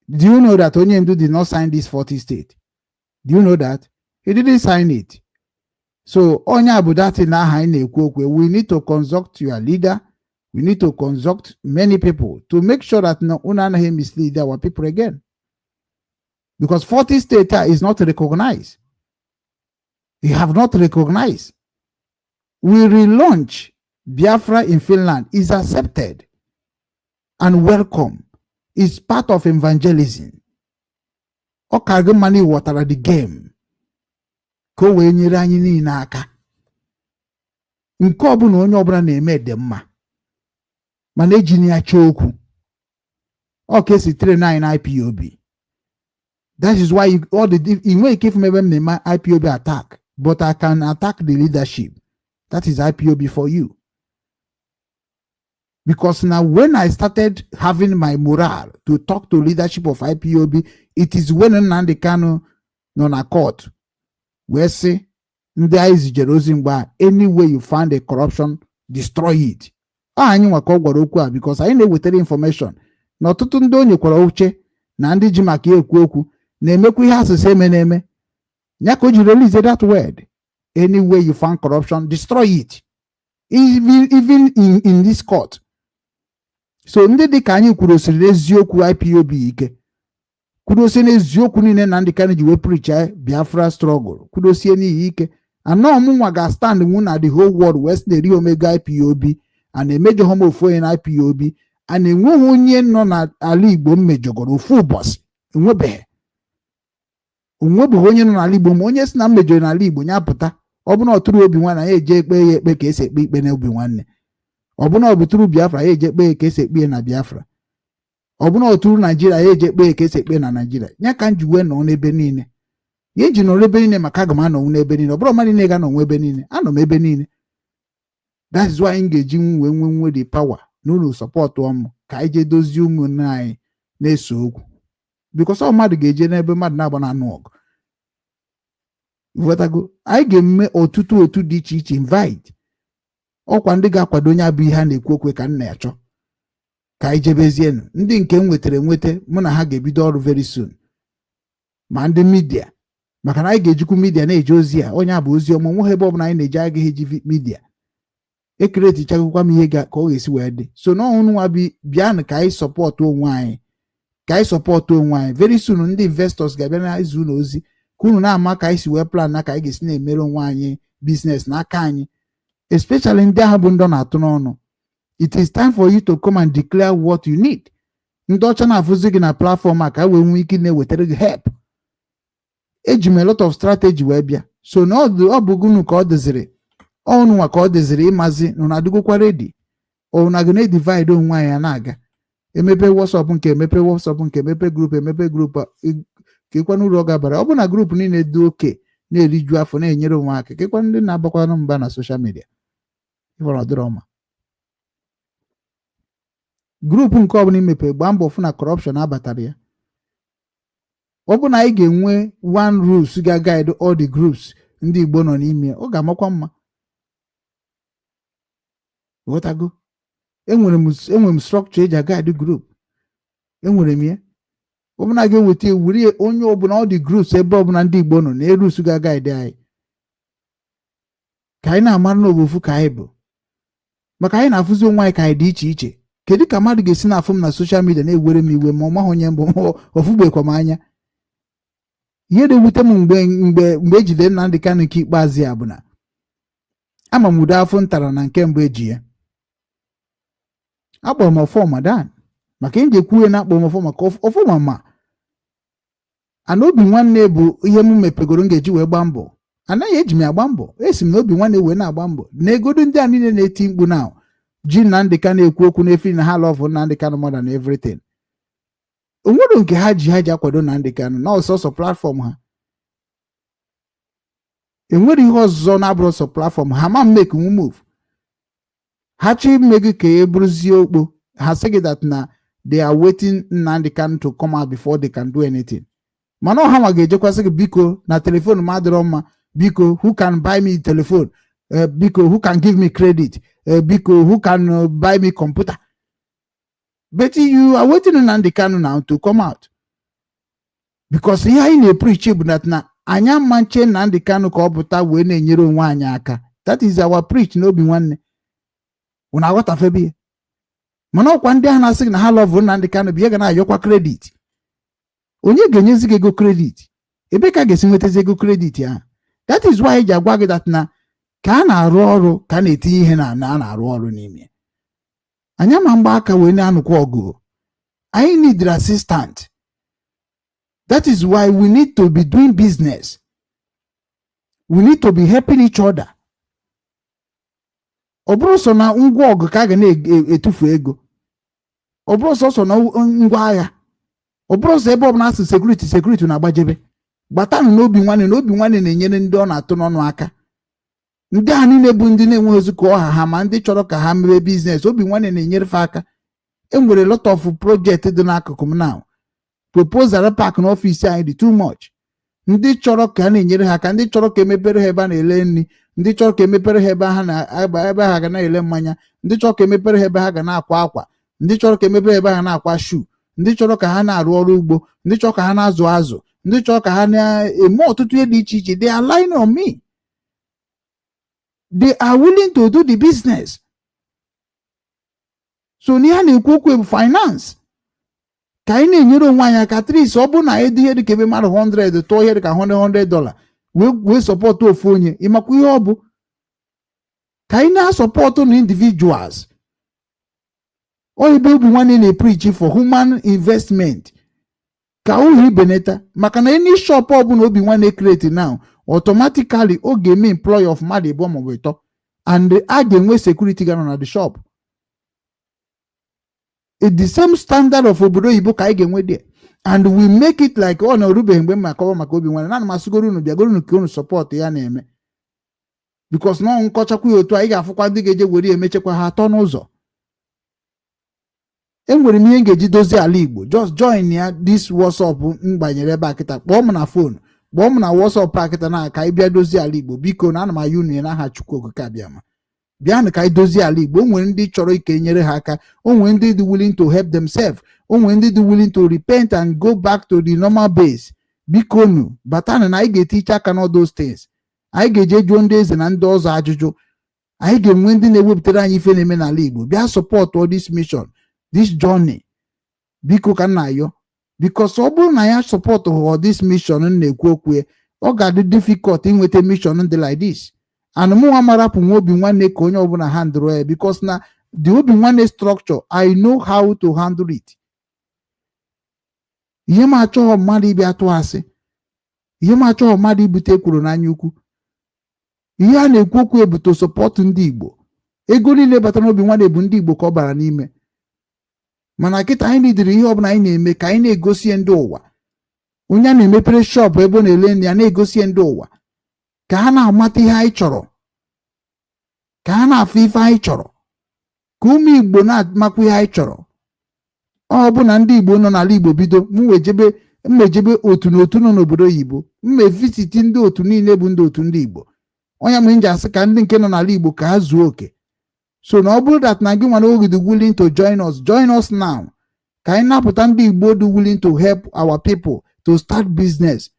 Do you know that onye ndu did not sign this 40 state? Do you know that? He didn't sign it. So onye abu that na aha anyị na-ekwu okwu. We need to consult your leader. We need to consult many people to make sure that no one mislead our people again. Because 40 state is not recognized. You have not recognized. We relaunch Biafra in Finland is accepted and welcome. It's part of evangelism. Okagemani watara the game. Ko we nyere anyị niile aka. Nke ọbụla onye ọbụla na-eme dị mma. Mana ejini ya choku. Okay, si train in IPOB. That is why all the in way give me my IPOB attack, but I can attack the leadership. That is IPOB for you. Because now when I started having my morale to talk to leadership of IPOB, it is when Nnamdi Kanu no na court where say any way you find a corruption, destroy it. Anyị nwa ka ọ gwara okwu a because anyị na-ewetara information na ọtụtụ ndị onye kwara uche na ndị ji maka ekwu okwu na-emekwa ihe asụsụ eme na-eme ya ka o ji release that word. Any way you find corruption, destroy it. Even in this court. So ndị dị ka anyị kwurosiri eziokwu IPOB ike, kwudosie n'eziokwu niile na ndị Kanu ji wee preach Biafra struggle, kwudosie n'ihi ike. Anọ ọmụnwa ga stand nwu na the whole world west na-eri omega IPOB and emejọ homo ofu onye na IPOB and enweghị onye nọ n'ala Igbo mmejọgoro ofu ụbọchị, onwebeghị onye nọ n'ala Igbo ma onye si na mmejọrọ n'ala Igbo nya pụta. Ọ bụ na ọtụrụ Obinwanne ya eje ekpe ya ekpe ka esi ekpe ikpe na Obinwanne. Ọ bụ na ọ bụtụrụ Biafra ya eje ekpe ka esi ekpe na Biafra. Ọ bụ na ọtụrụ Naijiria ya eje ekpe ka esi ekpe na Naijiria. Ya ka nji wee nọ n'ebe niile. Ya eji nọrọ ebe niile maka aga m anọ n'ebe niile. Ọ bụrụ mmadụ niile ga-anọ ebe niile. Anọ m ebe niile. That is why m ga-eji nwe the power n'ụlọ support ọmụ ka anyị jee dozie ụmụnne anyị na-eso okwu. Because ọ mmadụ ga-eje n'ebe mmadụ na-agba na anụ ọgụ. Wetago anyị ga-eme ọtụtụ otu dị iche iche invite ọkwa ndị ga-akwado onye abụ ihe a na-ekwu okwe ka nna ya chọọ ka anyị jebezienụ. Ndị nke m nwetara enweta mụ na ha ga-ebido ọrụ very soon. Ma ndị midia maka na anyị ga-ejikwu midia na-eje ozi a onye abụ ozi ọma nweghị ebe ọbụla anyị na-eje agaghị eji midia ekeretichagokwa m ihe ka ọ ga-esi wee dị. So n'ọhụrụ nwa bịanụ ka anyị sọpọtụ onwe anyị very soon. Ndị investors ga-abịa na izu ụlọ ozi ka unu na-ama ka anyị si wee plan na ka anyị ga-esi na-emere onwe anyị business n'aka anyị, especially ndị ahụ bụ ndị na-atụ n'ọnụ. It is time for you to come and declare what you need. Ndị ọcha na-afụzi gị na platform a ka wee nwee ike na-ewetara gị help. Eji m a lot of strategy wee bịa. So na ọ bụ gụnụ ka ọ dịziri ọnụnwa ka ọ dịziri ịmazi na adịgokwa ready ọ na gị na-edivide onwe anyị na-aga emepe WhatsApp nke emepe group kekwa n'uru ọ gabara. Ọ bụ na group niile dị oke na-eriju afọ na-enyere onwe aka kekwa ndị na-agbakwanụ mba na social media ịfọrọ ọdịrọma. Group nke ọbụla imepe gbaa mbọ fụ na corruption abatara ya. Ọ bụ na anyị ga-enwe one rules ga-guide all the groups ndị Igbo nọ n'ime ọ ga-amakwa mma. Ghọtago enwere m structure eji guide group enwere m ya. Ọ bụ na ga-eweta ewuri onye ọbụla ọ dị groups ebe ọbụla ndị Igbo nọ na erus ga-guide anyị ka anyị na-amara n'obofu ka anyị bụ maka anyị na-afụzi onwe anyị ka anyị dị iche iche. Kedu ka mmadụ ga-esi na-afụ m na social media na-ewere m iwe ma ọ maghị onye mbụ ọfụgbekwa m anya. Ihe na-ewute m mgbe ejide Nnamdi Kanu nke ikpeazụ ya bụ na ama m udo afọ ntara na nke mbụ eji ya akpọrọ m ọfọma dan maka m ga-ekwuhe na akpọrọ m ọfọma ka ọfọma ma ana Obinwanne bụ ihe m mepegoro m ga-eji wee gbaa mbọ. Anaghị eji m agba mbọ, esi m na Obinwanne wee na-agba mbọ na egodo ndị a niile na-eti mkpu na ji Nnamdi Kanu na-ekwu okwu n'efi na ha lọvụ Nnamdi Kanu more than everything. Onwere nke ha ji akwado Nnamdi Kanu na ọsọsọ platform ha. Enwere ihe ọzọ na-abụrụ sọ platform ha ma make move. Ha chi mmegi ka e buruzie okpo ha say that na they are waiting Nnamdi Kanu to come out before they can do anything. Mana ha ma ga-ejekwasị gị biko na telephone ma adịrọ mma biko who can buy me telephone biko who can give me credit biko who can buy me computer. But you are waiting on Nnamdi Kanu now to come out because ihe anyị na-preach bụ that na anya manche Nnamdi Kanu ka ọ pụta wee na-enyere onwe anyị aka. That is our preach na Obinwanne. Una aghọtafebe mana ọkwa ndị ahụ na-asị na ha lọvụ Nnamdi Kanu bụ ihe ga na-ayọkwa credit. Onye ga-enyezi gị ego credit? Ebe ka ga-esi nwetazi ego credit ahụ? That is why eji agwa gị that na ka a na-arụ ọrụ ka a na-etinye ihe na a na-arụ ọrụ n'ime. Anya ma mgba aka wee na-anụkwa ọgụ. I need assistant. That is why we need to be doing business. We need to be helping each other. Ọ bụrụ sọ na ngwa ọgụ ka a ga na-etufu ego. Ọ bụrụ sọ na ngwa agha. Ọ bụrụ sọ ebe ọ bụla asị security na-agbajebe. Gbatanụ n'Obinwanne na Obinwanne na-enyere ndị ọ na-atụ n'ọnụ aka. ndị a niile bụ ndị na-enwe ozu ka ọha ha ma ndị chọrọ ka ha mebe biznes. Obinwanne na-enyerefe aka. Enwere lot of project dị n'akụkụ m now. Proposal park n'ọfịs anyị dị too much. Ndị chọrọ ka a na-enyere ha aka, ndị chọrọ ka emepere ha ebe a na-ele nri, ndị chọrọ ka emepere ha ebe ha ga na-ele mmanya, ndị chọrọ ka emepere ha ebe ha ga na-akwa akwa, ndị chọrọ ka emepere ebe ha na-akwa shoe, ndị chọrọ ka ha na-arụ ọrụ ugbo, ndị chọrọ ka ha na-azụ azụ, ndị chọrọ ka ha na-eme ọtụtụ ihe dị iche iche. They are relying on me. They are willing to do the business. So n'ihe na-ekwu okwu bụ finance. Ka anyị na-enyere onwe anyị aka, at least ọ bụrụ na edu ihe dịka ebe mmadụ 100 tụọ ihe dịka $100 wee sọpọtụ ofu onye, ịmakwa ihe ọ bụ. Ka anyị na-asọpọtụ na individuals. Ebe Obinwanne na-preach for human investment ka uru ibeneta, maka na any shop ọbụla Obinwanne create now automatically ọ ga-eme employee of mmadụ ịbụọ maọbụ ịtọ, and a ga-enwe security ga nọ na the shop. It's the same standard of obodo oyibo ka anyị ga-enwe there, and we make it like ọ na orubeghị mgbe m akọwa maka Obinwanne. Na masịgoro unu bịagoro unu ka unu support ya na-eme, because na nkọchakwa ya otu anyị ga-afụkwa ndị ga-eje were emechekwa ha atọ n'ụzọ. Enwere m ihe m ga-eji dozie ala Igbo. Just join ya this WhatsApp mgbanyere ebe a kịta, kpọọ m na phone, kpọọ m na WhatsApp a kịta na ka anyị bịa dozie ala Igbo. Biko na ana m ayụ unu n'aha Chukwu Okike abịama, bịanụ ka anyị dozie ala Igbo. O nwere ndị chọrọ ike nyere ha aka, o nwere ndị dị willing to help themselves, o nwere ndị dị willing to repent and go back to the normal base. Biko nu batanụ na anyị ga-etiche aka na those things. Anyị ga-eje jụọ ndị eze na ndị ọzọ ajụjụ. Anyị ga-enwe ndị na-ewepụtara anyị ife na-eme n'ala Igbo. Bịa support all this mission, this journey. Biko ka nna ayọ, because ọ bụrụ na ya support all this mission na-ekwu okwu, ọ ga-adị difficult inweta mission dị like this. And mụnwa marapụ nwa Obinwanne ka onye ọbụla handle ya, because na the Obinwanne structure, I know how to handle it. Ihe m achọghọ mmadụ ịbịa atụ asị, ihe m achọghọ mmadụ ibute ekwuru n'anya ukwu. Ihe a na-ekwu okwu bụ to support ndị Igbo. Ego niile batara Obinwanne bụ ndị Igbo ka ọ bara n'ime. Mana kịta anyị nidiri ihe ọbụla anyị na-eme ka anyị na-egosi ndị ụwa. Onye a na-emepere shop ebe ọ na-ele nri ya na-egosi ndị ụwa, ka ha na-amata ihe anyị chọrọ, ka ha na-afụ ife anyị chọrọ, ka ụmụ Igbo na-amakwa ihe anyị chọrọ. Ọ bụ na ndị Igbo nọ n'ala Igbo bido mmejebe otu na otu nọ n'obodo oyibo, visiti ndị otu niile bụ ndị otu ndị Igbo. Onye m nji asị ka ndị nke nọ n'ala Igbo ka ha zuo oke. So na ọ bụrụ that na gị nwana oge dị willing to join us now. Ka anyị napụta ndị Igbo dị willing to help our people to start business.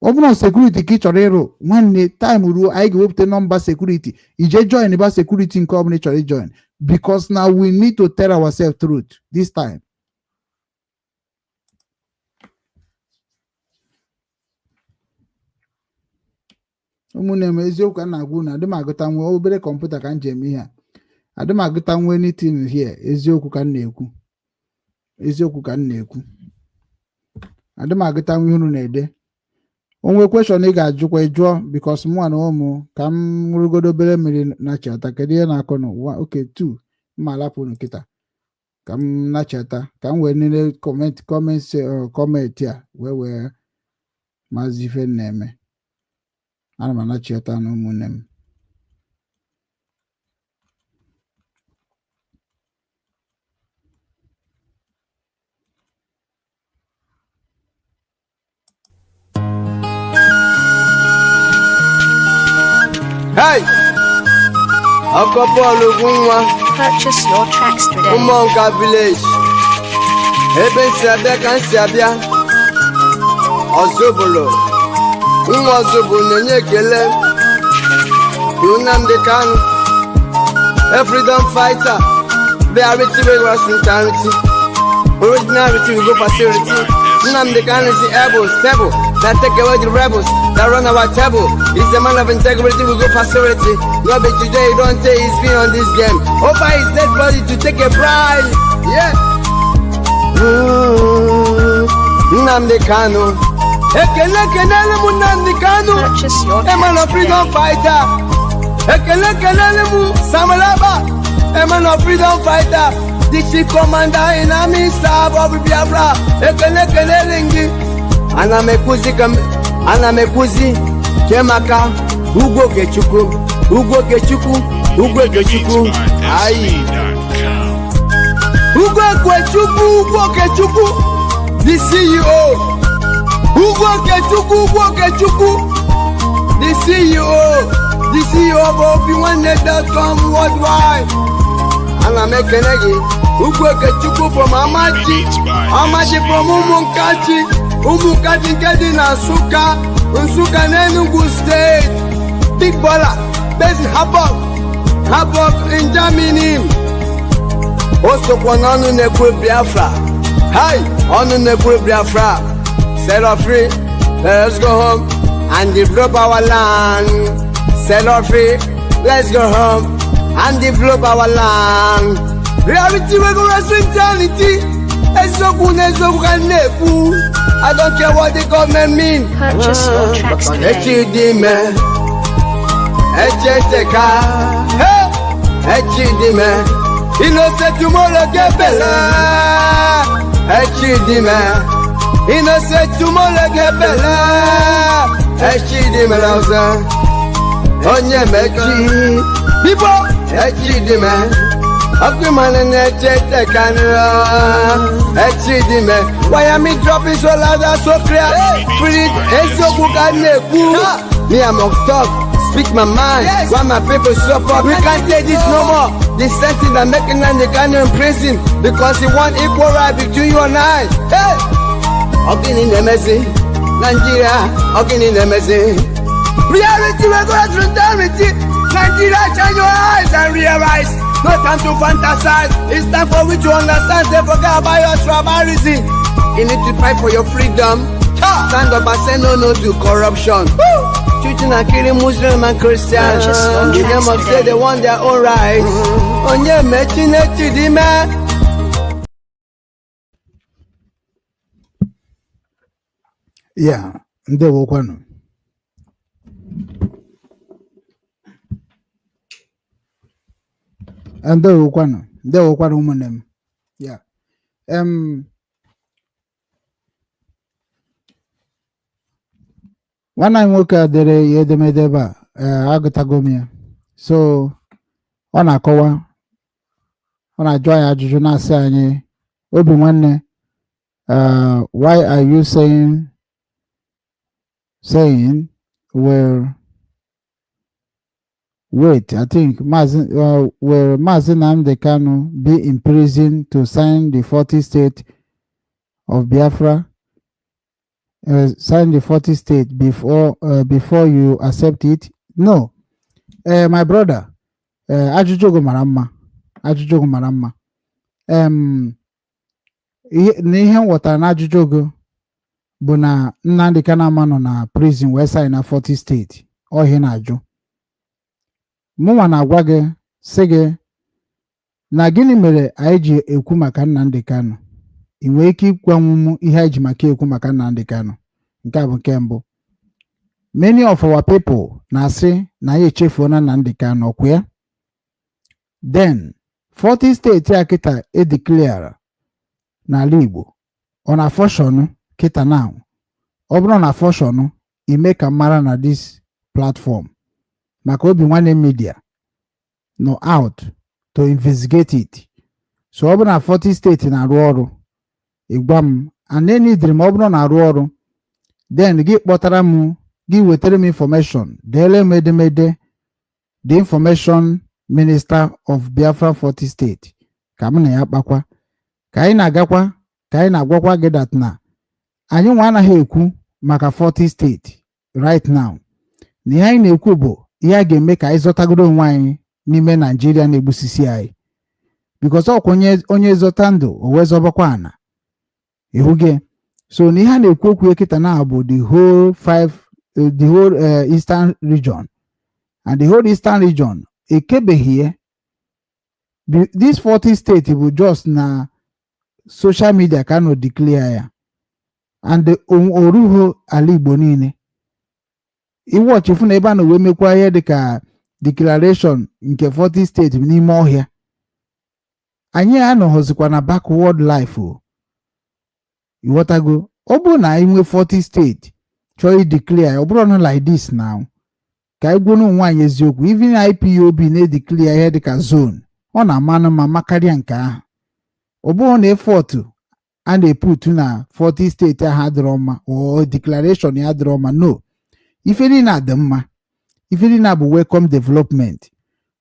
Ọ bụrụ na security ka ị chọrọ ịrụ, nwanne time ruo anyị ga-ewepụta nọmba security, ije join ba security nke ọbụla ị chọrọ ijoin, because now we need to tell ourselves truth this time. Ụmụnne m, eziokwu a na-agwa na adị m agụta nwe obere kọmputa ka m ji eme ihe a. Adị m agụta nwe anything here. Eziokwu ka m na-ekwu. Adị m agụta nwe ihe unu na-ede. Onwe question ị ga-ajụkwa jụọ, because mụ na ụmụ ka m rụgodo obere mmiri na-achata kedu ihe na-akọ n'ụwa. Okay, 2 mma lapụ nkịta ka m na-achata ka m wee nile comment a wee maazị ife na-eme. Ana m anachịata na ụmụnne m. Hey! Ọkọ Paul Ugwu. Purchase your tracks today. Umonka village. Ebe si abịa ka nsi abịa. Ozobolo. Nwa Ozobo na-enye ekele. Nnamdi Kanu. A freedom fighter. Reality was sincerity. Originality will go facility. Nnamdi Kanu is able, stable. That take away the rebels that run our table. He's a man of integrity, we go pastorality. No be today, don't say he's been on this game. Over his dead body to take a bride. Yeah. Nnamdi Kanu. Ekele kelele mu Nnamdi Kanu. Purchase your A man of tracks freedom today. fighter. Ekele kelele mu Samalaba. A man of freedom fighter. The chief commander in army staff of Biafra. Ekele kelele ngi. Ana mekuzi Kemaka Ugwu Okechukwu, Ugwu Okechukwu, Ugwu Okechukwu, aye. Ugwu Okechukwu, Ugwu Okechukwu, the CEO. Ugwu Okechukwu, Ugwu Okechukwu, the CEO of Obinwannem worldwide. And I'm making again. Ugwu Okechukwu from Amaji from Umunkati getting Nsukka Enugu State. Big baller, based in Hamburg in Germany. Also, Onu Nekwe Biafra. Hi, Onu Nekwe Biafra. Set us free, let's go home and develop our land. Set us free, let's go home and develop our land. Reality we go rest eternity. I don't care what the government mean. Purchase your tracks today. Innocent tomorrow get better. Innocent tomorrow get better. Onye mechi. People, why am I dropping so loud and so clear? Me, I'm on top, speak my mind. Why my people suffer? We can't take this no more. The sentence I'm making and they can't in prison because he want equal right between you and I. Hey, okay in the messy, Nigeria, okay in the messy. Reality, we're going to reality. Nigeria, shine your eyes and realize. No time to fantasize. It's time for we to understand. They forget about your tribalism. You need to fight for your freedom. Stand up and say no to corruption. Shooting and killing Muslim and Christians. The name of say they want their own rights. Onye mechineti di me. Yeah, ndewo kwanu. Ndewo kwanu ụmụnne m. Yeah. Nwanne anyị nwoke a dere ya edemede ebe a, agụtago m ya. So ọ na-akọwa, ọ na-ajụ anyị ajụjụ na-asị anyị, Obinwanne, why are you saying will wait, I think will Mazi Nnamdi Kanu be in prison to sign the 40 state of Biafra? Sign the 40 state before you accept it? No, my brother. Ajụjụ gị mara mma. N'ihe nghọtara na ajụjụ gị bụ na Nnamdi Kanu nọ na prison wee sign na 40 state. Ọ ihe na-ajụ. Mụnwa na-agwa gị sị gị na gịnị mere anyị ji ekwu maka Nnamdi Kanu? I nwere ike ịgwanwu m ihe anyị ji maka ekwu maka Nnamdi Kanu? Nke a bụ nke mbụ. Many of our people na-asị na anyị echefuo na Nnamdi Kanu, ọkwa ya? Then 40 steeti a kịta edeclare n'ala Igbo ọ na fọshọn kịta now. Ọ bụrụ na fọshọn ime ka mara na this platform maka Obinwannem media no out to investigate it. So ọ bụrụ na 40 steeti na-arụ ọrụ, ịgwa m, and then idiri ma ọ bụrụ na-arụ ọrụ, then gị kpọtara m, gị wetara m information, deele m edemede the information minister of Biafra 40 state ka m na ya kpakwa, ka anyị na-agakwa, ka anyị na-agwakwa gị that na anyị nwa anaghị ekwu maka 40 state right now. Na ihe anyị na-ekwu bụ ihe a ga-eme ka anyị zọtagoro onwe anyị n'ime Nigeria na-egbusisi anyị, because ọkwa onye zọta ndụ o wee zọbakwa ana. Ịhụge, so na ihe a na-ekwu okwu kịta na bụ the whole eastern region, and the whole eastern region ekebeghị. This 40 state bụ just na social media ka no declare ya, and oruho ala Igbo niile. Iwọchifu na ebe a na wee mekwa ihe dịka declaration nke 40 state n'ime ọhịa. Anyị anọghọzikwa na backward life o. Iwọtago, ọ bụrụ na anyị nwee 40 state chọọ i declare, ọ bụrụ na like this now, ka anyị gwunu nwaanyị eziokwu even IPOB na-edeclare ihe dịka zone ọ na-amanụ ma makarịa nke ahụ ọ bụghị na efọtụ a na-eputu na 40 steeti ahụ adịrọ mma o declaration ya adịrọ mma no ife niile adị mma ife niile bụ welcome development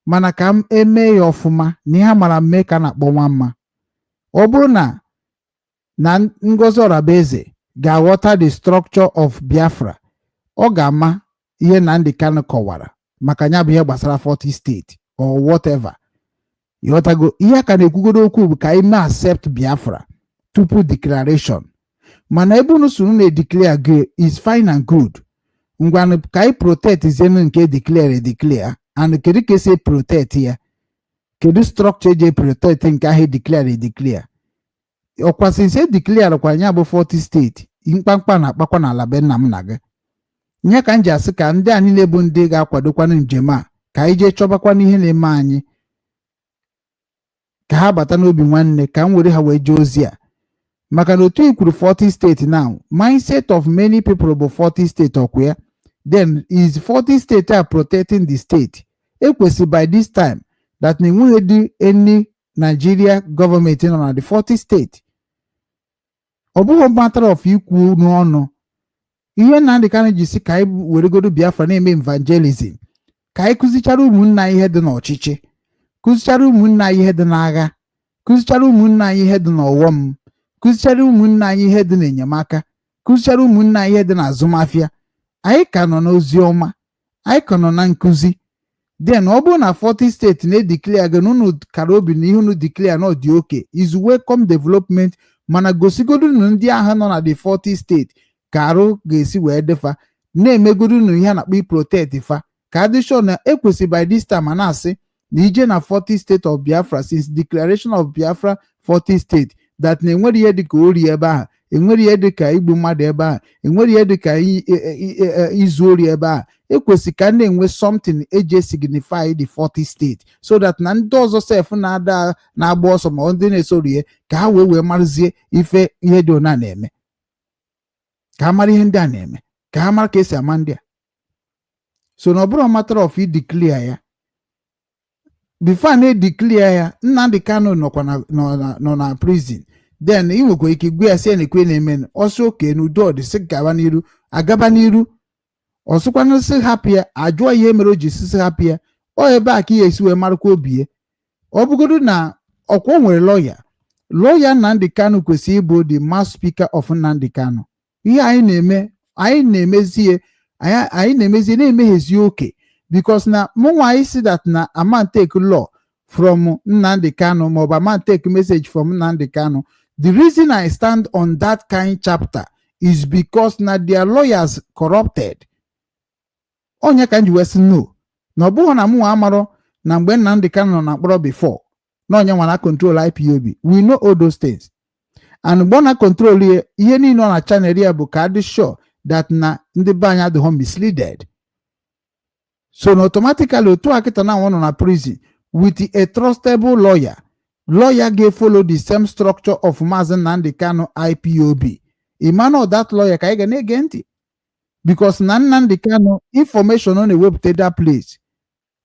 mana ka m eme ya ọfụma na ihe mara mme ka na-akpọ nwa mma ọ bụrụ na Ngozi Orabaeze ga-aghọta the structure of Biafra ọ ga-ama ihe Nnamdi Kanu kọwara maka ya bụ ihe gbasara 40 steeti or whatever ịghọtago ihe ka na-ekwugodo okwu bụ ka anyị mee accept Biafra tupu declaration mana ebe unu soro na-edeclare is fine and good ngwanụ ka anyị protect zenu nke declare and kedu ka esi protect ya kedu structure eji protect nke ahụ declare ọkwasị ise declare kwa anya bụ 40 steeti mkpamkpa na-akpakwa n'ala be nna m na gị nye ka m ji asị ka ndị anyị na-ebu ndị ga-akwadokwanụ njem a ka anyị jee chọbakwa n'ihe na-eme anyị ka ha bata n'obi nwanne ka m were ha wee jee ozi a maka na otu ikwuru 40 steeti now mindset of many people bụ 40 steeti ọkwa ya then is 40 states are protecting the state ekwesị by this time that na enweghị dị any Nigeria government nọ na the 40 state ọ bụghị matter of ikwu n'ọnụ ihe Nnamdi Kanu ji si ka anyị weregodo Biafra na-eme evangelism ka anyị kụzichara ụmụnna anyị ihe dị n'ọchịchị kụzichara ụmụnna anyị ihe dị n'agha kụzichara ụmụnna anyị ihe dị n'ọghọm kụzichara ụmụnna anyị ihe dị n'enyemaka kụzichara ụmụnna anyị ihe dị n'azụmahịa anyị ka nọ n'ozi ọma anyị ka nọ na nkụzi then ọ bụrụ na 40 steeti na-edeclare gị na unu kara obi na ihe unu declare na ọ dị oke is welcome development mana gosigodu na ndị agha nọ na the 40 steeti ka arụ ga-esi wee defa na-emegodu na ihe a na-akpọ protect fa ka adịshọ na ekwesị by this time a na-asị na ije na 40 state of Biafra since declaration of Biafra 40 state that na enwere ihe dịka ori ebe ahụ enwere ihe dịka igbu mmadụ ebe ahụ enwere ihe dịka izu ori ebe ahụ ekwesị ka na-enwe something eji signify the 40 state so that na ndị ọzọ sef na-ada na-agba ọsọ ma ndị na-esorie ka ha wee marụzie ihe dị ona na-eme ka ha mara ihe ndị a na-eme ka ha mara ka esi ama ndị a so na ọ bụrụ matter of declare ya before na-edeclare ya Nnamdi Kanu nọ na prison then ị nwekwa ike gwe ya si na-ekwe na-eme ọsọ oke n'udo ọdịsị agaba n'iru ọsụkwana sị hapụ ya ajụọ ihe mere o ji sisi hapụ ya ọ ebe a ka ihe esi wee marakwa obi ya ọ bụgodu na ọkwa o nwere lọya Nnamdi Kanu kwesịrị ịbụ the mass speaker of Nnamdi Kanu ihe anyị na-emezie na-emeghezi oke because na mụnwa anyị si that na aman take law from Nnamdi Kanu maọbụ aman take message from Nnamdi Kanu. The reason I stand on that kind chapter is because na their lawyers corrupted. Onye ka nji wesi no na ọ bụghị na mụnwa amarọ na mgbe Nnamdi Kanu nọ na mkpọrọ before na onye nwa na control IPOB. We know all those things. And mgbe ọ na control ihe niile ọ na channel ya bụ ka adị sure that na ndị be anyị adịghị misleaded. So na automatically otu akịta na nọ na prison with a trustable lawyer ga-follow the same structure of Maazị Nnamdi Kanu IPOB. Imano that lawyer ka ị ga na-ege ntị because na Nnamdi Kanu information ọ na-ewepụta that place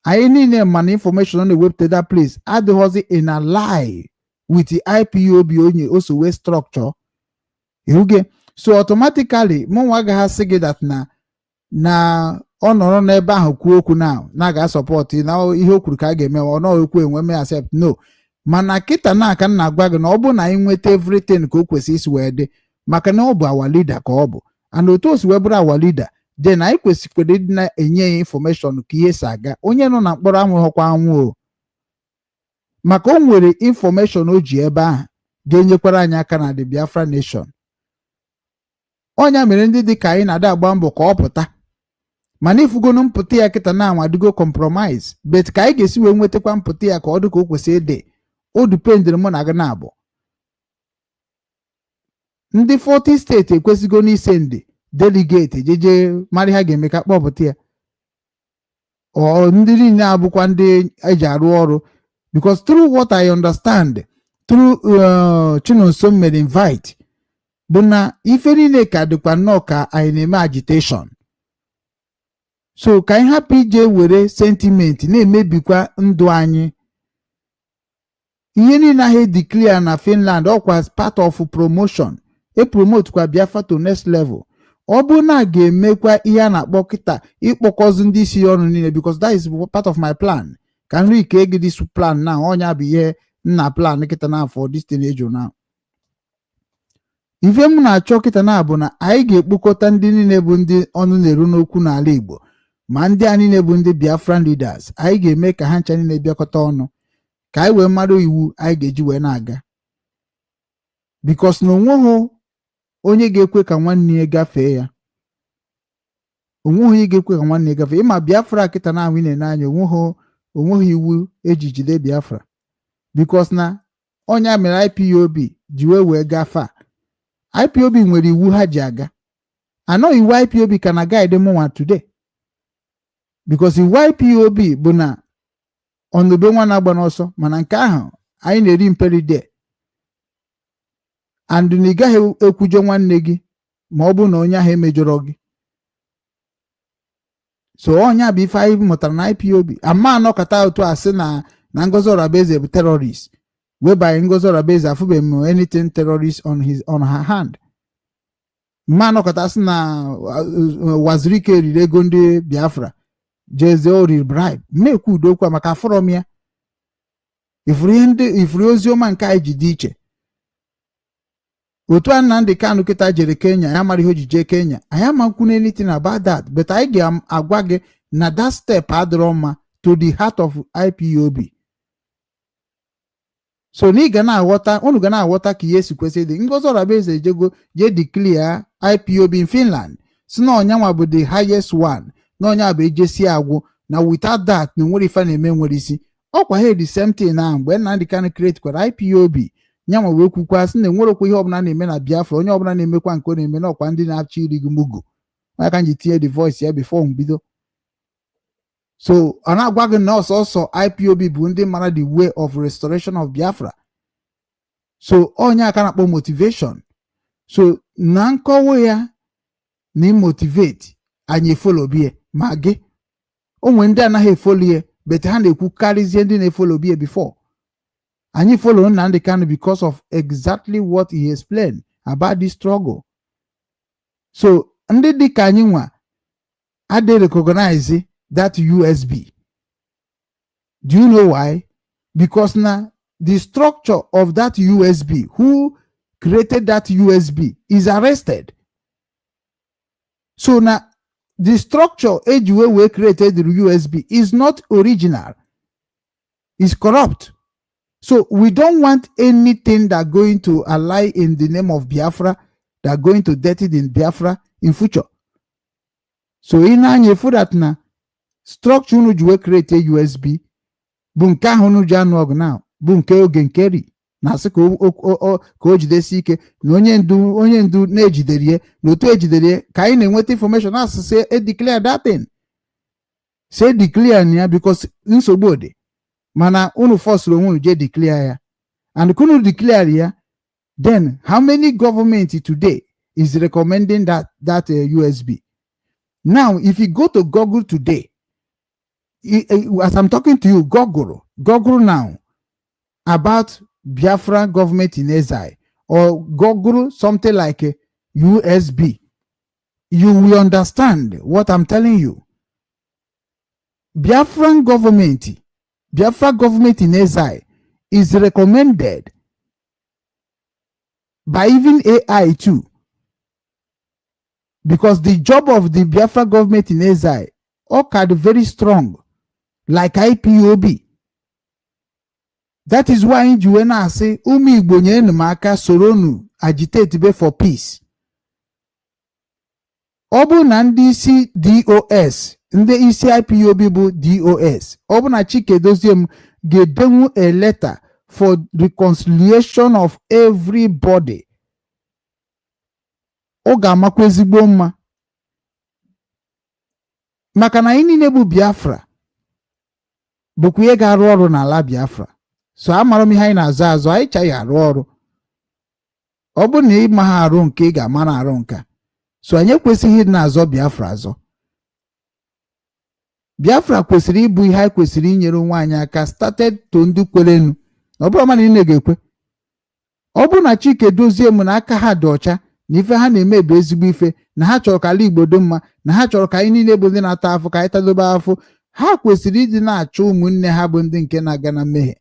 anyị niile mana information ọ na-ewepụta that place adịghịzi in a lie with the IPOB onye osowe structure ihuge so automatically mụnwa agaghị asị gị that na ọ nọrọ n'ebe ahụ kwuo okwu na ga support na ihe o kwuru ka a ga-eme ọ na okwu enwe me accept no mana kịta na aka na agwa gị na ọ bụ na anyị nweta everything ka o kwesị isi wee dị maka na ọ bụ our leader ka ọ bụ and otu o si wee bụrụ our leader then anyị kwesịkwara ịdị na-enye ya information ka ihe si aga onye nọ na mkpọrọ anwụghọkwa anwụ o maka o nwere information o ji ebe ahụ ga-enyekwara anyị aka na the Biafra nation. Ọnya mere ndị dị ka anyị na-ada agba mbọ ka ọ pụta mana ifugonu mpụta ya kịta na anwadịgo compromise bet ka anyị ga-esi wee nwetakwa mpụta ya ka ọ dị ka o kwesịrị ịdị o dipendịrị mụ na gị na-abụ ndị 40 steeti ekwesịgo n'ise ndị delegate jeje mara ha ga-eme ka kpọpụta ya ọ ndị niile abụkwa ndị eji arụ ọrụ because through what I understand through Chinonso mere invite bụ na ife niile ka dịkwa nnọọ ka anyị na-eme agitation so ka anyị hapụ ije were sentiment na-emebikwa ndụ anyị. Ihe niile ahụ declare na Finland ọkwa part of promotion, promote kwa Biafra to next level. Ọ bụ na ga-emekwa ihe a na-akpọ kịta ịkpọkọzụ ndị isi ọnụ niile, because that is part of my plan. Ka nri ike ego this plan na ọnya bụ ihe nna plan kịta na for this teenage now. Ife m na-achọ kịta na bụ na anyị ga-ekpokọta ndị niile bụ ndị ọnụ na-eru n'okwu n'ala Igbo, ma ndị a niile bụ ndị Biafran leaders. Anyị ga-eme ka ha ncha niile bịakọta ọnụ ka anyị wee mara iwu anyị ga-eji wee na-aga, because na onweghị onye ga-ekwe ka nwanne ya gafee ya. Onweghị onye ga-ekwe ka nwanne ya gafee. Ịma Biafra kịta na ahụ na-anya onweghị iwu eji jide Biafra, because na onye mere IPOB ji wee gafee. IPOB nwere iwu ha ji aga. Anọ iwu IPOB ka na guide mụnwa today, because iwu IPOB bụ na ọnụbe nwa na-agba n'ọsọ, mana nke ahụ anyị na-eri mperide, and na ị gaghị ekwujọ nwanne gị ma ọ bụ na onye ahụ emejọrọ gị. So onye bụ ife anyị mụtara na IPOB. Ama anọkọta otu a sị na Ngozi Orabaeze bụ terrorist, whereby Ngozi Orabaeze afụbeghị m anything terrorist on her hand. Ma anọkọta sị na Wazirike riri ego ndị Biafra, jeze ori bribe. Na-ekwu udo okwu maka afọrọm ya. Ifuru ozi ọma nke anyị ji dị iche. Otu a Nnamdi Kanu kịta jere Kenya, ya mara ihe o ji jee Kenya. Anyị amakwu anything about that, but anyị ga-agwa gị na that step adịrọ mma to the heart of IPOB. So na ị ga na-aghọta, unu ga na-aghọta ka ihe si kwesị dị. Ngozi Orabaeze je declare IPOB in Finland, si na ọnyanwa bụ the highest one, na ọnya bụ ejesi agwụ, na without that na nwere ife na-eme nwere isi. Ọkwa he the same thing na mgbe Nnamdi Kanu create kwara IPOB, nyanwa wee kwukwa sị na enwerekwa ihe ọbụla na-eme na Biafra, onye ọbụla na-emekwa nke ọ na-eme na ọkwa ndị na-achọ iri gị mugu. Onye ka nji tinye the voice ya before mbido. So ọ na-agwa gị na ọsọsọ IPOB bụ ndị mara the way of restoration of Biafra. So onye aka na-akpọ motivation. So na nkọwa ya na motivate anyị efolobie ma gị. Onwe ndị anaghị efolie, but ha na-ekwu karịzie ndị na-efolobie before. Anyị follow Nnamdi Kanu because of exactly what he explained about this struggle. So ndị dịka anyị nwa adị recognize that USB. Do you know why? Because now the structure of that USB, who created that USB, is arrested. So now the structure we created the USB is not original, it's corrupt. So we don't want anything that going to ally in the name of Biafra, that going to dirty in Biafra in future. So in any for that na structure unu we create USB, bunka hunu janog now, bunke ogenkeri. Na se ko jidesi ike na onye ndu na-ejiderie na otu ejiderie ka anyị na-enweta information as say declare that thing. Say declare ya because nsogbu dị. Mana unu force unu je declare ya. And kunu declare ya, then how many government today is recommending that USB? Now, if you go to Google today, as I'm talking to you, Google now about Biafra government in exile, or Google something like a USB, you will understand what I'm telling you. Biafra government in exile is recommended by even AI too, because the job of the Biafra government in exile are very strong, like IPOB. That is why Juena say umi Igbo maka soronu agitate be for peace. Obu na ndị isi DOS, ndị isi IPOB bụ DOS. Obu na Chike Doziem ga-edenwu a letter for reconciliation of everybody. Ọ ga-amakwa ezigbo mma. Maka na anyị niile bụ Biafra bụkwa ihe ga-arụ ọrụ n'ala Biafra. So amara m ihe anyị na-azọ azọ, anyị chaghị arụ ọrụ. Ọ bụ na ịma ha arụ nke ị ga-ama na arụ nka. So anyị ekwesịghị na-azọ Biafra azọ. Biafra kwesịrị ịbụ ihe anyị kwesịrị inyere onwe anyị aka started to ndị kwerenu ọ bụrụ mana ị na-ga-ekwe ọ bụrụ na Chike dozie m na aka ha dị ọcha na ife ha na-eme bụ ezigbo ife na ha chọrọ ka ala Igbo dị mma na ha chọrọ ka anyị niile bụ ndị na-ata afụ ka anyị tadobe afụ ha kwesịrị ịdị na-achọ ụmụnne ha bụ ndị nke na-aga na mmehie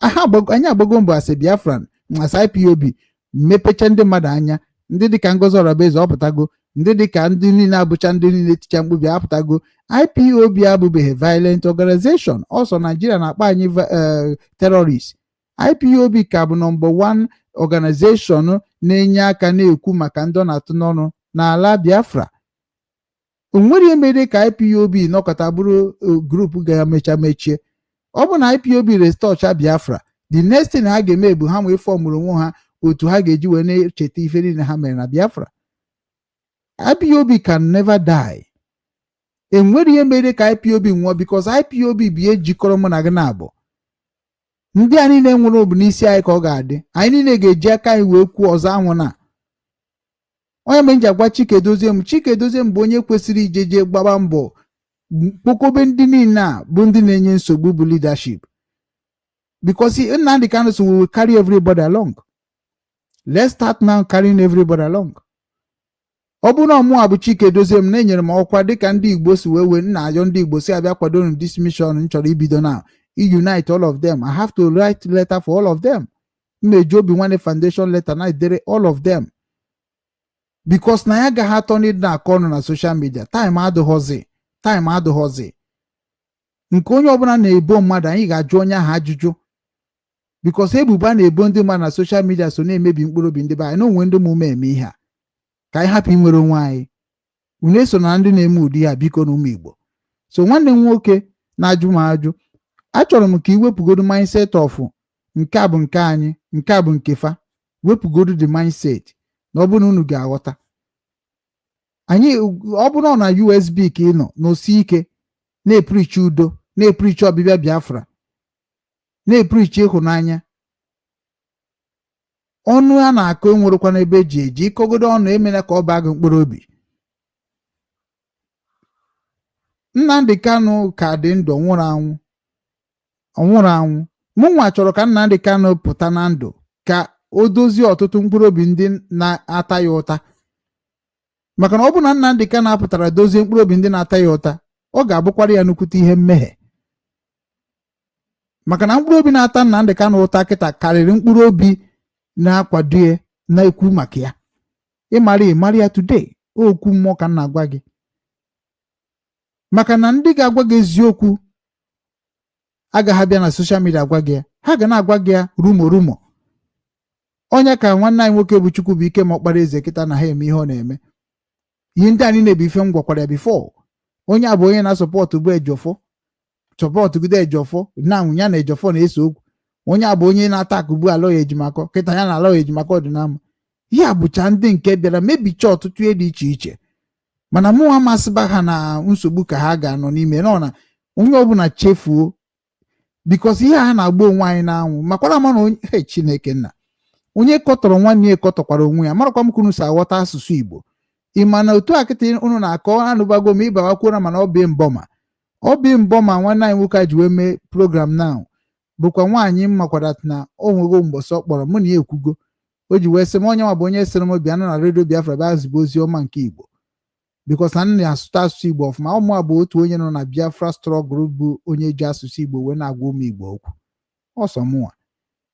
anyị agbago mbọ asị Biafran asị IPOB mepecha ndị mmadụ anya ndị dịka Ngozi Orabaeze ọpụtago ndị dịka ndị niile abụcha ndị niile ticha mkpubi apụtago IPOB abụbeghị violent organization ọsọ Nigeria na-akpa anyị terrorist IPOB ka bụ number 1 organization na-enye aka na-ekwu maka ndị ọ na-atụ n'ọnụ n'ala Biafra o nwere ihe mere ka IPOB nọkọta bụrụ grupu ga-emecha mechie ọ bụ na IPOB restọcha Biafra the next thing ha ga-eme bụ ha nwee fọmụrụ onwe ha otu ha ga-eji wee na-echeta ife niile ha mere na Biafra IPOB can never die enwere ihe mere ka IPOB nwụọ because IPOB bụ ihe jikọrọ mụ na gị na-abụ ndị a niile nwụrụ bụ n'isi anyị ka ọ ga-adị anyị niile ga-eji aka anyị wee kwuo ọzọ anwụ na onye mgbe m ji agwa Chike dozie m bụ onye kwesịrị ijeje gbaba mbọ kpokobe ndị niile a bụ ndị na-enye nsogbu bụ leadership because Nnamdi Kanu so we will carry everybody along. Let's start now carrying everybody along. Ọ bụ na ọmụ abụ Chike dozie m na-enyere m ọkwa dịka ndị Igbo si wee nna-ajọ ndị Igbo si abịa kwado this mission m chọrọ ibido na unite all of them. I have to write letter for all of them. Mmeji Obinwannem Foundation letter na edere all of them. Because na ya gaghị atọ ndị na-akọ ọnụ na social media. Time adịghọzi. Nke onye ọbụla na-ebo mmadụ anyị ga-ajụ onye ahụ ajụjụ. Because ebubo a na-ebo ndị mmadụ na social media so na-emebi mkpụrụ obi ndị be anyị na onwe ndị mume eme ihe a. Ka anyị hapụ inwere onwe anyị. Unu eso na ndị na-eme ụdị ya biko na ụmụ Igbo. So nwanne m nwoke na-ajụ m ajụ. Achọrọ m ka ị wepụgodu mindset of nke a bụ nke anyị, nke a bụ nke fa. Wepụgodu the mindset na ọ bụ na unu ga-aghọta. Anyị ọ bụrụ na USB ka ị nọ n'osi ike na-eprichi udo, na-eprichi ọbịbịa Biafra, na-eprichi ịhụnanya. Ọnụ a na-akọ enwerụkwa n'ebe eji eji ịkọgodo ọnụ emela ka ọ baa gị mkpụrụ obi. Nnamdi Kanu ka dị ndụ nwụrụ anwụ. Mụnwa chọrọ ka Nnamdi Kanu pụta na ndụ ka o dozie ọtụtụ mkpụrụ obi ndị na-ata ya ụta. Maka na ọ bụ na Nnamdi Kanu apụtara dozie mkpụrụ obi ndị na-ata ya ụta, ọ ga-abụkwara ya nnukwute ihe mmehie. Maka na mkpụrụ obi na-ata Nnamdi Kanu ụta kịta karịrị mkpụrụ obi na-akwado ya na-ekwu maka ya. Ịmara ya today okwu mmụọ ka m na-agwa gị. Maka na ndị ga-agwa gị eziokwu agaghị abịa na social media agwa gị ya. Ha ga na-agwa gị ya rumo. Onye ka nwanne anyị nwoke bụ Chukwubuike ma ọkpara eze kịta na ha eme ihe ọ na-eme. Ihe ndị a niile bụ ife m gwakwara ya before. Onye a bụ onye na-asọpọtụ bụ Ejọfọ. Sọpọtụgide Ejọfọ na nwụnya na Ejọfọ na-eso okwu. Onye a bụ onye na-ata akụgbu alọ ya ejimakọ kịta ya na alọ ya ejimakọ ọdịnama. Ihe a bụcha ndị nke bịara mebicha ọtụtụ ihe dị iche iche. Mana mụ amasịba ha na nsogbu ka ha ga-anọ n'ime nọ na onye ọbụla chefuo because ihe ha na-agba onwe anyị n'anwụ makwara ma na onye Chineke nna onye kọtọrọ nwanne ya kọtọkwara onwe ya marakwa m kunu si aghọta asụsụ Igbo. Ị ma na otu akịta unu na-akọ anụbago ma ịbawakwuo mana Obi Mboma nwanne anyị nwoke ji wee mee program now bụkwa nwaanyị mmakwara na o nwego mgbọsị ọ kpọrọ mụ na ya ekwugo o ji wee sị m onye nwa bụ onye sịrị m bịa nọ na redio Biafra bịa zigbo ozi ọma nke Igbo because na nna asụsụ asụsụ Igbo ọfụma ụmụ abụ otu onye nọ na Biafra struggle bụ onye ji asụsụ Igbo wee na-agwa ụmụ Igbo okwu ọsọ mụnwa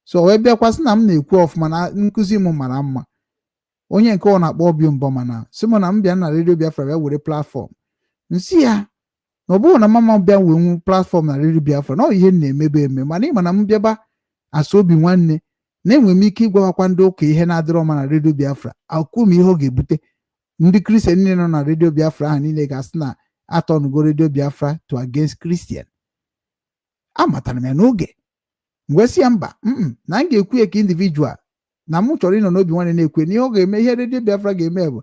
so wee bịakwasị na m na-ekwu ọfụma na nkụzi m mara mma onye nke ọ na-akpọ Obi Mboma na sị m na m bịa na redio Biafra bịa were platfọm nsị ya na ọ bụrụ na mama bịa wee nwu platfọm na redio Biafra na ihe na-emebe eme mana ịma na m bịaba asụ Obinwanne na-enwe m ike ịgwawakwa ndị ụka ihe na-adịrọ mma na redio Biafra akwụ m ihe ọ ga-ebute ndị Kristian niile nọ na redio Biafra ahụ niile ga-asị na atọnugo redio Biafra to against Christian. Amatara m ya n'oge mgbe si ya mba na m ga-ekwu ya ka individual na m chọrọ ịnọ n'Obinwanne na-ekwe n'ihe ọ ga-eme ihe redio Biafra ga-eme bụ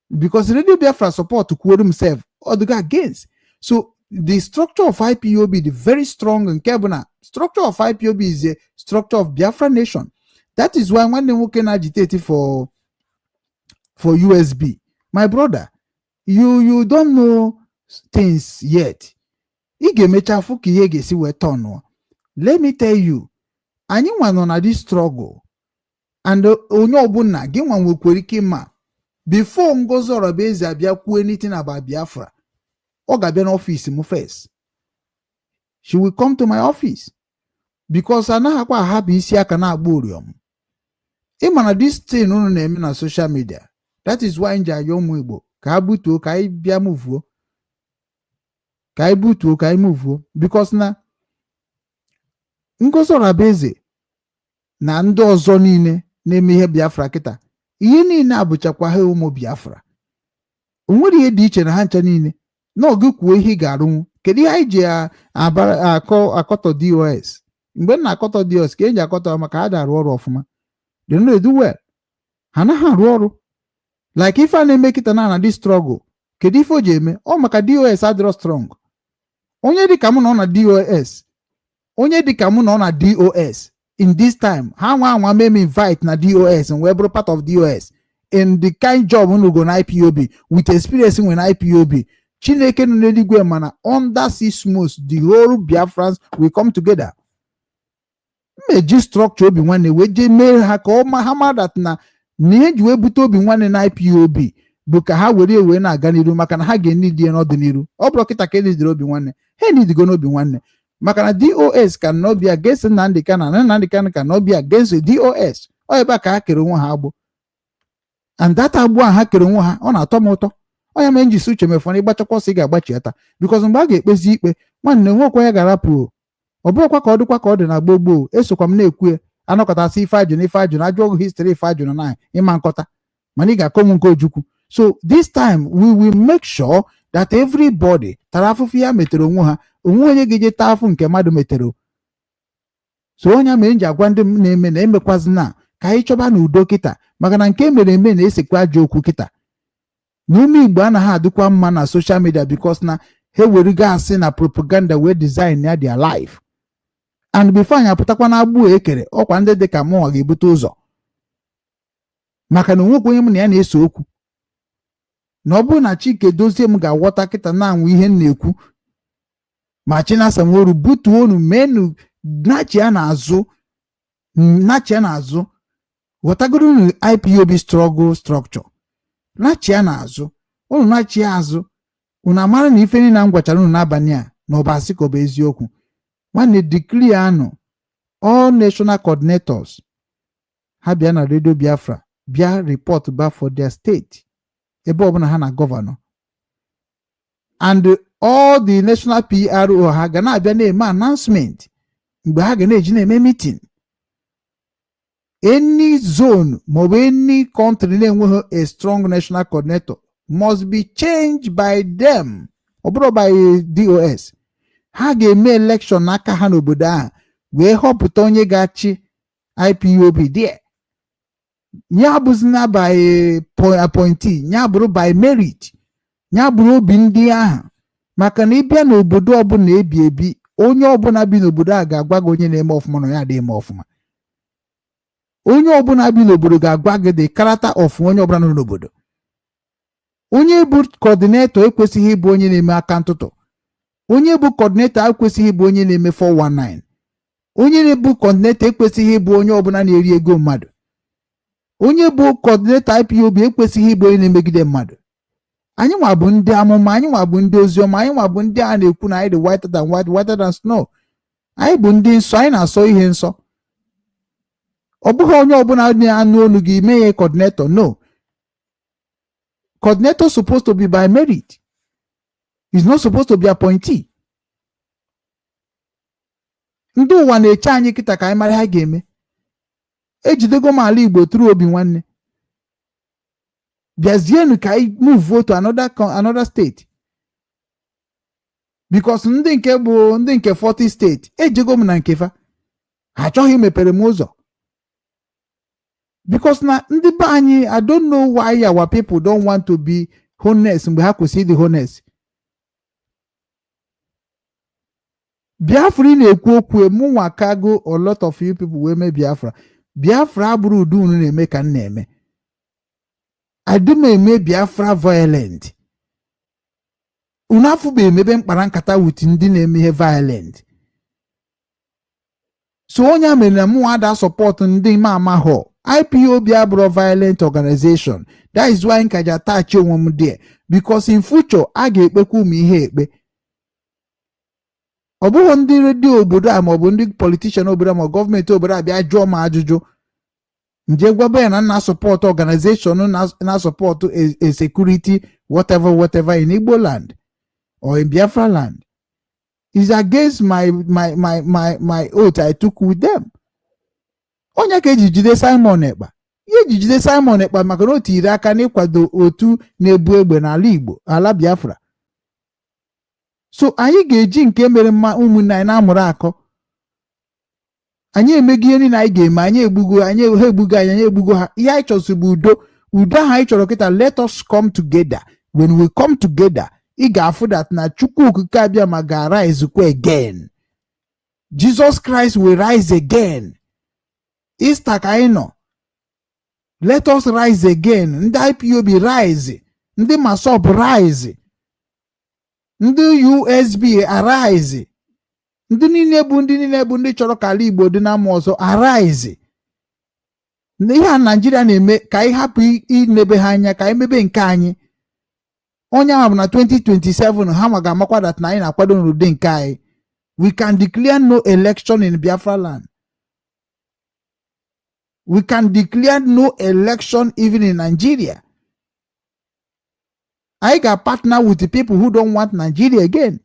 because redio Biafra support kwuoro himself ọ dịga against. So the structure of IPOB is very strong nke bụ na structure of IPOB is a structure of Biafra nation. That is why nwanne nwoke na-agitate for USB. My brother, you don't know things yet. ị ga-emecha fụ ka ihe ga-esi wee tọnụọ. Let me tell you, anyị nwa nọ na this struggle and onye ọbụla gị nwa nwekwara ike ịma before Ngozi Orabaeze abịa kwuo anything about Biafra, ọ ga-abịa n'ọfịs m first. She will come to my office because anaghịkwa ahapụ isi aka na-agba oriọm. Ịma na this thing unu na-eme na social media, that is why nji ayọ ụmụ Igbo ka ha butuo ka anyị bịa muvuo, ka anyị butuo ka anyị muvuo, because na Ngozi Orabaeze na ndị ọzọ niile na-eme ihe Biafra kịta, ihe niile abụchakwa ha ụmụ Biafra. O nwere ihe dị iche na ha ncha niile na oge kwuo ihe ị ga-arụnwu. Kedu ihe anyị ji akọtọ DOS? Mgbe m na-akọtọ DOS ka eji akọtọ maka ha na-arụ ọrụ ọfụma. They don't do well. Ha naghị arụ ọrụ like ife a na-eme kịta na dị struggle. Kedu ife o ji eme? Ọ maka DOS adịrọ strong. Onye dịka m nọ na DOS, onye dịka m nọ na DOS in this time, ha nwa mee m invite na DOS and wee bụrụ part of DOS in the kind job unu go na IPOB with experience with IPOB. Chineke nọ n'eluigwe mana under 6 months the whole Biafrans will come together. Meji structure Obinwanne wee je mee ha ka ọ ma ha ma that na ihe ji wee bute Obinwanne na IPOB bụ ka ha were na-aga n'iru maka na ha ga-enidi n'ọdịnihu. Ọ bụrụ kịta ka enidiri Obinwanne, ha enidigo n'Obinwanne maka na DOS can not be against Nnamdi Kanu and Nnamdi Kanu can not be against the DOS. Ọ ebe a ka ha kere onwe ha agbụ, and that agbụ a ha kere onwe ha ọ na-atọ m ụtọ. Ọ ya mee njisi uche mefọrọ ịgbachakwa ọsọ ị ga-agbachi ata because mgbe a ga-ekpezi ikpe nwanne nwekwa ya ga-arapụ. Ọ bụrụkwa ka ọ dịkwa ka ọ dị na gboo esokwa m na-ekwu ya anọkọtasị ife ajụ na ife ajụ na ajụ ọgụ history ife ajụ na na ịma nkọta mana ị ga-akọ m nke Ojukwu. So this time we will make sure that everybody tara afụfụ ya metere onwe ha, onwe onye ga-eje taa afụ nke mmadụ metere. So onye mere nji agwa ndị m na-eme na emekwazi na ka anyị chọba na udo kịta maka na nke mere eme na-esekwa ajọ okwu kịta. N'ume Igbo anaghị adịkwa mma na social media because na ha were gasị na propaganda wee design ya their life. And before anyị apụtakwa na agbụ ekere ọkwa ndị dị ka mụnwa ga-ebute ụzọ maka na onwekwa onye m na ya na-ese okwu. Na ọ bụrụ na Chike Dozie m ga-aghọta kịta na-anwụ ihe m na-ekwu ma Chinasa Nworu butuo unu menu nachia n'azụ ghọtagoro unu IPOB struggle structure nachia n'azụ unu nachia azụ unu amara na ife niile m gwachara unu n'abalị a na ọ bụ asị ka ọ bụ eziokwu. Nwanne declare anụ all national coordinators ha bịa na Radio Biafra bịa report back for their state ebe ọbụla ha na gọvanọ, and all the national PRO ha ga na-abịa na-eme announcement mgbe ha ga na-eji na-eme meeting. Any zone maọbụ any country na-enweghị a strong national coordinator must be changed by them, ọ bụrụ by DOS. Ha ga-eme election n'aka ha n'obodo ahụ wee họpụta onye ga-achị IPOB there. Ya bụzina by appointee, ya bụrụ by merit, ya bụrụ obi ndị ahụ maka na ịbịa n'obodo ọbụla ebi onye ọbụla bi n'obodo a ga-agwa gị onye na-eme ọfụma na ya adịghị eme ọfụma. Onye ọbụla bi n'obodo ga-agwa gị the character of onye ọbụla nọ n'obodo. Onye bụ coordinator ekwesịghị ịbụ onye na-eme aka ntụtụ. Onye bụ coordinator ekwesịghị ịbụ onye na-eme 419. Onye na-ebu coordinator ekwesịghị ịbụ onye ọbụla na-eri ego mmadụ. Onye bụ coordinator IPOB ekwesịghị ịbụ onye na-emegide mmadụ. Anyị nwa bụ ndị amụma, anyị nwa bụ ndị oziọma, anyị nwa bụ ndị a na-ekwu na anyị dị whiter than white, whiter than snow. Anyị bụ ndị nsọ, anyị na-asọ ihe nsọ. Ọ bụghị onye ọbụla na-anụ olu gị mee ya coordinator. No. Coordinator supposed to be by merit. He's not supposed to be appointee. Ndị ụwa na-eche anyị kịta ka anyị mara ha ga-eme. Ejidego m ala Igbo tụrụ Obinwanne. Bịazienu ka anyị move to another state. Because ndị nke bụ ndị nke 40 state ejego m na nke fa. Ha achọghị mepere m ụzọ. Because na ndị be anyị, I don't know why our people don't want to be honest mgbe ha kwesịrị ịdị honest. Biafra na-ekwu okwu mụnwa kago a lot of you people wee mee Biafra. Biafra abụrụ udo unu na-eme ka m na-eme. Adị m eme Biafra violent. unu afụbe emebe mkpara nkata with ndị na-eme ihe violent. So onye mere na mụ ada support ndị ma amahọ. IPOB abụrụ violent organization. That is why nka ji attach onwe m there, because in future a ga-ekpekwa ụmụ ihe ekpe. Ọ bụghị ndị redio obodo a maọbụ ndị politician obodo a ma gọọmenti obodo a bịa jụọ m ajụjụ nje gwaba ya na na support organization na support a security whatever in Igbo land or in Biafra land is against my oath I took with them. Onye ka eji jide Simon Ekpa. Ihe eji jide Simon Ekpa maka na o tiri aka n'ịkwado otu na-ebu egbe n'ala Igbo, ala Biafra. So anyị ga-eji nke mere mma ụmụnne anyị na-amụrụ akọ. Anyị emego ihe niile anyị ga-eme, anyị egbugo ha. Ihe anyị chọrọ bụ udo. Udo ahụ anyị chọrọ kịta, let us come together. When we come together, ị ga-afụ that na Chukwu okike abịa ma ga-arise again. Jesus Christ will rise again. Easter ka anyị nọ. Let us rise again. Ndị IPOB rise. Ndị Masop rise. Ndị USB arise. Ndị niile bụ ndị chọrọ ka ala Igbo dị na mma ọzọ arise. Ihe a Nigeria na-eme ka anyị hapụ inebe ha anya, ka anyị mebe nke anyị. Onye ahụ bụ na 2027 ha ga amakwa that na anyị na-akwado n'ụdị nke anyị. We can declare no election in Biafra land. We can declare no election even in Nigeria. I got partner with the people who don't want Nigeria again.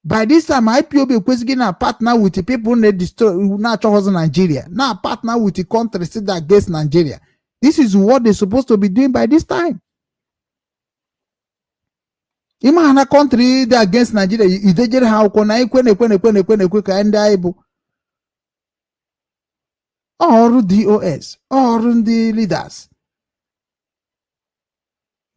By this time, IPOB kwesịghị na partner with the people who destroy na-achọghọzi Nigeria. Now partner with the country still against Nigeria. This is what they're supposed to be doing by this time. Ima na country dị against Nigeria, idejere ha akwụkwọ na ekwe ka ndị anyị bụ ọrụ DOS, ọrụ ndị leaders.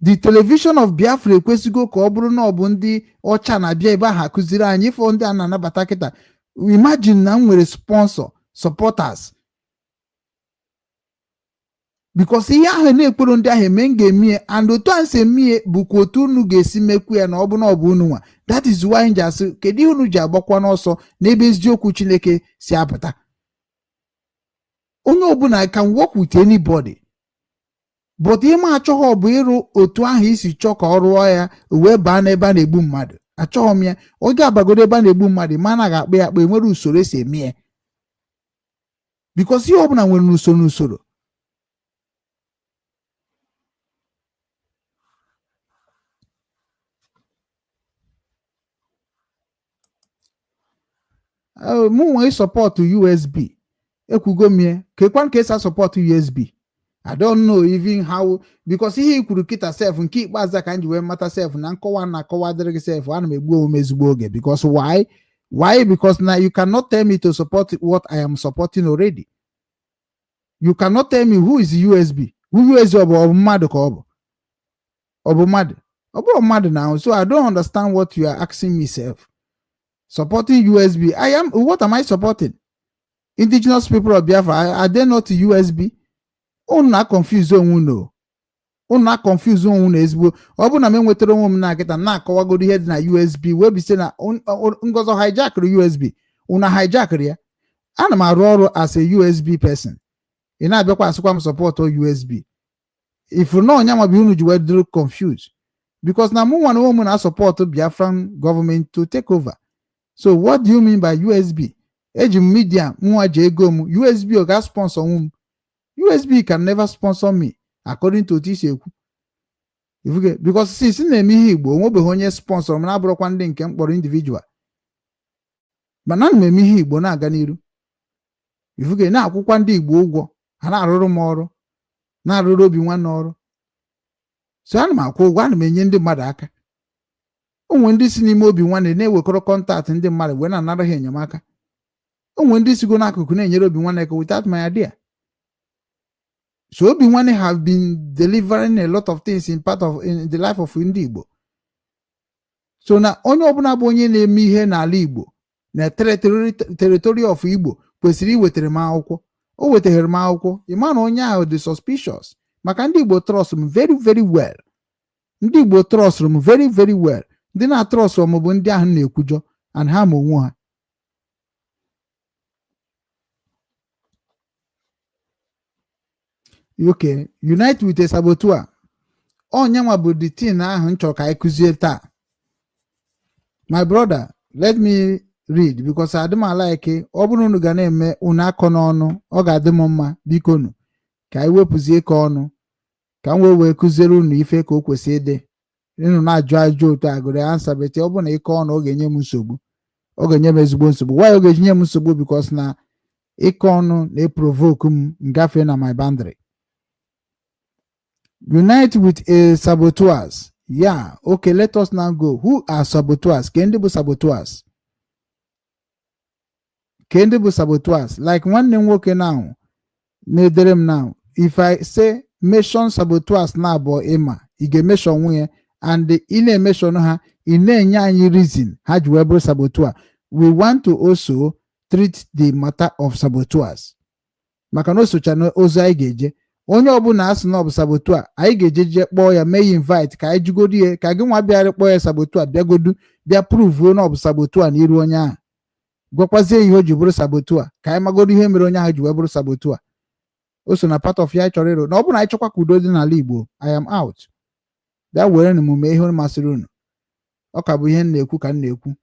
The television of Biafra ekwesịgo ka ọ bụrụ na ọ bụ ndị ọcha na-abịa ebe ahụ akụziri anyị ifo ndị a na-anabata kịta. Imagine na m nwere sponsor, supporters. Because ihe ahụ na-ekwero ndị ahụ eme m ga-emie, and otu a nsi emie bụkwa otu unu ga-esi mekwu ya na ọ bụ na ọ bụ unu nwa. That is why nji asị kedu ihe unu ji agbakwa n'ọsọ n'ebe eziokwu Chineke si apụta. Onye ọbụla can work with anybody. But ihe ma achọghị ọ bụ ịrụ otu ahụ isi chọọ ka ọ rụọ ya wee baa n'ebe a na-egbu mmadụ. Achọghị m ya. Oge abagodo ebe a na-egbu mmadụ mana ga-akpa ya akpa, enwere usoro esi eme ya. Because ihe ọbụla nwere n'usoro. Mụ nwee support USB. Ekwugo m kekwan ka esa support USB. I don't know even how, because ihe ikwuru kita self nke ikpeazụ ka nji wee mata self na nkọwa na akọwa dịrị gị self ana m egbu onwe ezigbo oge. Because why? Because now you cannot tell me to support what I am supporting already. You cannot tell me who is USB. Who USB ọ bụ mmadụ ka ọ bụ? Ọ bụ mmadụ? Ọ bụ mmadụ now. So I don't understand what you are asking me self. Supporting USB. What am I supporting? Indigenous people of Biafra, are they not USB? Unu na confuse onwe unu. Unu na confuse onwe unu ezigbo. Ọ bụ na m enwetara onwe m na nkịta na-akọwagodo ihe dị na USB wee bise na ngozo hijackere USB. Unu hijackere ya. Ana m arụ ọrụ as a USB person. Ị na-abịakwa asịkwa m support USB. If no onye ma bi unu ji wee dịrị confused. Because na mụ nwa na onwe m na support Biafran government to take over. So what do you mean by USB? Eji media mwa je ego m. USB o ga sponsor m. USB can never sponsor me according to this ekwu. Because since na-eme ihe Igbo onwebeghị onye sponsor m na-abụrụkwa ndị nke mkpọrọ individual. Mana na eme ihe Igbo na-aga n'iru. Ifuge na-akwụkwa ndị Igbo ụgwọ ha na-arụrụ m ọrụ, na-arụrụ Obinwannem ọrụ. So ana m akwụ ụgwọ, ana m enye ndị mmadụ aka. Onwe ndị si n'ime Obinwannem na-ewekọrọ kọntaktị ndị mmadụ wee na-anara ha enyemaka. Onwe ndị sigo n'akụkụ na-enyere Obinwannem aka without my idea. So Obinwannem have been delivering a lot of things in the life of ndị Igbo. So na onye ọbụla bụ onye na-eme ihe n'ala Igbo na territory of Igbo kwesịrị iwetara m akwụkwọ. O wetaghere m akwụkwọ. Ịma na onye ahụ dị suspicious maka ndị Igbo trust m very very well. Ndị Igbo trust m very very well. ndị na-atrọst maọbụ ndị ahụ na-ekwujọ and ha ma onwe ha. Okay, unite with a saboteur. Onyanwa bụ the thing ahụ m chọrọ ka anyị kụzie taa. My brother, let me read because adị m like ọ bụrụ unu ga na-eme unu akọ n'ọnụ ọ ga-adị m mma biko nu ka anyị wepụzie ịkọ ọnụ ka m wee kụziere unu ife ka o kwesị ịdị. Unu na-ajụ ajụ otu agụrụ ansa bete ọ bụ na ịkọ ọnụ ọ ga-enye m nsogbu, ọ ga-enye m ezigbo nsogbu. Why ọ ga-enye m nsogbu? Because na ịkọ ọnụ na-eprovoke m ngafe na my boundary. Unite with a saboteurs. Yeah, okay, let us now go. Who are saboteurs? Kendi bu saboteurs? Kendi bu saboteurs? Like one name working now. Nederem now. If I say mention saboteurs now about Emma, you get mention where and the in mention her in any reason had you ever saboteur. We want to also treat the matter of saboteurs. Makano channel ozo geje. Onye ọbụla asị na ọ bụ saboteur anyị ga-ejeje kpọọ ya mee invite ka anyị jugodi ya ka gị nwa bịara kpọọ ya saboteur bịagodu bịa prove na ọ bụ saboteur n'iru onye ahụ gwakwazie ihe o ji bụrụ saboteur ka anyị magodo ihe mere onye ahụ ji wee bụrụ saboteur. O so na part of ya chọrọ ịrụ na ọ bụrụ na anyị chọkwa ka udo dị n'ala Igbo, I am out. Bịa were na emume ihe masịrị unu. Ọ ka bụ ihe m na-ekwu ka m na-ekwu.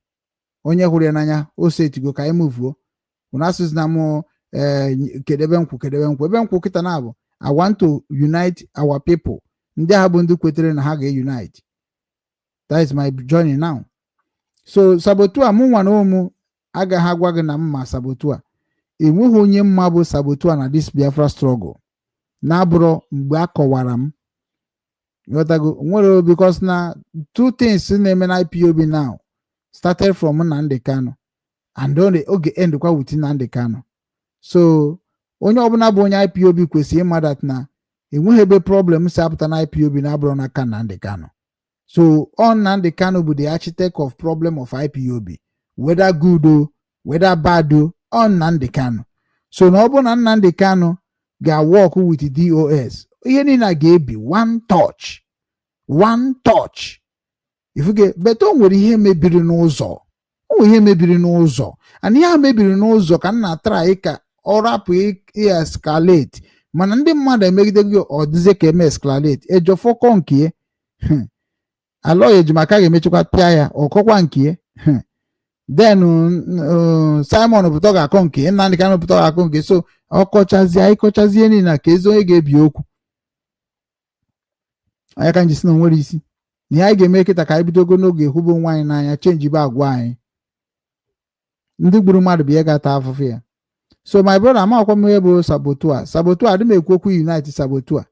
Onye hụrụ ya n'anya o setigo ka anyị muvuo. Unu asịsị na mụ kedebe nkwụ ebe nkwụ kịta na abụ I want to unite our people. Ndị ahụ bụ ndị kwetere na ha ga-unite. That is my journey now. So saboteur mụ nwa na ụmụ agaghị agwa gị na mma saboteur. Enweghị onye mma bụ saboteur na this Biafra struggle. Na-abụrụ mgbe a kọwara m. Nwere because na two things na-eme na IPOB now started from Nnamdi Kanu and oge end kwa with Nnamdi Kanu. So onye ọbụla bụ onye IPOB kwesịrị ịma that na enweghị ebe problem si apụta na IPOB na-abụrụ n'aka Nnamdi Kanu. So Nnamdi Kanu bụ the architect of problem of IPOB, whether good o whether bad o Nnamdi Kanu. So na ọ bụ na Nnamdi Kanu ga-work with DOS ihe niile a ga-ebi one touch ifuge beto nwere ihe mebiri n'ụzọ and ihe a mebiri n'ụzọ ka m na-atrai ka ọ rapụ escalate mana ndị mmadụ emegide gị ọ dịzie ka eme escalate ejofọkọ nke alọ ejimaka ga-emechekwa pịa ya ọkọkwa nke then Simon pụta ga-akọ nke Nnamdi Kanu pụta ga-akọ nke so ịkọchazie niile ka ezi onye ga-ebi okwu anya ka njisi na nwere isi na ihe anyị ga-eme kịta ka anyị bidogo n'oge hụbo nwaanyị n'anya chenji be agwa anyị ndị gburu mmadụ bụ ihe ga-ata afụfụ ya. So my brother amakwa m ihe bụ saboteur adị m ekwu okwu unite saboteur.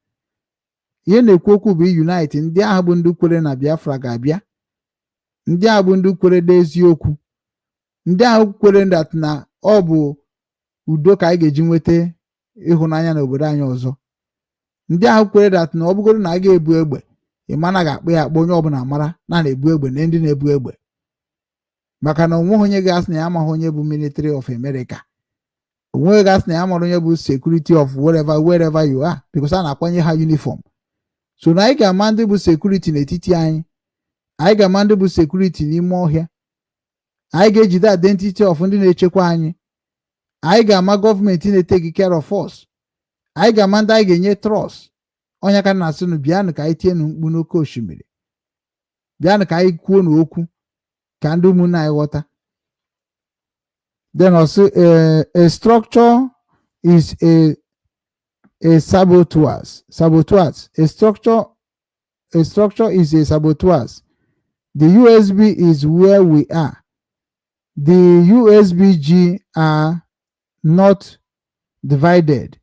Ihe na-ekwu okwu bụ unite ndị ahụ bụ ndị kwere na Biafra ga-abịa, ndị ahụ bụ ndị kwere n'eziokwu, ndị ahụ kwere that na ọ bụ udo ka anyị ga-eji nweta ịhụnanya n'obodo anyị ọzọ, ndị ahụ kwere that na ọ bụgoro na a ga-ebu egbe ịmana ga-akpọ ya akpọ onye ọbụla mara na-ebu egbe na ndị na-ebu egbe maka na onweghị onye ga-asị na ya amaghị onye bụ military of America, onweghị gasị na ya mara onye bụ security of wherever you are because a na-akwanye ha uniform. So na anyị ga-ama ndị bụ security n'etiti anyị ga-ama ndị bụ security n'ime ọhịa, anyị ga-ejide identity of ndị na-echekwa anyị ga-ama gọọmenti na-eteki care of us, anyị ga-ama ndị anyị ga-enye trust. Onye ka na-asị nụ bịanụ ka anyị tienụ mkpu n'oke osimiri, bịanụ ka anyị kwuo n'okwu ka ndị ụmụnne anyị ghọta. Then also a structure is a saboteurs. A structure is a saboteurs. The USB is where we are. The USBG are not divided.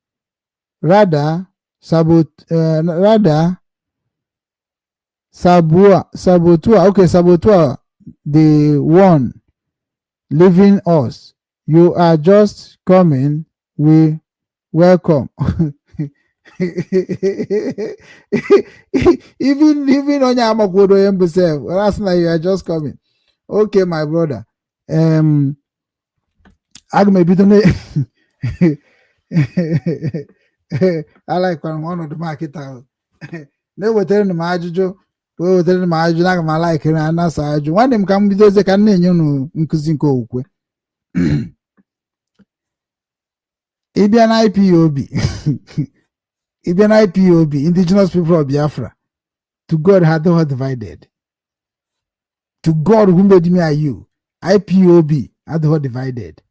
Rather, saboteur. Okay, saboteur, the one leaving us. You are just coming. We welcome. even on your amakodo himself. Last night you are just coming. Okay, my brother. I like one of the market out. They were telling my ajujo. o tere ma ajụ na ma like na anasa ajụ nwanne m ka m bidozie ka m na-enye unu nkụzi nke okwukwe ịbịa na IPOB ịbịa na IPOB indigenous people of Biafra to God had they divided to God who made me and you IPOB had they divided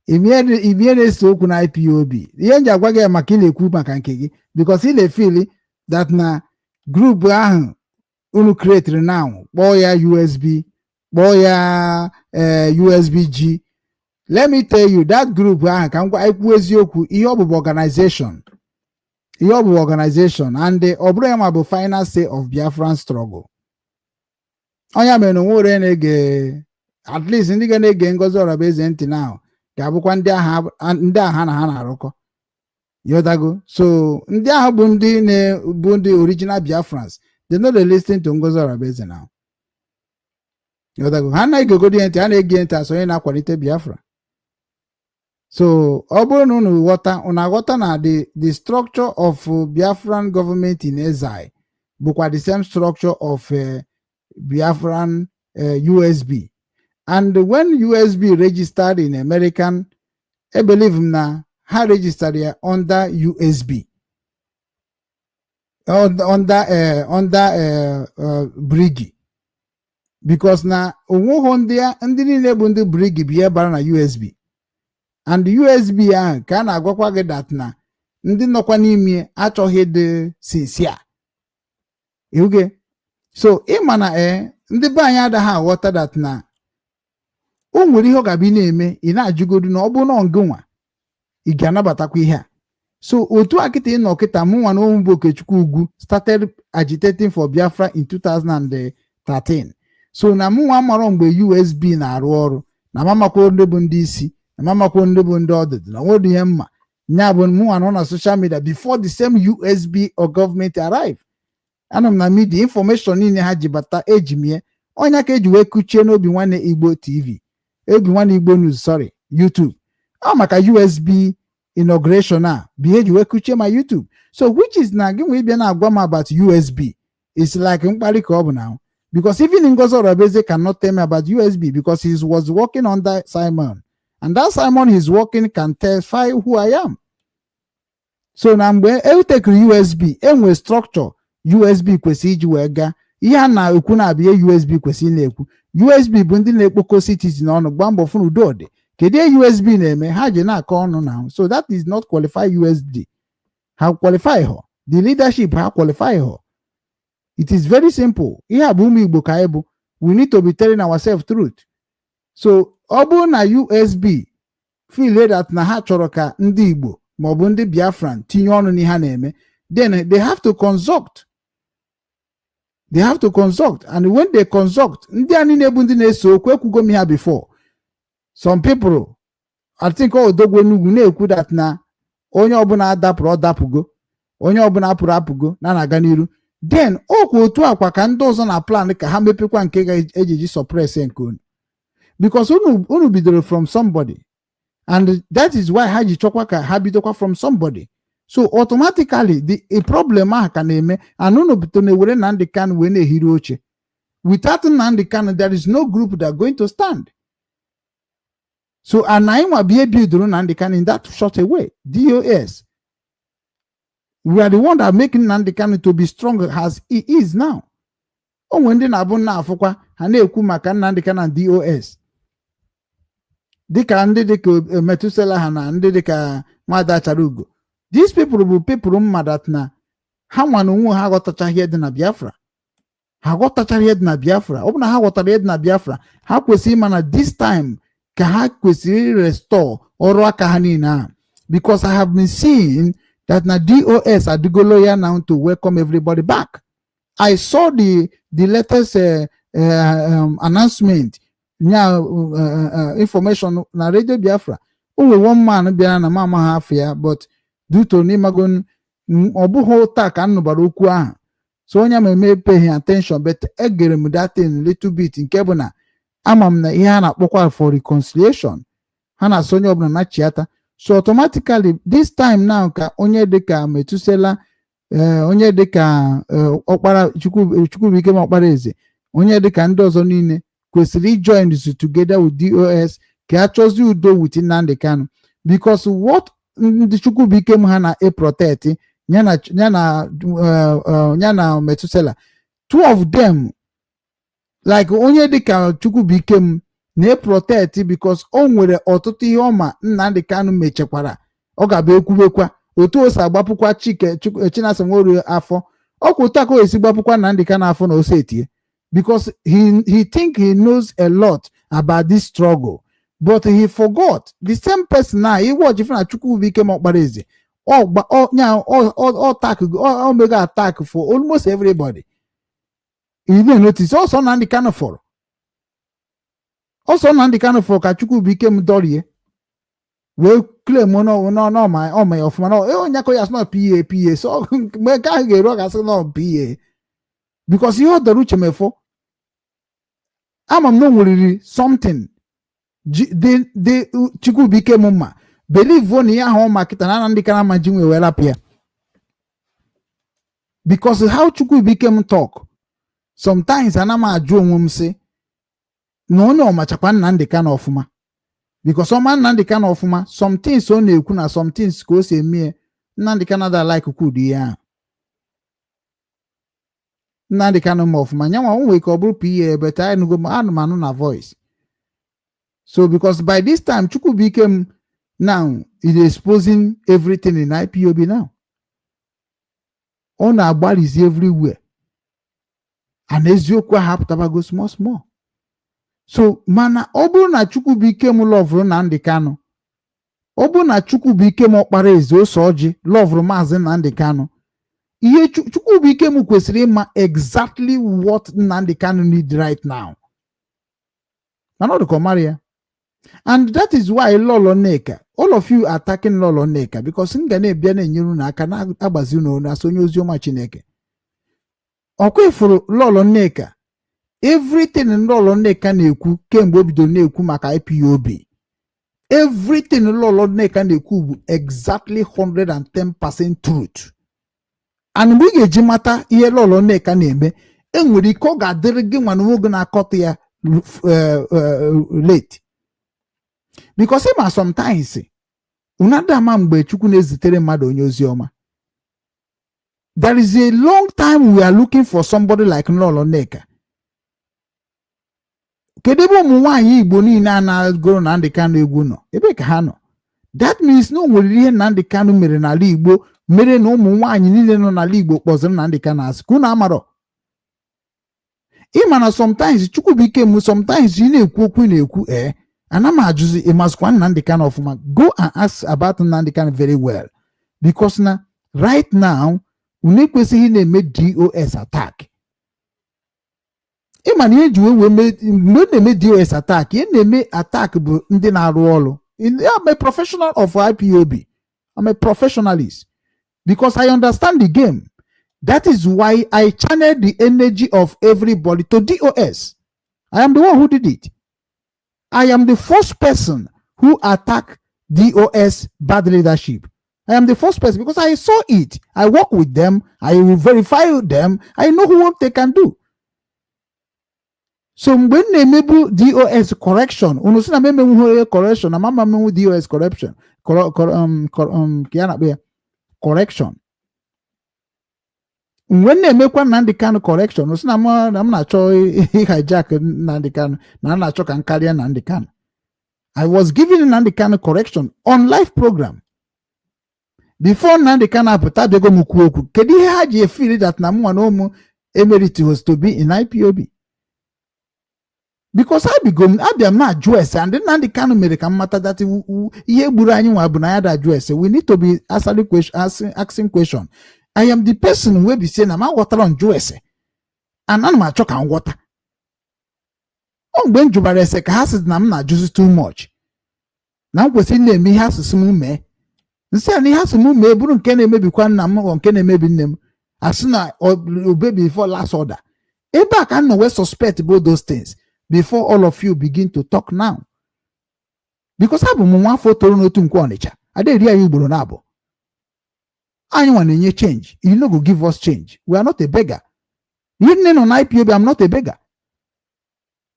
ibie na-eso okwu na IPOB ihe nji agwa gị maka ị na-ekwu maka nke gị because ị na-efili that na group ahụ unu create now kpọọ ya USB kpọọ ya USBG. Let me tell you that group ahụ ka ngwa ikwu eziokwu ihe ọ bụ organization and ọ bụrụ ya ma bụ final say of Biafran struggle. Onye mere na nwere na-ege at least ndị ga na-ege Ngozi Orabaeze ntị now ga-abụkwa ndị agha na ha na-arụkọ yodago. So ndị ahụ bụ ndị original Biafrans, they know they listen to Ngozi Orabaeze now yodago. Ha na-egegodi ntị, ha na-ege ntị asonye na-akwalite Biafra. So ọ bụrụ na unu aghọta na the structure of Biafran government in exile bụkwa the same structure of Biafran USB. And when USB registered in American, I believe na ha registered here under USB, under Brigi, because na onweghị ndị niile bụ ndị Brigi bi ebara na USB. And USB ahụ ka a na-agwakwa gị dat na ndị nọkwa n'ime achọghị dị sincere. Ihuge so ịma na ndị be anyị adaghị aghọta dat na o nwere ihe ọ ga-abịa na-eme ị na-ajụgodu na ọ bụ na ngịnwa ị ga-anabatakwa ihe a. So otu akịta ịnọ kịta mụ nwa na onwe bụ Okechukwu Ugwu started agitating for Biafra in 2013. So na mụ nwa mara mgbe USB na-arụ ọrụ na mamakwa ndị bụ ndị isi na mamakwa ndị bụ ndị ọdịdị na nwere ihe mma nya bụ mụ nwa nọ na social media before the same USB or government arrive. Anọ m na media information niile ha ji bata ejimie onya ka eji wee kuchie na Obinwanne Igbo TV, Obinwanne Igbo News, sorry, YouTube. Ọ maka USB inauguration a bụ eji wee kuchie ma YouTube. So which is na gị nwee bịa na-agwa m about USB is like mkparị ka ọ bụ now, because even Ngozi Orabaeze cannot tell me about USB because he was working under Simon, and that Simon he's working can testify who I am. So na mgbe eutekiri USB enwe structure USB kwesịrị iji wee gaa ihe a na-ekwu na-abịa USB kwesịrị na-ekwu. USB bụ ndị na-ekpokọ citizen ọnụ gba mbọ fụrụ udo dị kedu USB na-eme ha ji na-akọ ọnụ na. So that is not qualify USD. Ha qualify her, the leadership ha qualify her. It is very simple. Ihe a bụ ụmụ Igbo ka anyị bụ. We need to be telling ourselves truth. So ọ bụrụ na USB feel that na ha chọrọ ka ndị Igbo maọbụ ndị Biafran tinye ọnụ n'ihe ha na-eme, then they have to consult. They have to consult, and when they consult, ndị a niile bụ ndị na-eso okwu ekwugo m ha before. Some people, I think Odogwu Enugwu na-ekwu that na onye ọbụla adapụrụ ọdapụgo, onye ọbụla apụrụ apụgo na-aga n'iru. Then okwu otu akwa ka ndị ọzọ na plan ka ha mepekwa nke ga-ejiji suppress nke unu, because unu bidoro from somebody, and that is why ha ji chọkwa ka ha bidokwa from somebody. So automatically the problem ahụ ka na-eme, and unu bito na-ewere Nnamdi Kanu wee na-ehiri oche. Without Nnamdi Kanu, there is no group that are going to stand. So and anyị nwa bie bidoro Nnamdi Kanu in that short a way. DOS, we are the one that making Nnamdi Kanu to be strong as he is now. Onwe ndị na-abụ na-afụkwa ha na-ekwu maka Nnamdi Kanu and DOS dịka ndị dịka Metusela ha na ndị dịka Nwada Achara Ugo. These people bụ people mma that na ha nwa na onwe ha ghọtachaghị ihe dị na Biafra. Ha ghọtachaghị ihe dị na Biafra. Ọ bụ na ha ghọtara ihe dị na Biafra, ha kwesịrị ịma na this time ka ha kwesịrị restore ọrụ aka ha niile ahụ. Because I have been seeing that na DOS adigo loyal now to welcome everybody back. I saw the latest announcement, information na Radio Biafra. Only one man bịara na mama ha afọ ya, but due to n'ịmagon ọ bụghị ụta ka nnụbara okwu ahụ. So onye ma eme paying attention, but egere m that thing little bit nke bụ na ama m na ihe a na-akpọkwa for reconciliation ha na-asọ onye ọbụla na chiata. So automatically this time now ka onye dịka Metusela onye dịka ọkpara Chukwubuikem ọkpara eze, onye dịka ndị ọzọ niile kwesịrị join together with DOS ka a chọzie udo with Nnamdi Kanu, because what ndị Chukwubuikem ha na-protect yana Methuselah, two of them, like onye dịka Chukwubuikem na-protect because o nwere ọtụtụ ihe ọma Nnamdi Kanu mechekwara, ọ ga-abịa ekwubekwa otu o si agbapụkwa Chinasa Nworie afọ, ọkwa otu aka o esi gbapụkwa Nnamdi Kanu afọ na ose etie, because he think he knows a lot about this struggle, but he forgot the same person now he watch if na Chukwubuikem ọkpara eze o mega attack for almost everybody. You may notice also Nnamdi Kanu for ka Chukwubuikem dorie we claim no my of my onye ko yas no PA so me ka ga ro ga so no PA because you the ruche mefo amam no nwere something de Chukwubuikem ma believe one ya ho makita na Nnamdi Kanu ma jinwe we lapia, because how Chukwubuikem talk sometimes anama aju onwe m say no onye ọmachakwa Nnamdi Kanu ọfụma, because ọma Nnamdi Kanu ọfụma some things ọ na-ekwu na some things ka o si eme Nnamdi Kanu da like kwudi ya Nnamdi Kanu ma ọfụma nyanwa onwe ka ọ bụrụ PA but I nugo anụmanụ na voice. So because by this time Chukwubuikem now is exposing everything in IPOB now, ọ na-agbalizi everywhere and eziokwu ahapụtabago small. So mana ọ bụrụ na Chukwubuikem lọvụrụ Nnamdi Kanu, ọ bụrụ na Chukwubuikem ọkpara eze ose ọjị lọvụrụ Maazị Nnamdi Kanu, ihe Chukwubuikem kwesịrị ịma exactly what Nnamdi Kanu need right now. Mana ọ dịka ọmara ya. And that is why Lolo Neka, all of you attacking Lolo Neka, because ngane bịa na-enyere unu aka na-agbazi unu na sonye oziọma Chineke. Ọkwa ifuru Lolo Neka, everything Lolo Neka na-ekwu kemgbe o bidoro na-ekwu maka IPOB, everything Lolo Neka na-ekwu bụ exactly 110% truth. And mgbe ị ga-eji mata ihe Lolo Neka na-eme, enwere ike ọ ga-adịrị gị nwa na nwoke na-akọta ya late. Because ima sometimes unadama mgbe Chukwu na-ezitere mmadụ onye oziọma, there is a long time we are looking for somebody like Lolo Neka. Kedu ebe ụmụ nwaanyị Igbo niile a na-agụrụ Nnamdi Kanu egwu nọ? Ebe ka ha nọ? That means no nwere ihe Nnamdi Kanu mere n'ala Igbo mere na ụmụ nwaanyị niile nọ n'ala Igbo kpọziri Nnamdi Kanu asị ka unu amarọ. Ịma na sometimes Chukwubuikem sometimes ị na-ekwu okwu na-ekwu anama ajuzi ịmazikwa Nnamdi Kanu ọfụma. Go and ask about Nnamdi Kanu very well, because na right now unu ekwesịghị na-eme DOS attack. Ịma na ihe ji wee mgbe na-eme DOS attack, ihe na-eme attack bụ ndị na-arụ ọrụ. I'm a professional of IPOB. I'm a professionalist because I understand the game. That is why I channel the energy of everybody to DOS. I am the one who did it. I am the first person who attacked DOS bad leadership. I am the first person because I saw it. I work with them. I will verify them. I know what they can do. So when they maybe DOS correction, correction, DOS correction, correction. When they make one Nnamdi Kanu correction, I'm not sure hijack Nnamdi Kanu, I'm not sure can carry Nnamdi Kanu. I was giving Nnamdi Kanu correction on live program. Before Nnamdi Kanu apụta bego mukwu okwu, kedu ihe ha ji feel that na mụ na ụmụ emerit was to be in IPOB? Because I'm not Jewish, and then Nnamdi Kanu mere ka mmata that ihe gburu anyị nwa bụ na ya da Jewish. We need to be asking question. I am the person who will be saying I'm water on Jewish, and I'm not choking water. On when Jubare say has na just too much. Now we say me has some me. Nse ni has some me buru nke na-eme bikwa nna m o nke na-emebi nne m asuna obey before last order. Ebe a ka no we suspect about those things before all of you begin to talk now. Because abu mu nwa foto n'otu Nkwo Ọnịcha. Ade ri ayi ugboro na abo. Anyone na-enye change. You no go give us change. We are not a beggar. Even on IPOB, I'm not a beggar.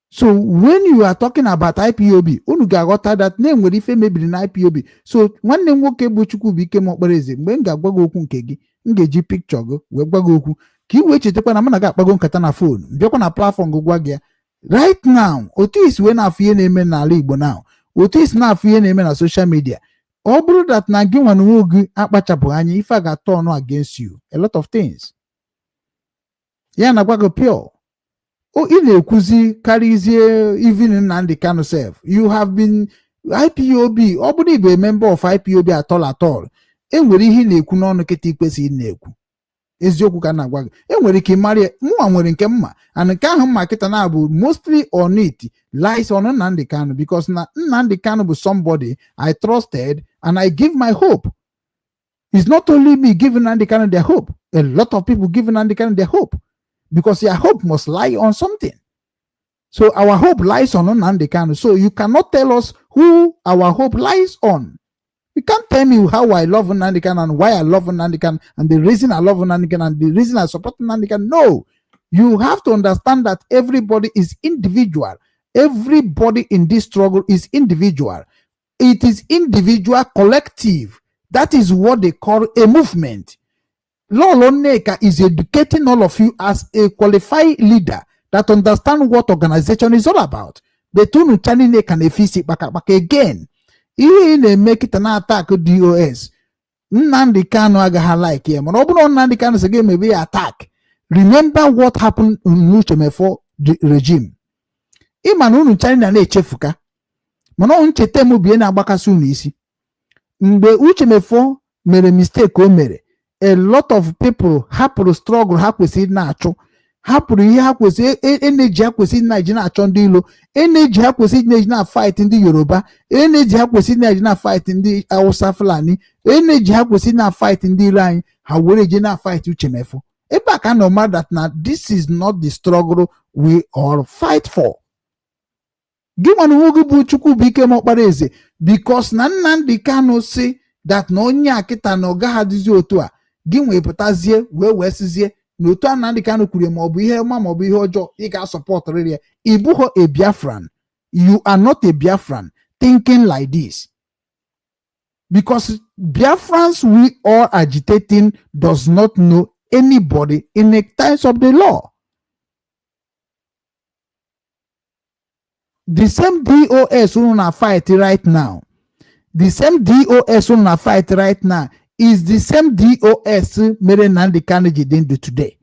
So when you are talking about IPOB, unu ga-aghọta that name nwere ife mebiri na IPOB. So nwanne m nwoke bụ Chukwubuike Mokparaeze, mgbe m ga-agwa gị okwu nke gị, m ga-eji picture gị wee gwa gị okwu ka ị wee chetakwa na m na gị akpago nkata na phone, bịakwa na platform gị gwa gị ya. Right now, otu isi wee na-afụ ihe na-eme n'ala Igbo now, otu isi na-afụ ihe na-eme na social media, ọ bụrụ that na gị nwa na onwe gị akpachapụghị anya, ife a ga-turn against you a lot of things. Ya na gwa gị pure. Ị na-ekwuzi karịzie even Nnamdi Kanu self. You have been IPOB, ọ bụrụ Igbo a member of IPOB at all. Enwere ihe na-ekwu n'ọnụ kịta ikwesị na-ekwu. Eziokwu ka na-agwa gị. Enwere ike ịmarị mụnwa nwere nke mma, and nke ahụ mma kịta na-abụ mostly on it lies on Nnamdi Kanu, because na Nnamdi Kanu bụ somebody I trusted and I give my hope. It's not only me giving Nnamdi Kanu their hope. A lot of people giving Nnamdi Kanu their hope. Because your hope must lie on something. So our hope lies on Nnamdi Kanu. So you cannot tell us who our hope lies on. You can't tell me how I love Nnamdi Kanu and why I love Nnamdi Kanu and the reason I love Nnamdi Kanu and the reason I support Nnamdi Kanu. No. You have to understand that everybody is individual. Everybody in this struggle is individual. It is individual collective. That is what they call a movement. Lolo Neka is educating all of you as a qualified leader that understand what organization is all about. The tunu chani neka nefisi baka again. Ihe na-make it an attack DOS. Nnamdi Kanu agaha like him. And open Nnamdi Kanu say maybe attack. Remember what happened in Uchemefo regime. Imanu unu chani na echefuka. Mana unchete mu biye na agbakasi unu isi. Mgbe Uchemefo mere mistake o mere. A lot of people hapụrụ struggle ha kwesịrị na-achụ, hapụrụ ihe ha kwesịrị energy ha kwesịrị na-eji na-achọ ndị ilo, energy ha kwesịrị na-eji na-fight ndị Yoruba, energy ha kwesịrị na-eji na-fight ndị Hausa Fulani, energy ha kwesịrị na-fight ndị ilo anyị, ha were eji na-fight Uchemefo. Ebe a ka na that na this is not the struggle we all fight for. Gị nwana nwoke bụ Chukwubuike Mokparaeze, because na Nnamdi Kanu si that na onye akịta na ọ gaghị adịzi otu a, gị nwee pụtazie wee sizie na otu a Nnamdi Kanu kwuru maọbụ ihe ọma maọbụ ihe ọjọọ ị ga-asọpọt riri ya. Ị bụghị a Biafran. You are not a Biafran thinking like this. Because Biafrans we are agitating does not know anybody in the times of the law. The same DOS who are fighting right now, the same DOS who are fighting right now is the same DOS mere Nnamdi Kanu didn't do today.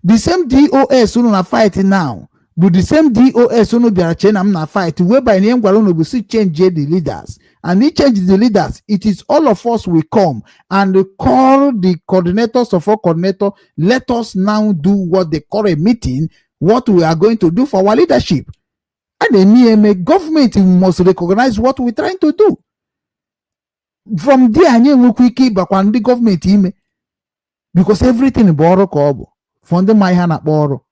The same DOS who are fighting now, but the same DOS who are changing na fight, whereby the Ngwalo will see change the leaders. And he changes the leaders. It is all of us will come and call the coordinators of our coordinator. Let us now do what they call a meeting, what we are going to do for our leadership. And the government must recognize what we're trying to do. From there, the government ime, because everything borrow kobo. From the Mayhana borrow.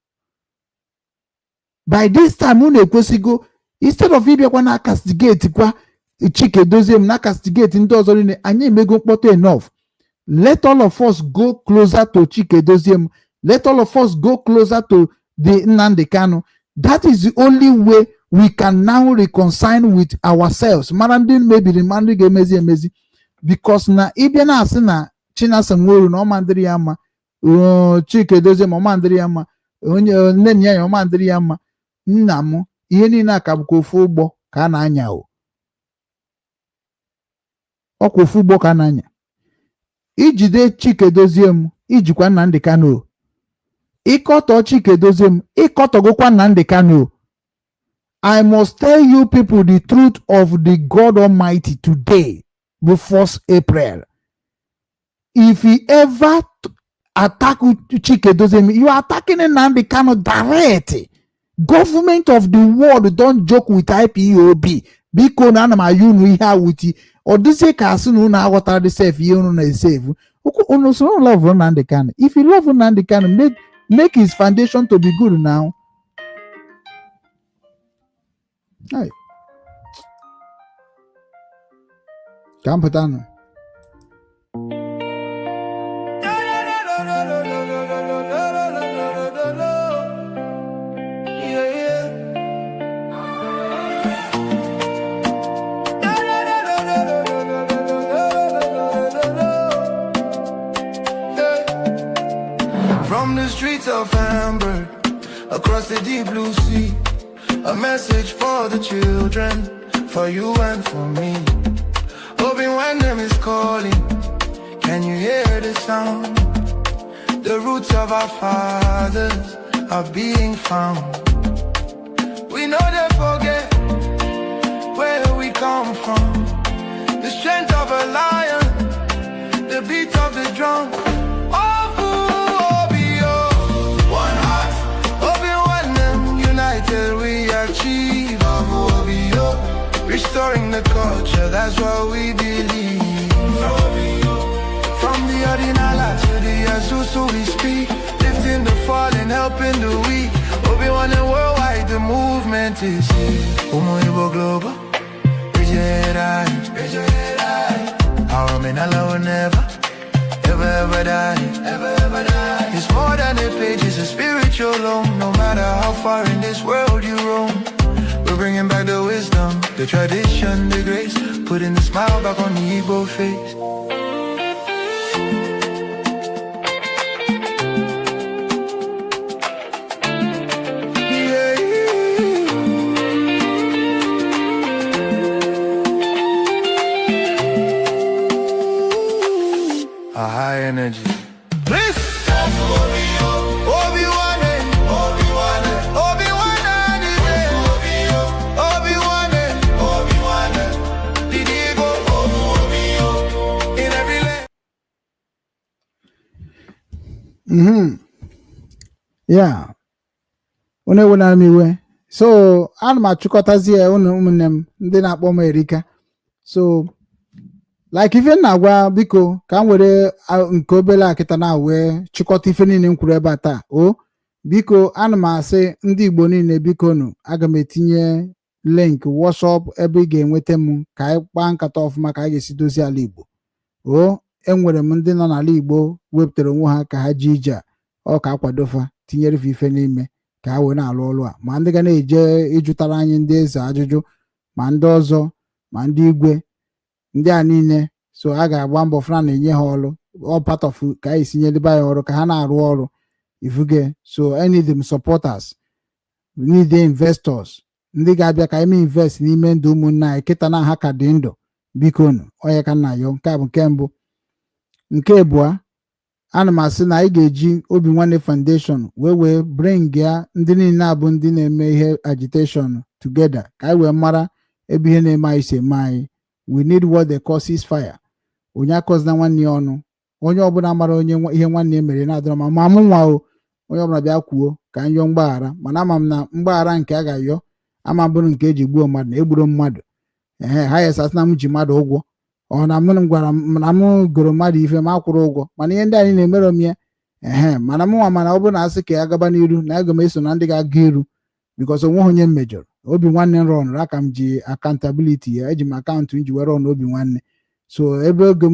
By this time, instead of Ibia castigate Chike dozem na castigate into ozorine anye mego poto enough. Let all of us go closer to Chike dozem. Let all of us go closer to the Nnamdi Kanu. That is the only way we can now reconcile with ourselves. Marandin maybe the man emezi because na ibia na asị na Chinasa Nworu na ọmandiri ya mma, Chike dozem ọmandiri ya mma, onye nne ya ọmandiri ya mma, nna m ihe niile aka bụkwa ofu ụgbọ ka a na-anya o. Ọkwa ofu ụgbọ ka a na-anya. Ijide Chike doziem ijikwa Nnamdi Kanu. Ịkọtọ Chike doziem ịkọtọgokwa Nnamdi Kanu. I must tell you people the truth of the God Almighty today before April. If he ever attack Chike doziem, you are attacking Nnamdi Kanu directly. Government of the world don't joke with IPOB. Biko na ma yunu ihe wuti. Odise ka asu nu na aghọtara the safe ihe unu na save. Unu so love Nnamdi Kanu. If you love Nnamdi Kanu, make his foundation to be good now. Hey. Kampatano. sheets of amber across the deep blue sea. A message for the children, for you and for me. Obinwannem is calling. Can you hear the sound? The roots of our fathers are being found. We know they forget where we come from. The strength of a lion, the beat of the drum. Ofu Obi, one heart. Obinwannem united we achieve. Ofu Obi, restoring the culture, that's what we believe. From the Ordinala to the Azusu we speak, lifting the fallen, helping the weak. Obi-Wannem worldwide, the movement is here. Umoibo global, raise your head high, raise your head high. Our Menala will never, ever die, ever die. It's more than a page, it's a spiritual home. No matter how far in this world you roam, we're bringing back the wisdom, the tradition, the grace, putting the smile back on the Igbo face. A high energy. Please. Yeah. One wena m iwe. So ana m achịkọtazie unu ụmụnne m ndị na-akpọ m Erika. So like ife na-agwa biko ka m were nke obere akịta na wee chịkọta ife niile m kwuru ebe a taa. O biko ana m asị ndị Igbo niile biko nụ aga m etinye link WhatsApp ebe ị ga-enweta m ka anyị kpaa nkata ọfụma ka anyị ga-esi dozie ala Igbo. O enwere m ndị nọ n'ala Igbo wepụtara onwe ha ka ha ji ije a ọ ka akwadofa tinyere ife n'ime ka ha wee na-alụ ọrụ a ma ndị ga na-eje ịjụtara anyị ndị eze ajụjụ ma ndị ọzọ ma ndị igwe ndị a niile. So a ga-agba mbọ fụna na-enye ha ọrụ all part of ka anyị sinyeleba ya ọrụ ka ha na-arụ ọrụ ifuge. So I need them supporters, we need the investors ndị ga-abịa ka anyị invest n'ime ndụ ụmụnne anyị kịta na ha ka dị ndụ biko nụ onye ka nna ya. Nke a bụ nke mbụ. Nke abụọ ana m asị na anyị ga-eji Obinwannem Foundation wee bring ya ndị niile abụ ndị na-eme ihe agitation together ka anyị wee mara ebe ihe na-eme anyị si eme anyị. We need what they call ceasefire. Onye akọzina nwanne ya ọnụ, onye ọbụla mara onye ihe nwanne ya mere na-adọrọ ma mụ nwa o onye ọbụla bịa kwuo ka anyị yọọ mgbaghara, mana ama m na mgbaghara nke a ga-ayọ ama bụrụ nke eji gbuo mmadụ na egburu mmadụ. Ha yesasị na m ji mmadụ ụgwọ ọ na m gwara na m goro mmadụ ife ma akwụrụ ụgwọ, mana ihe ndị anyị na-emere m ya mana m nwa mana ọ bụrụ na asị ka ya gaba n'iru na aga m eso na ndị ga-aga iru because onwe onye m mejọrọ. Obinwannem rọnụrụ aka m ji accountability ya, eji m akaụntụ m ji were ọnụ Obinwannem. So ebe ego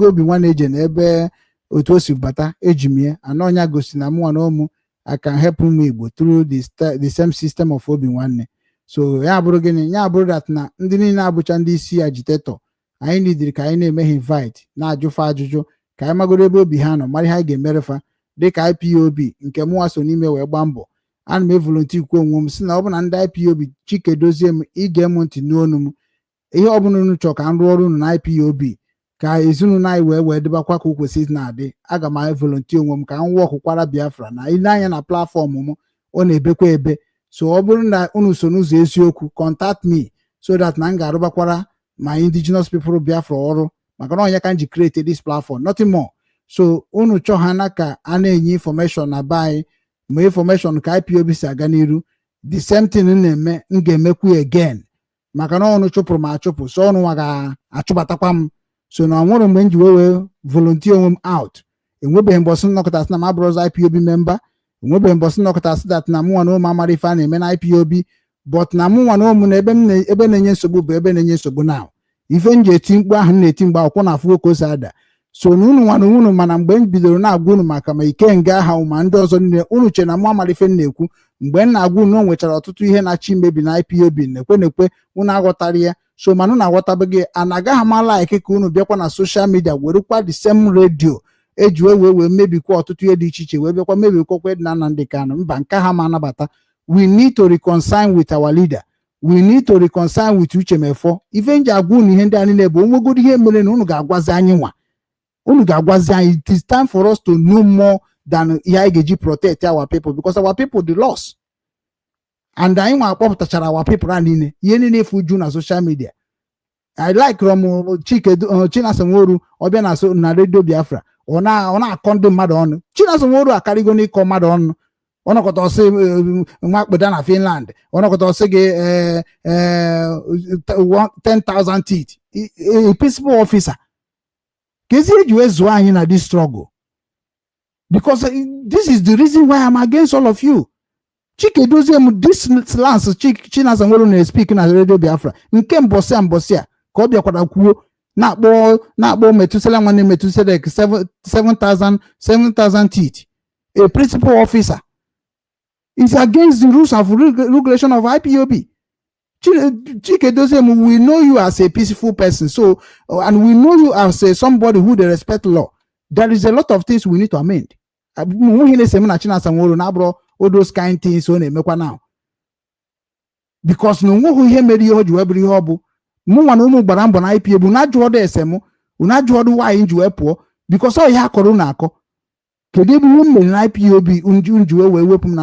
Obinwannem eje na ebe otu o si bata eji m ya anọnya gosi na mụnwa na ụmụ I can help ụmụ Igbo through the same system of Obinwannem. So ya bụrụ gịnị, ya bụrụ that na ndị niile abụcha ndị isi agitator anyị nidiri ka anyị na-eme ha invite na-ajụfa ajụjụ ka anyị magoro ebe obi ha nọ mara ihe anyị ga-emerefa dịka IPOB nke mụnwa so n'ime wee gbaa mbọ. Ana m evolonti ikwu onwe m si na ọ bụ na ndị IPOB Chike dozie m ige m ntị n'onu m ihe ọbụla unu chọọ ka m rụọ ọrụ unu na IPOB ka ezinụlọ anyị wee dịbakwa ka o kwesịrị na-adị. Aga m evolonti onwe m ka m wọkụkwara Biafra na ile anya na platfọm m ọ na-ebekwa ebe. So ọ bụrụ na unu so n'ụzọ eziokwu contact me so that na m ga-arụbakwara my indigenous people Biafra ọrụ maka na onye ka m ji create this platform nothing more. So unu chọọ ha na ka a na-enye information na be anyị ma information ka IPOB si aga n'iru the same thing na-eme m ga-emekwu again maka na ọnụ chụpụrụ m achụpụ so ọnụ nwa ga-achụbatakwa m. So na ọnwụrụ mgbe m ji wee volunteer onwe m out. Enwebeghị mbọsị nnọkọtasị na m abụrụzi IPOB member, enwebeghị mbọsị nnọkọtasị dat na mụnwa na ụmụ amara ife a na-eme na IPOB but na mụnwa na ụmụ na ebe na-enye nsogbu bụ ebe na-enye nsogbu na ife m ji eti mkpu ahụ na-eti mgbe akwụkwọ na afụ ka o si ada. So na unu nwa na unu mana mgbe m bidoro na-agwa unu maka ma ike nga aha ma ndị ọzọ niile unu che na mụ amara ife m na-ekwu mgbe m na-agwa unu o nwechara ọtụtụ ihe na-achọ imebi na IPOB na-ekwe unu aghọtara ya. So mana unu aghọtabeghị ana agaghị amala ike ka unu bịakwa na soshal midia werekwa the same redio eji wee mebikwa ọtụtụ ihe dị iche iche wee bịakwa mebikwa na Nnamdi Kanu. Mba, nke ha ma anabata. We need to reconcile with our leader. We need to reconcile with Uche Mefo. Ife nji agwa unu ihe ndị a niile bụ onwegoro ihe mere na unu ga-agwazi anyị nwa. Unu ga-agwazi anyị. It is time for us to know more than ihe anyị ga-eji protect our people, because our people the loss. And anyị nwa akpọpụtachara our people a niile ihe niile efu ju na social media. I like Chinasa Nworu ọbịa na Radio Biafra ọ na-akọ ndị mmadụ ọnụ. Chinasa Nworu akarịgo n'ịkọ mmadụ ọnụ. Ọ nọkọta ọsị nwa akpụda na Finland, ọ nọkọta ọsị gị 10,000 teeth. A peaceful officer. Kezi eji wee zụọ anyị na this struggle, because this is the reason why I'm against all of you. Chike Doziem, this lance Chinasa Nworu na-speak na Radio Biafra nke mbọsị a ka ọ bịakwara kwuo na-akpọ Metusela nwanne Metusela 7,000 teeth. A principal officer is against the rules of regulation of IPOB. Chike Doziem, we know you as a peaceful person, so and we know you as somebody who they respect law. There is a lot of things we need to amend. All those kind things so na-emekwa now, because no nweghị ihe mere ihe o ji wee bụrụ ihe ọ bụ. Mụ nwa na ụmụ gbara mbọ na IPA bụ na-ajụọdụ esem na-ajụọdụ nwaanyị nji wee pụọ, because ọ ihe akọrọ na-akọ. Kedu ebe ihe mere na IPOB nji wee wepụ m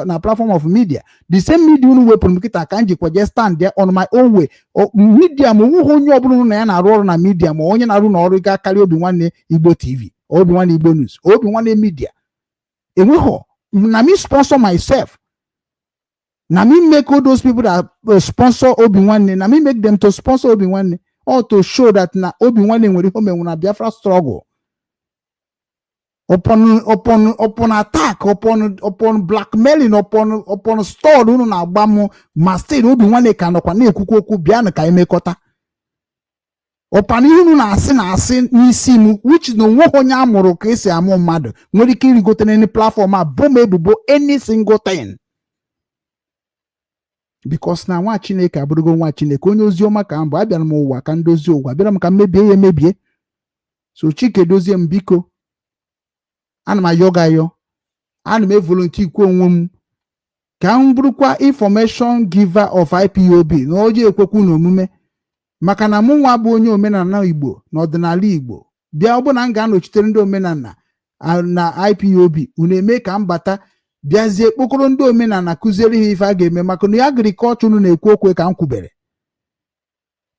na platform of media? The same media unu wepụrụ m kịta ka m jikwa just stand there on my own way. Media ma onweghị onye ọbụla na ya na-arụ ọrụ na media ma onye na-arụ n'ọrụ ga-akarị Obinwanne Igbo TV, Obinwanne Igbo News, Obinwanne Media. Enweghị. Na me sponsor myself. Na me make all those people that sponsor Obinwanne, na me make them to sponsor Obinwanne, or to show that na Obinwanne nwere home when Biafra struggle. Upon attack, upon blackmailing, upon store unu na agbamu, ma still Obinwanne ka nọkwa na-ekwukwu okwu bịa na ka emekọta. Ọpana ihe unu na-asị n'isi m, which no nwoke onye amụrụ ka esi amụ mmadụ nwere ike irigote n'any platform a bom ebubo any single thing, because na nwa Chineke abụrụgo nwa Chineke, onye oziọma ka mbụ. Abịara m ụwa ka ndozi ụwa, abịara m ka mmebie ya emebie. So Chike Doziem, biko ana m ayọ gị, ana m evolunteer ikwu onwe m ka m bụrụkwa information giver of IPOB na oje ekwekwu n'omume, maka na mụ nwa bụ onye omenala Igbo na ọdịnala Igbo bịa. Ọ bụ na m ga-anọchitere ndị omenala na IPOB, unu eme ka m bata bịazie kpokọrọ ndị omenala kụziere ha ife a ga-eme, maka na agrikọlchọ unu na-ekwu okwu ka m kwubere.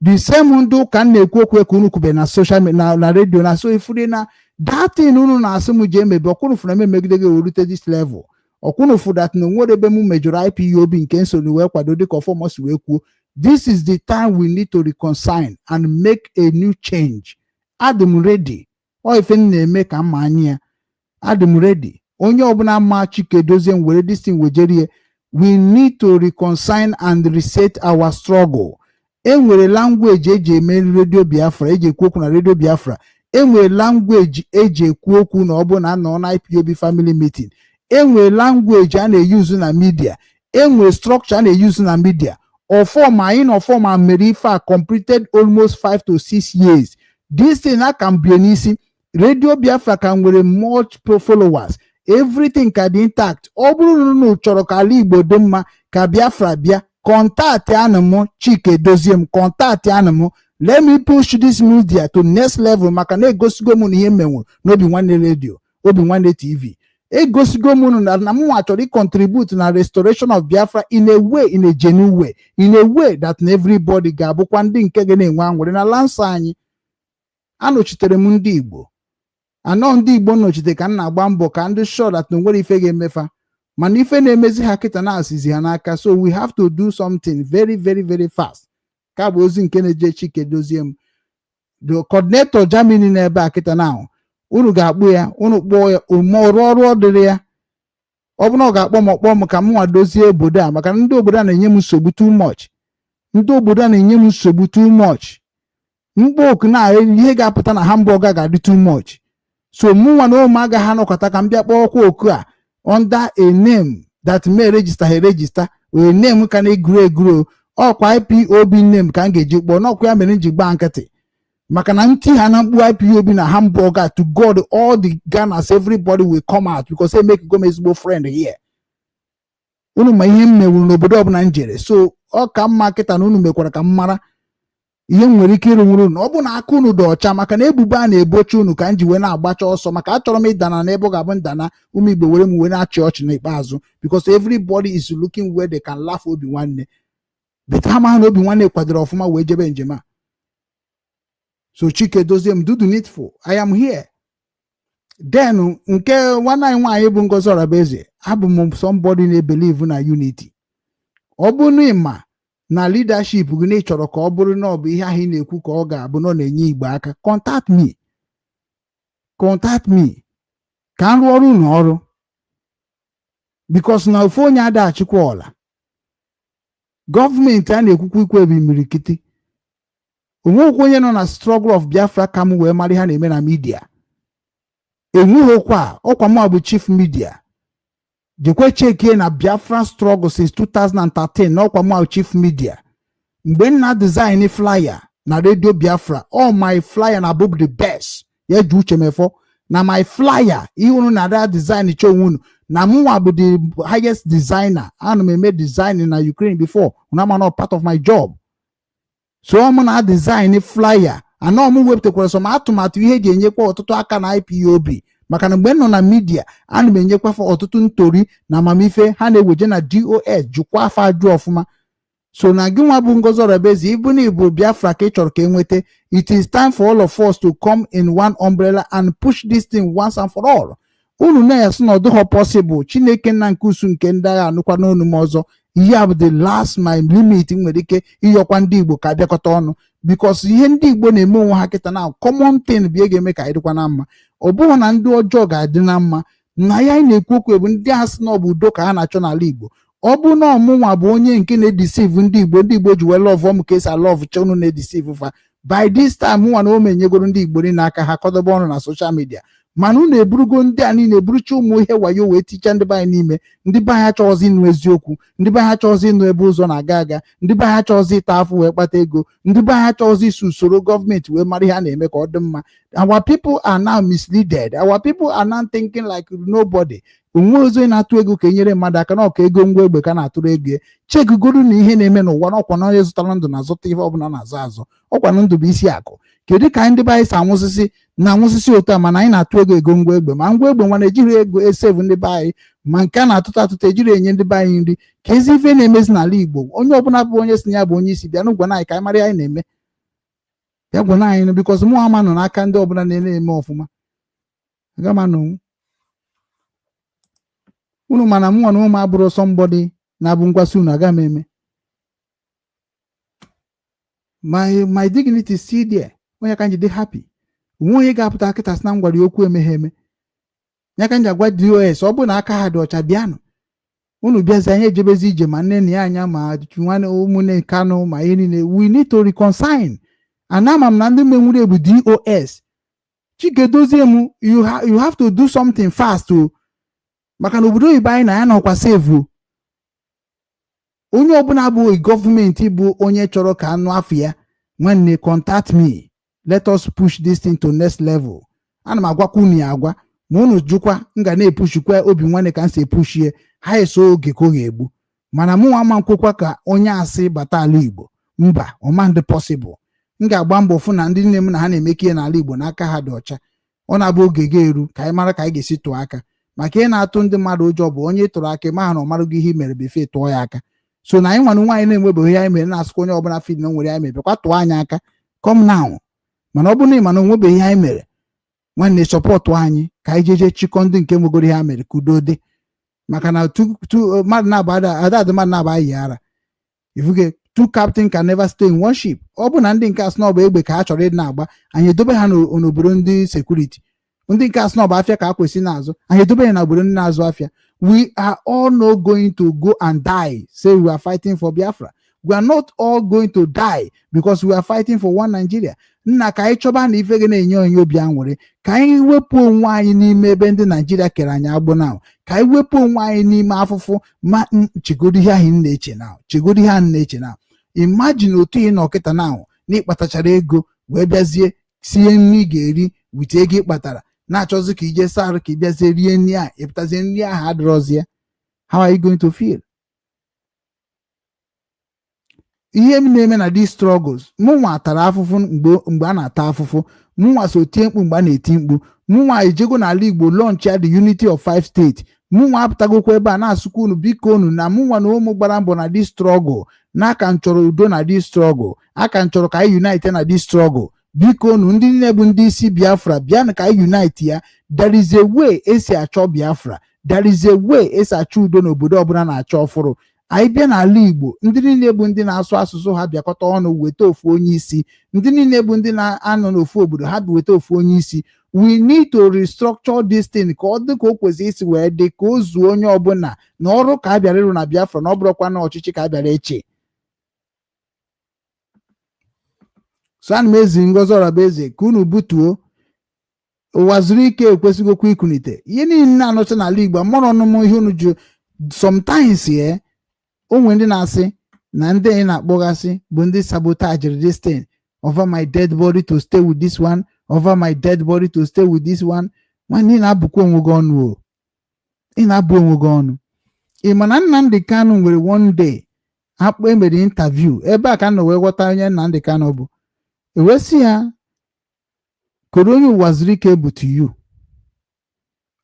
The same ndụ ka m na-ekwu okwu ka unu kwubere na social media na radio na so ifure na datin unu na-asị m ji emebe ọkwụnụfụ na megide gị orute this level. Ọkwụnụfụ dat na nwere ebe m mejọrọ IPOB nke nsogbu wee kwado dịka ọfọmọsi wee kwuo. This is the time we need to reconcile and make a new change. Adam ready. Ọ ife na-eme ka mma anyị ya. Adam ready. Onye ọbụla ma Chike Doziem were this thing wejerie. We need to reconcile and reset our struggle. Enwere language eji eme Radio Biafra, eji ekwu okwu na Radio Biafra. Enwere language eji ekwu okwu na ọ bụ na anọ na IPOB family meeting. Enwere language a na-eyuzu na media. Enwere structure a na-eyuzu na media. Ọfọma mere ife a completed almost 5 to 6 years. This thing I can be n'isi. Radio Biafra can nwere much followers. Everything can be intact. Ọ bụrụ na unu chọrọ ka ala Igbo dị mma ka Biafra bịa, contact anụmụ Chike Doziem, contact anụmụ. Let me push this media to next level, maka na egosigo m na ihe menwuru na Obinwanne Radio, Obinwanne TV. Egosigo m na m chọrọ contribute na restoration of Biafra in a way, in a genuine way, in a way that everybody ga-abụkwa ndị nke ga na-enwe anwụrị na lansa anyị. Anọchitere m ndị Igbo, anọ ndị Igbo nọchite ka m na-agba mbọ ka ndị sure that na nwere ife ga-emefa, mana ife na-emezi ha kịta na-asịzi ha n'aka. So we have to do something very very very fast. Ka bụ ozi nke na-eje Chike Doziem, the coordinator Germany n'ebe a kịta na unu ga-akpụ ya, unu kpọọ ya ọrụ ọ dịrị ya. Ọ bụ na ọ ga-akpọ m ọkpọ m ka m nwa dozie obodo a, maka ndị obodo a na-enye m nsogbu too much. Ndị obodo a na-enye m nsogbu too much. Mkpọ oku na ihe ga-apụta na hamburger ga-adị too much. So mụ nwa na ụmụ agaghị anọkọta ka m bịa kpọọkwa oku a under a name that may register ha register, a name ka na-egro ọkwa IPOB name ka m ga-eji kpọọ, n'ọkwa ya mere m ji gbaa nkịtị. maka na ntị ha na mkpu IPOB na hamburger to God all the Ghanas everybody will come out because they make go ezigbo friend here. Unu ma ihe m mewuru n'obodo ọbụla njere, so ọ ka mma kịta na unu mekwara ka m mara ihe nwere ike ịrụnwuru unu ọ bụ na aka unu dị ọcha maka na ebubo a na-ebochi unu ka m ji wee na-agbacha ọsọ maka achọrọ m ịdana n'ebe ọ ga-abụ ndana ụmụ Igbo were m wee na-achị ọchị n'ikpeazụ because everybody is looking where they can laugh Obinwanne, but ha ma na Obinwanne kwadoro ọfụma wee jebe njem a. So Chike dozie m do the needful, I am here. Then nke nwanne anyị nwaanyị bụ Ngozi Orabaeze, abụ m somebody na-ebelieve na unity. Ọ bụ na ịma na leadership gị na ịchọrọ ka ọ bụrụ na ọ bụ ihe ahụ ị na-ekwu ka ọ ga-abụ na ọ na-enye Igbo aka, contact me ka m rụọ ọrụ unu ọrụ, because na ofu onye adachikwa ọla. Gọọmenti a na-ekwukwa ikwu ebi imirikiti, onwekwa onye nọ na struggle of Biafra ka m wee mara ha na-eme na media. Enweghịkwa ọkwa m bụ chief media, jekwe chekie na Biafra struggle since 2013 na ọkwa m chief media. Mgbe nna design flyer na radio Biafra, all my flyer na abụ the best ya ju uche mefo na my flyer ihunu na that design chonwunu na mwa bụ the highest designer. Ana m eme design na Ukraine before, una ma not part of my job. So I'm na design flyer ana ọmụ wepụtakwara some atụmatụ ihe ji enyekwa ọtụtụ aka na IPOB maka na mgbe nọ na media ana m enyekwa ọtụtụ ntori na amamife ha na-eweje na DOS jụkwa afọ ajụ ọfụma. So na gị nwa bụ Ngozi Orabaeze, ịbụ na Igbo Biafra ka ị chọrọ ka enweta, it is time for all of us to come in one umbrella and push this thing once and for all. Unu na-esi na ọdụghọ possible, Chineke nna nke usu nke ndị agha anụkwa n'onu m ọzọ. Ihe a bụ the last my limit nwere ike ịyọkwa ndị Igbo ka bịakọta ọnụ, because ihe ndị Igbo na-eme onwe ha kịta na common thing bụ ihe ga-eme ka anyị dịkwa na mma. Ọ bụghị na ndị ọjọọ ga-adị na mma, na ya anyị na-ekwu okwu bụ ndị a sị na ọ bụ udo ka ha na-achọ n'ala Igbo. Ọ bụ na ọmụnwa bụ onye nke na-edisive ndị Igbo ji wee love m ka esi alove chọnụ na-edisive fa. By this time nwa na o menyegoro ndị Igbo niile aka ha kọdobe ọnụ na social media, mana unu eburugo ndị a niile eburucha ụmụ ihe wayo wee ticha ndị be anyị n'ime. Ndị be anyị achọghịzị ịnụ eziokwu, ndị be anyị achọghịzị ịnụ ebe ụzọ na-aga aga, ndị be anyị achọghịzị ịta afụ wee kpata ego, ndị be anyị achọghịzị iso usoro gọọmenti wee mara ihe a na-eme ka ọ dị mma. Our people are now misleaded, our people are now thinking like nobody. Onwe ozo na-atụ ego ka enyere mmadụ aka na ọka ego ngwa egbe ka na-atụrụ ego. Chegugodu na ihe na-eme n'ụwa na ọkwa na onye zụtara ndụ na-azụta ihe ọbụla na-azụ azụ, ọkwa na ndụ bụ isi akụ. Kedu ka ndị be anyị si anwụsịsị otu a mana anyị na-atụ ego ngwa egbe, ma ngwa egbe nwana ejiri ego esevu ndị be anyị, ma nke a na-atụta ejiri enye ndị be anyị nri. Ka ezi ife na-emezi n'ala Igbo, onye ọbụla bụ onye si na ya bụ onye isi bịa n'ụgwa anyị ka anyị mara anyị na-eme ya gwana anyị, bikos mụ ama nọ n'aka ndị ọbụla na-eme ọfụma. Agamanụ unu mana mụ na ụmụ abụrụ somebody na-abụ ngwasị unu aga m eme. My dignity is still there. Onye ka nji dị happy. Onwe onye ga-apụta kịta sị na m gwara okwu emeghe eme. Ya ka nji agwa DOS ọ bụ na aka ha dị ọcha bịanụ. Unu bịazi anyị ejebezi ije ma nne na ya anya ma nwanne ụmụnne Kano ma ihe niile. We need to reconcile. Anama m na ndị menwuru ebu DOS. Chike dozie m, you have to do something fast o. Maka na obodo oyibo anyị na ya nọkwa save. Onye ọbụla bụ gọọmenti bụ onye chọrọ ka anụ afọ ya, nwanne contact me, let us push this thing to next level. Ana m agwakwa unu ya agwa, ma unu jụkwa m ga na-epushikwa Obinwanne ka m si epushie ha eso oge ka ọ ga-egbu. Mana mụ ama nkwekwa ka onye asị bata ala Igbo, mba ọma ndị possible. M ga-agba mbọ fụ na ndị nne m na ha na-emeke ihe n'ala Igbo n'aka ha dị ọcha. Ọ na-abụ oge ga-eru ka anyị mara ka anyị ga-esi tụọ aka, maka ị na-atụ ndị mmadụ ụjọ bụ onye tụrụ aka ma ha na ọmarụgo ihe mere befe tụọ ya aka. So na anyị nwanụ nwaanyị na-enwebeghị ihe anyị mere na-asụkwa onye ọbụla fid na nwere anyị mere kwa tụọ anyị aka come now. Mana ọ bụrụ na ị mana onwebeghị ihe anyị mere, nwanne sọpọtụ anyị ka anyị jeje chịkọ ndị nke nwegoro ihe ha mere ka udo dị. Maka na mmadụ na-aba yi ara ifuge two captain can never stay in one ship. Ọ bụ na ndị nke asị na ọ bụ egbe ka ha chọrọ ịdị na-agba, anyị edobe ha n'obodo ndị sekuriti. Ndị nke asị na ọ bụ afịa ka ha kwesị na-azụ, anyị edobe ya na obodo ndị na-azụ afịa. We are all not going to go and die say we are fighting for Biafra. We are not all going to die because we are fighting for one Nigeria. Nna ka anyị chọba na ife gị na-enye onye obi aṅụrị, ka anyị wepụ onwe anyị n'ime ebe ndị Naijiria kere anyị agbụ na, ka anyị wepụ onwe anyị n'ime afụfụ. Ma chegodi ihe ahụ na-eche na, chegodi ihe ahụ na-eche na. Imagine otu ị nọ kịta na ịkpatachara ego wee bịazie sie nri ga-eri wite ego ịkpatara na-achọzi ka ije saa arụ ka ị bịazie rie nri a ịpụtazie nri ahụ adịrọzie. How are you going to feel? Ihe m na-eme na these struggles, mụnwa tara afụfụ mgbe a na-ata afụfụ, mụnwa so tie mkpu mgbe a na-eti mkpu, mụnwa ejego n'ala Igbo launch ya the unity of 5 states, mụnwa apụtagokwa ebe a na-asụkwa unu biko unu na mụnwa na ụmụ gbara mbọ na this struggle, na aka m chọrọ udo na this struggle, aka m chọrọ ka anyị unite na this struggle. Biko unu ndị niile bụ ndị isi Biafra bịa ka anyị unite ya. There is a way esi achọ Biafra, there is a way esi achọ udo n'obodo ọbụla na-achọ ọfụrụ. Anyị bịa n'ala Igbo, ndị niile bụ ndị na-asụ asụsụ ha bịakọta ọnụ weta ofu onye isi, ndị niile bụ ndị na-anọ n'ofu obodo ha weta ofu onye isi. We need to restructure this thing ka ọ dị ka o kwesịrị isi wee dị ka o zuo onye ọbụla na ọrụ ka a bịara ịrụ na Biafra na ọ bụrụkwa na ọchịchị ka a bịara eche. So ana m ezi Ngozi Orabaeze ka unu butuo ụwa zuru ike ekwesịgokwa ikunite ihe niile na-anọcha n'ala Igbo. Mụrụ ọnụmụ ihe unu jụ sometimes onwe ndị na-asị na ndị anyị na-akpọgasị bụ ndị sabotage this thing, over my dead body to stay with this one, over my dead body to stay with this one. Nwanne ị na-abụkwa onwe gị ọnụ o, ị na-abụ onwe gị ọnụ. Ị ma na Nnamdi Kanu nwere one day akpọ emere interview ebe a ka nọ wee ghọta onye Nnamdi Kanu bụ. Ewesị ya kedu onye ụwa zuru ike bụ to you?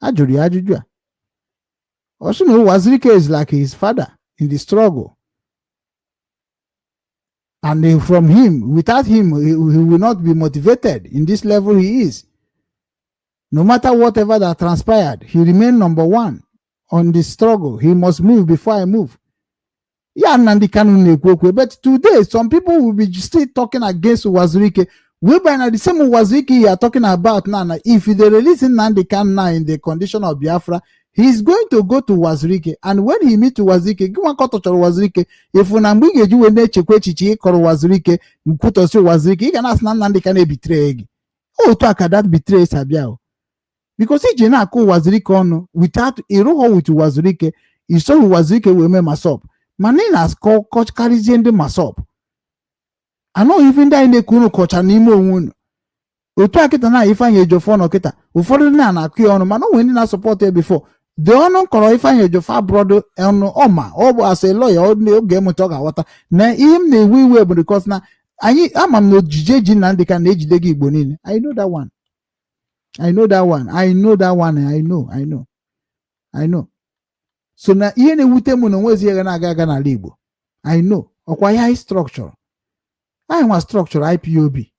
Ajụrụ ya ajụjụ a. Also, no, Wazirike is like his father in the struggle. And from him, without him, he will not be motivated in this level he is. No matter whatever that transpired, he remained number one on the struggle. He must move before I move. Yeah, Nnamdi Kanu, but today, some people will be still talking against Wazirike. Whereby now the same Wazirike you are talking about now, if they release Nnamdi Kanu now in the condition of Biafra, he's going to go to Wazirike, and when he meet to Wazirike, give one cut to Wazirike. If unambige you when they chekwechichi koro Wazirike, put us to Wazirike, he can ask Nnamdi Kanu betray. Oh, to that betray Sabiao. Because he jena ko Wazirike on without Iroho with Wazirike, he saw Wazirike will make masop. Manina call coach carries in the masop. I know even that in the kuno coach and nimo woon. Otu akita na Ifeanyi Ejiofor no kita. Ụfọdụ na-akụ ọnụ mana o nwere na support before. The ọnụ kọrọ Ifeanyi Ejiofor abroad ọnụ ọma ọ bụ as a lawyer oge emụta ọ ga-aghọta na ihe m na-ewu iwe bụ because na anyị ama m na ojije ji Nnamdi Kanu na-ejide gị Igbo niile. I know that one. So na ihe na-ewute m na onwezi ihe na-aga n'ala Igbo. I know. Ọkwa ya structure. I want structure IPOB.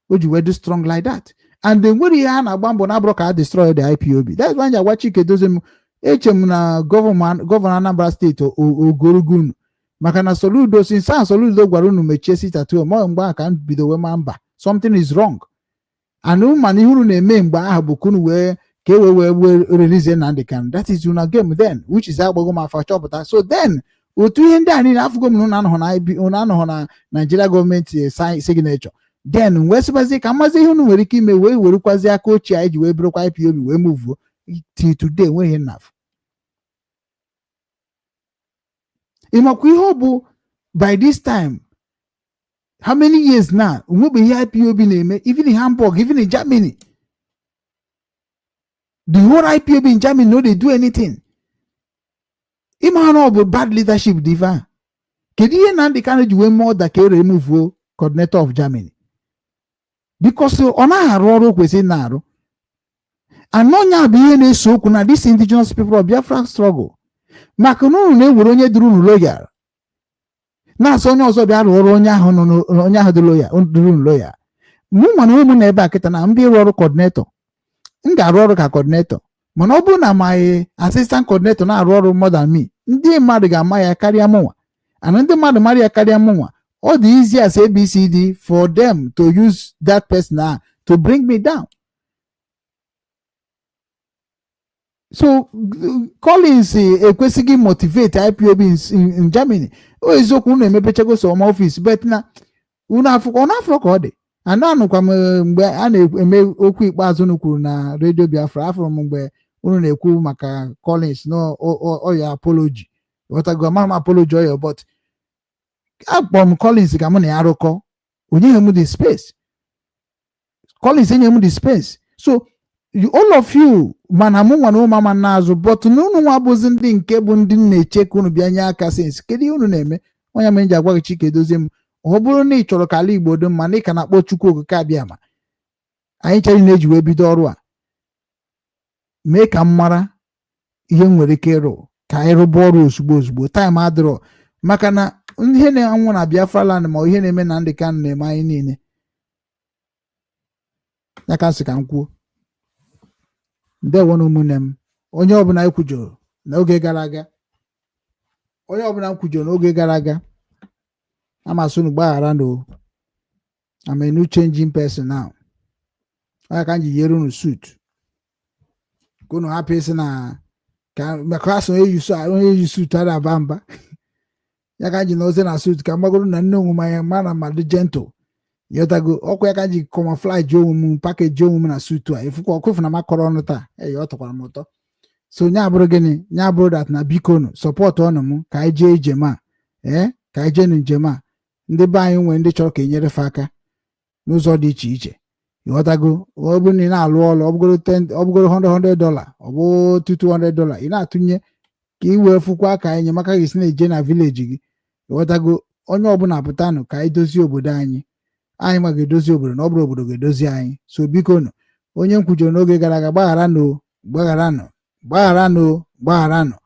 Would you do strong like that? And then when you have a bamboo na destroy the IPOB. That's why you're watching HM na governor Anambra State or Gorugun. Makana soludo since soludo guarunu me chase it at home. More can't be the member. Something is wrong. And no man who name ba bukunu where we release Nnamdi Kanu. That is una game then, which is how we for chopper. So then otu ihe ndị a niile afụgo m na anọ na Nigeria gọọmenti signature. Then wesibazi ka mazi ihe unu nwere ike ime wee werekwazi aka ochie anyị ji wee bụrụkwa IPOB wee move till today nweghị nnaf. Ịmakwa ihe ọ bụ by this time how many years now onwebe ihe IPOB na-eme even in Hamburg, even in Germany. The whole IPOB in Germany no they do anything. Ima no bụ bad leadership diva. Kedu ihe Nnamdi Kanu ji wee more da ka remove coordinator of Germany? Because ọ na-arụ ọrụ kwesịrị na-arụ. Anonya bụ ihe na-eso okwu na this indigenous people of Biafra struggle. Maka na unu na-ewere onye duru unu loyal. Na-asọ onye ọzọ bịa rụọ ọrụ onye ahụ dị loyal, duru unu loyal. Mụ mana onwe m na ebe a kịta na mbịa ịrụ ọrụ coordinator. M ga-arụ ọrụ ka coordinator. Mana ọ bụrụ na my assistant coordinator na-arụ ọrụ more than me, ndị mmadụ ga-ama ya karịa mụnwa. And ndị mmadụ mara ya karịa mụnwa. All the easy as ABCD for them to use that person to bring me down. So Collins ekwesịghị motivate IPOB in Germany. O eziokwu unu emepechego some office but na unu afọ ka ọ dị. Ana anụkwa m mgbe a na-eme okwu ikpeazụ unu kwuru na Radio Biafra afọ m mgbe unu na-ekwu maka Collins no oya apology. Whatever m apology oya but akpọrọ m Collins ka mụ na ya arụkọ onye he m the space Collins enye m the space. So all of you mana mụ nwa na ụmụama na-azụ but na unu nwa bụzi ndị nke bụ ndị na-eche ka unu bịa nye aka sense kedu ihe unu na-eme onye m ji agwa gị Chike dozie m ọ bụrụ na ị chọrọ ka ala Igbo dị mma na ị ka na-akpọ Chukwu Okike abịa ma anyị chere na-eji wee bido ọrụ a mee ka m mara ihe nwere ike ịrụ ka anyị rụba ọrụ ozugbo taịm adịrọ maka na ihe na-anwụ na Biafra land ma ihe na-eme na ndị ka na-eme anyị niile ya ka sị ka m kwuo ndewo na ụmụnne m onye ọbụla ekwujoro n'oge gara aga amasị unu gbaghara no I'm a new changing person now onye ka m ji yere unu suit ka unu hapụ isi na ka maka asị onye yi suit a na-aba mba ya ka m ji na oze na suit ka mgbagoro na nne onwe m mana ma dị gentle yotago ọkwa ya ka m ji camouflage onwe m package onwe m na suit a ifukwa ọkụfu na makọrọ ọnụ taa ọ tọkwara m ụtọ so nya abụrụ gịnị nya abụrụ dat na biko nụ sọpọtụ ọnụ m ka anyị jee njem a ka anyị jee njem a ndị be anyị nwere ndị chọrọ ka enyere fa aka n'ụzọ dị iche iche ịghọtago ọ bụrụ na ị na-alụ ọrụ ọ bụgoro $100 ọ bụ $200 ị na-atụnye ka ị wee fụkwa ka enyemaka gị si na-eje na vileji gị ịghọtago onye ọbụla pụtanụ ka anyị dozie obodo anyị ma ga-edozi obodo na ọ bụrụ obodo ga-edozi anyị so biko nụ onye m kwujere n'oge gara aga gbagharanụ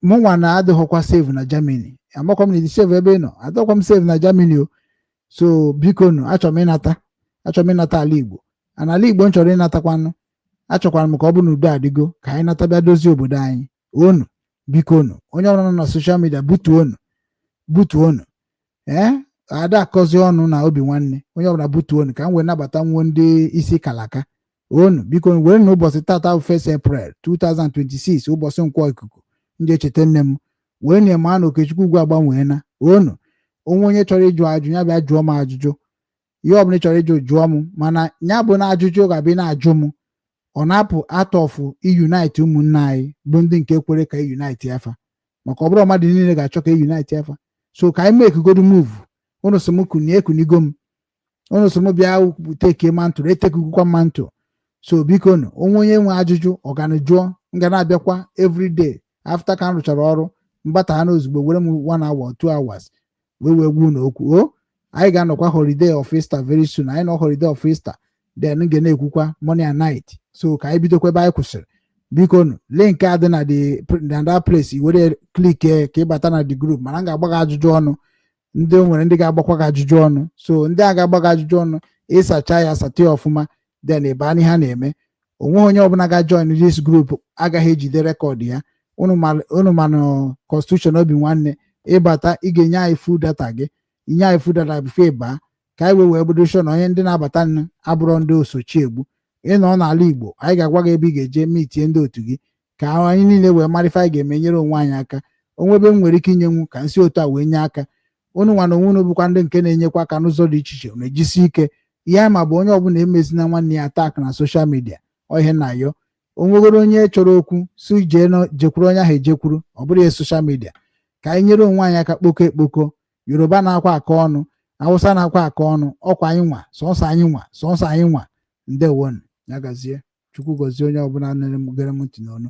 mụnwa na adịghọkwa save na Germany amakwa m na ịdị save ebe ị nọ adọkwa m save na Germany o so biko nụ achọrọ m ịnata ala Igbo ala Igbo m chọrọ ịnatakwanụ achọkwara m ka ọ bụ na udo adịgo ka anyị nata bịa dozie obodo anyị onu biko nụ onye ọbụla nọ na soshal midia butuonu ada akọzi ọnụ na Obinwanne onye ọbụla butuonu ka m wee nabata nwuo ndị isi kalaka onu biko were na ụbọchị tata 1 April 2026 ụbọchị Nkwo Ikuku ndị echeta nne m wee nye ma na Okechukwu ugwu agbanwee na onu onye chọrọ ịjụ ajụ ya bịa jụọ m ajụjụ ihe ọbụla ị chọrọ ịjụ jụọ m mana ya bụ na ajụjụ ga-abịa na-ajụ m ọ na-apụ atọfụ iunite ụmụnne anyị bụ ndị nke kwere ka iunite afa maka ọ bụrụ mmadụ niile ga-achọ ka iunite afa so ka anyị mekigodo move unu sị m kunigo m unu sị m bịa teke mantụ etekugukwa mantụ so biko nụ onye nwe ajụjụ ọgana jụọ m ga na-abịakwa everyday after ka m rụchara ọrụ mgbata ha n'ozugbo were m 1 hour 2 hours wee gwu na okwu anyị ga-anọkwa holiday of Easter very soon anyị nọ holiday of Easter then ga na-ekwukwa morning and night so ka anyị bidokwa ebe anyị kwụsịrị biko nụ link adị na that place were klik ka ịbata na the group mana m ga-agba gị ajụjụ ọnụ ndị nwere ndị ga-agbakwa gị ajụjụ ọnụ so ndị a ga-agba gị ajụjụ ọnụ ịsacha ya sata ya ọfụma then ebe anyị ha na-eme onwe onye ọbụla ga-join this group agaghị ejide rekọdụ ya unu manụ constitution Obinwanne ịbata ị ga-enye anyị full data gị inye anyị full data bifo ịbaa ka anyị wee budoshon na onye ndị na-abata nnu abụrụ ndị osochi egbu ịnọ n'ala Igbo anyị ga-agwa gị ebe ị ga-eje mitie ndị otu gị ka anyị niile wee marịfa anyị ga-eme nyere onwe anyị aka onwe ebe m nwere ike inyenwu ka nsi otu a wee nye aka unu nwa na onwe unu bụkwa ndị nke na-enyekwa aka n'ụzọ dị iche iche na-ejisi ike ihe anyị ma bụ onye ọbụla emezina nwanne ya atak na soshal midia ihe na-ayọ onwegoro onye chọrọ okwu si jekwuru onye ahụ ejekwuru ọ bụrụ ya soshal midia ka anyị nyere onwe anyị aka kpoko ekpoko Yoruba na-akwa aka ọnụ Hausa na-akwa aka ọnụ ọkwa anyị nwa sọnsọ anyị nwa ndewonu ya gazie Chukwu gozie onye ọbụla gere m ntị n'ọnụ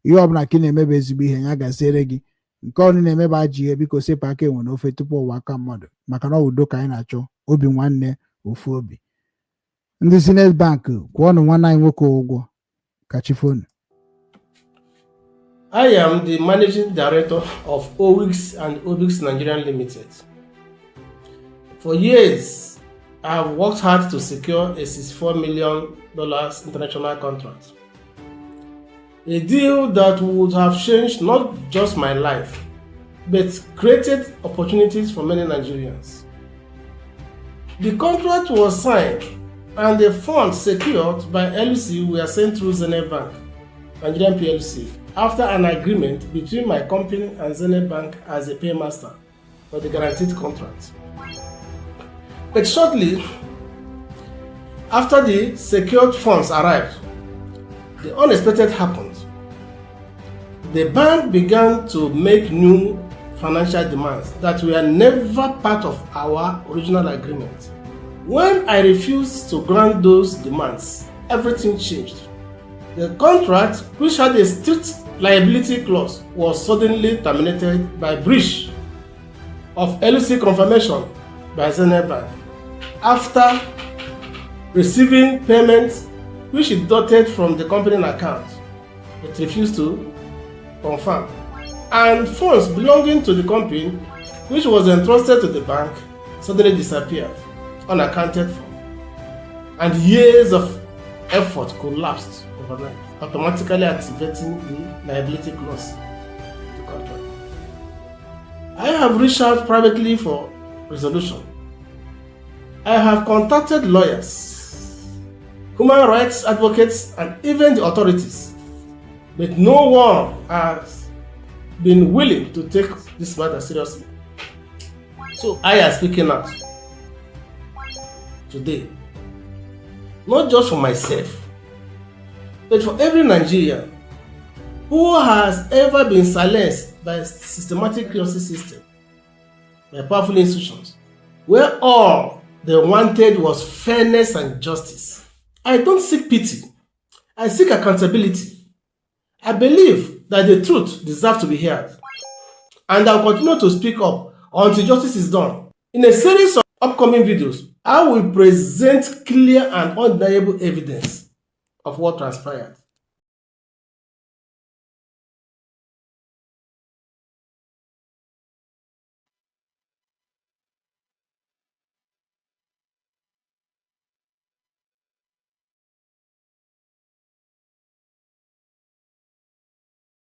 ihe ọbụla ka ị na-emebe ezigbo ihe ya gaziere gị nke ọnụ na-emebe ajọ ihe biko sepụ aka enwe n'ofe tupu ụwa aka mmadụ maka na udo ka anyị na-achọ Obinwanne Ofu Obi ndị Zenith Bank kwụọnụ nwanne anyị nwoke ụgwọ kachifonu. I am the managing director of Owix and Obix Nigerian Limited. For years, I have worked hard to secure a $64 million international contract. A deal that would have changed not just my life, but created opportunities for many Nigerians. The contract was signed and the funds secured by LC were sent through Zenith Bank, Nigerian PLC, after an agreement between my company and Zenith Bank as a paymaster for the guaranteed contract. But shortly after the secured funds arrived, the unexpected happened. The bank began to make new financial demands that were never part of our original agreement. When I refused to grant those demands, everything changed. The contract, which had a strict liability clause, was suddenly terminated by breach of LC confirmation by Zenith Bank after receiving payments which it deducted from the company account. It refused to confirm. And funds belonging to the company, which was entrusted to the bank, suddenly disappeared, unaccounted for. And years of effort collapsed overnight, automatically activating the liability clause of the contract. I have reached out privately for resolution. I have contacted lawyers, human rights advocates, and even the authorities, but no one has been willing to take this matter seriously. So I am speaking out today, not just for myself, but for every Nigerian who has ever been silenced by a systematic justice system, by powerful institutions, where all they wanted was fairness and justice. I don't seek pity. I seek accountability. I believe that the truth deserves to be heard. And I'll continue to speak up until justice is done. In a series of upcoming videos, I will present clear and undeniable evidence of what transpired.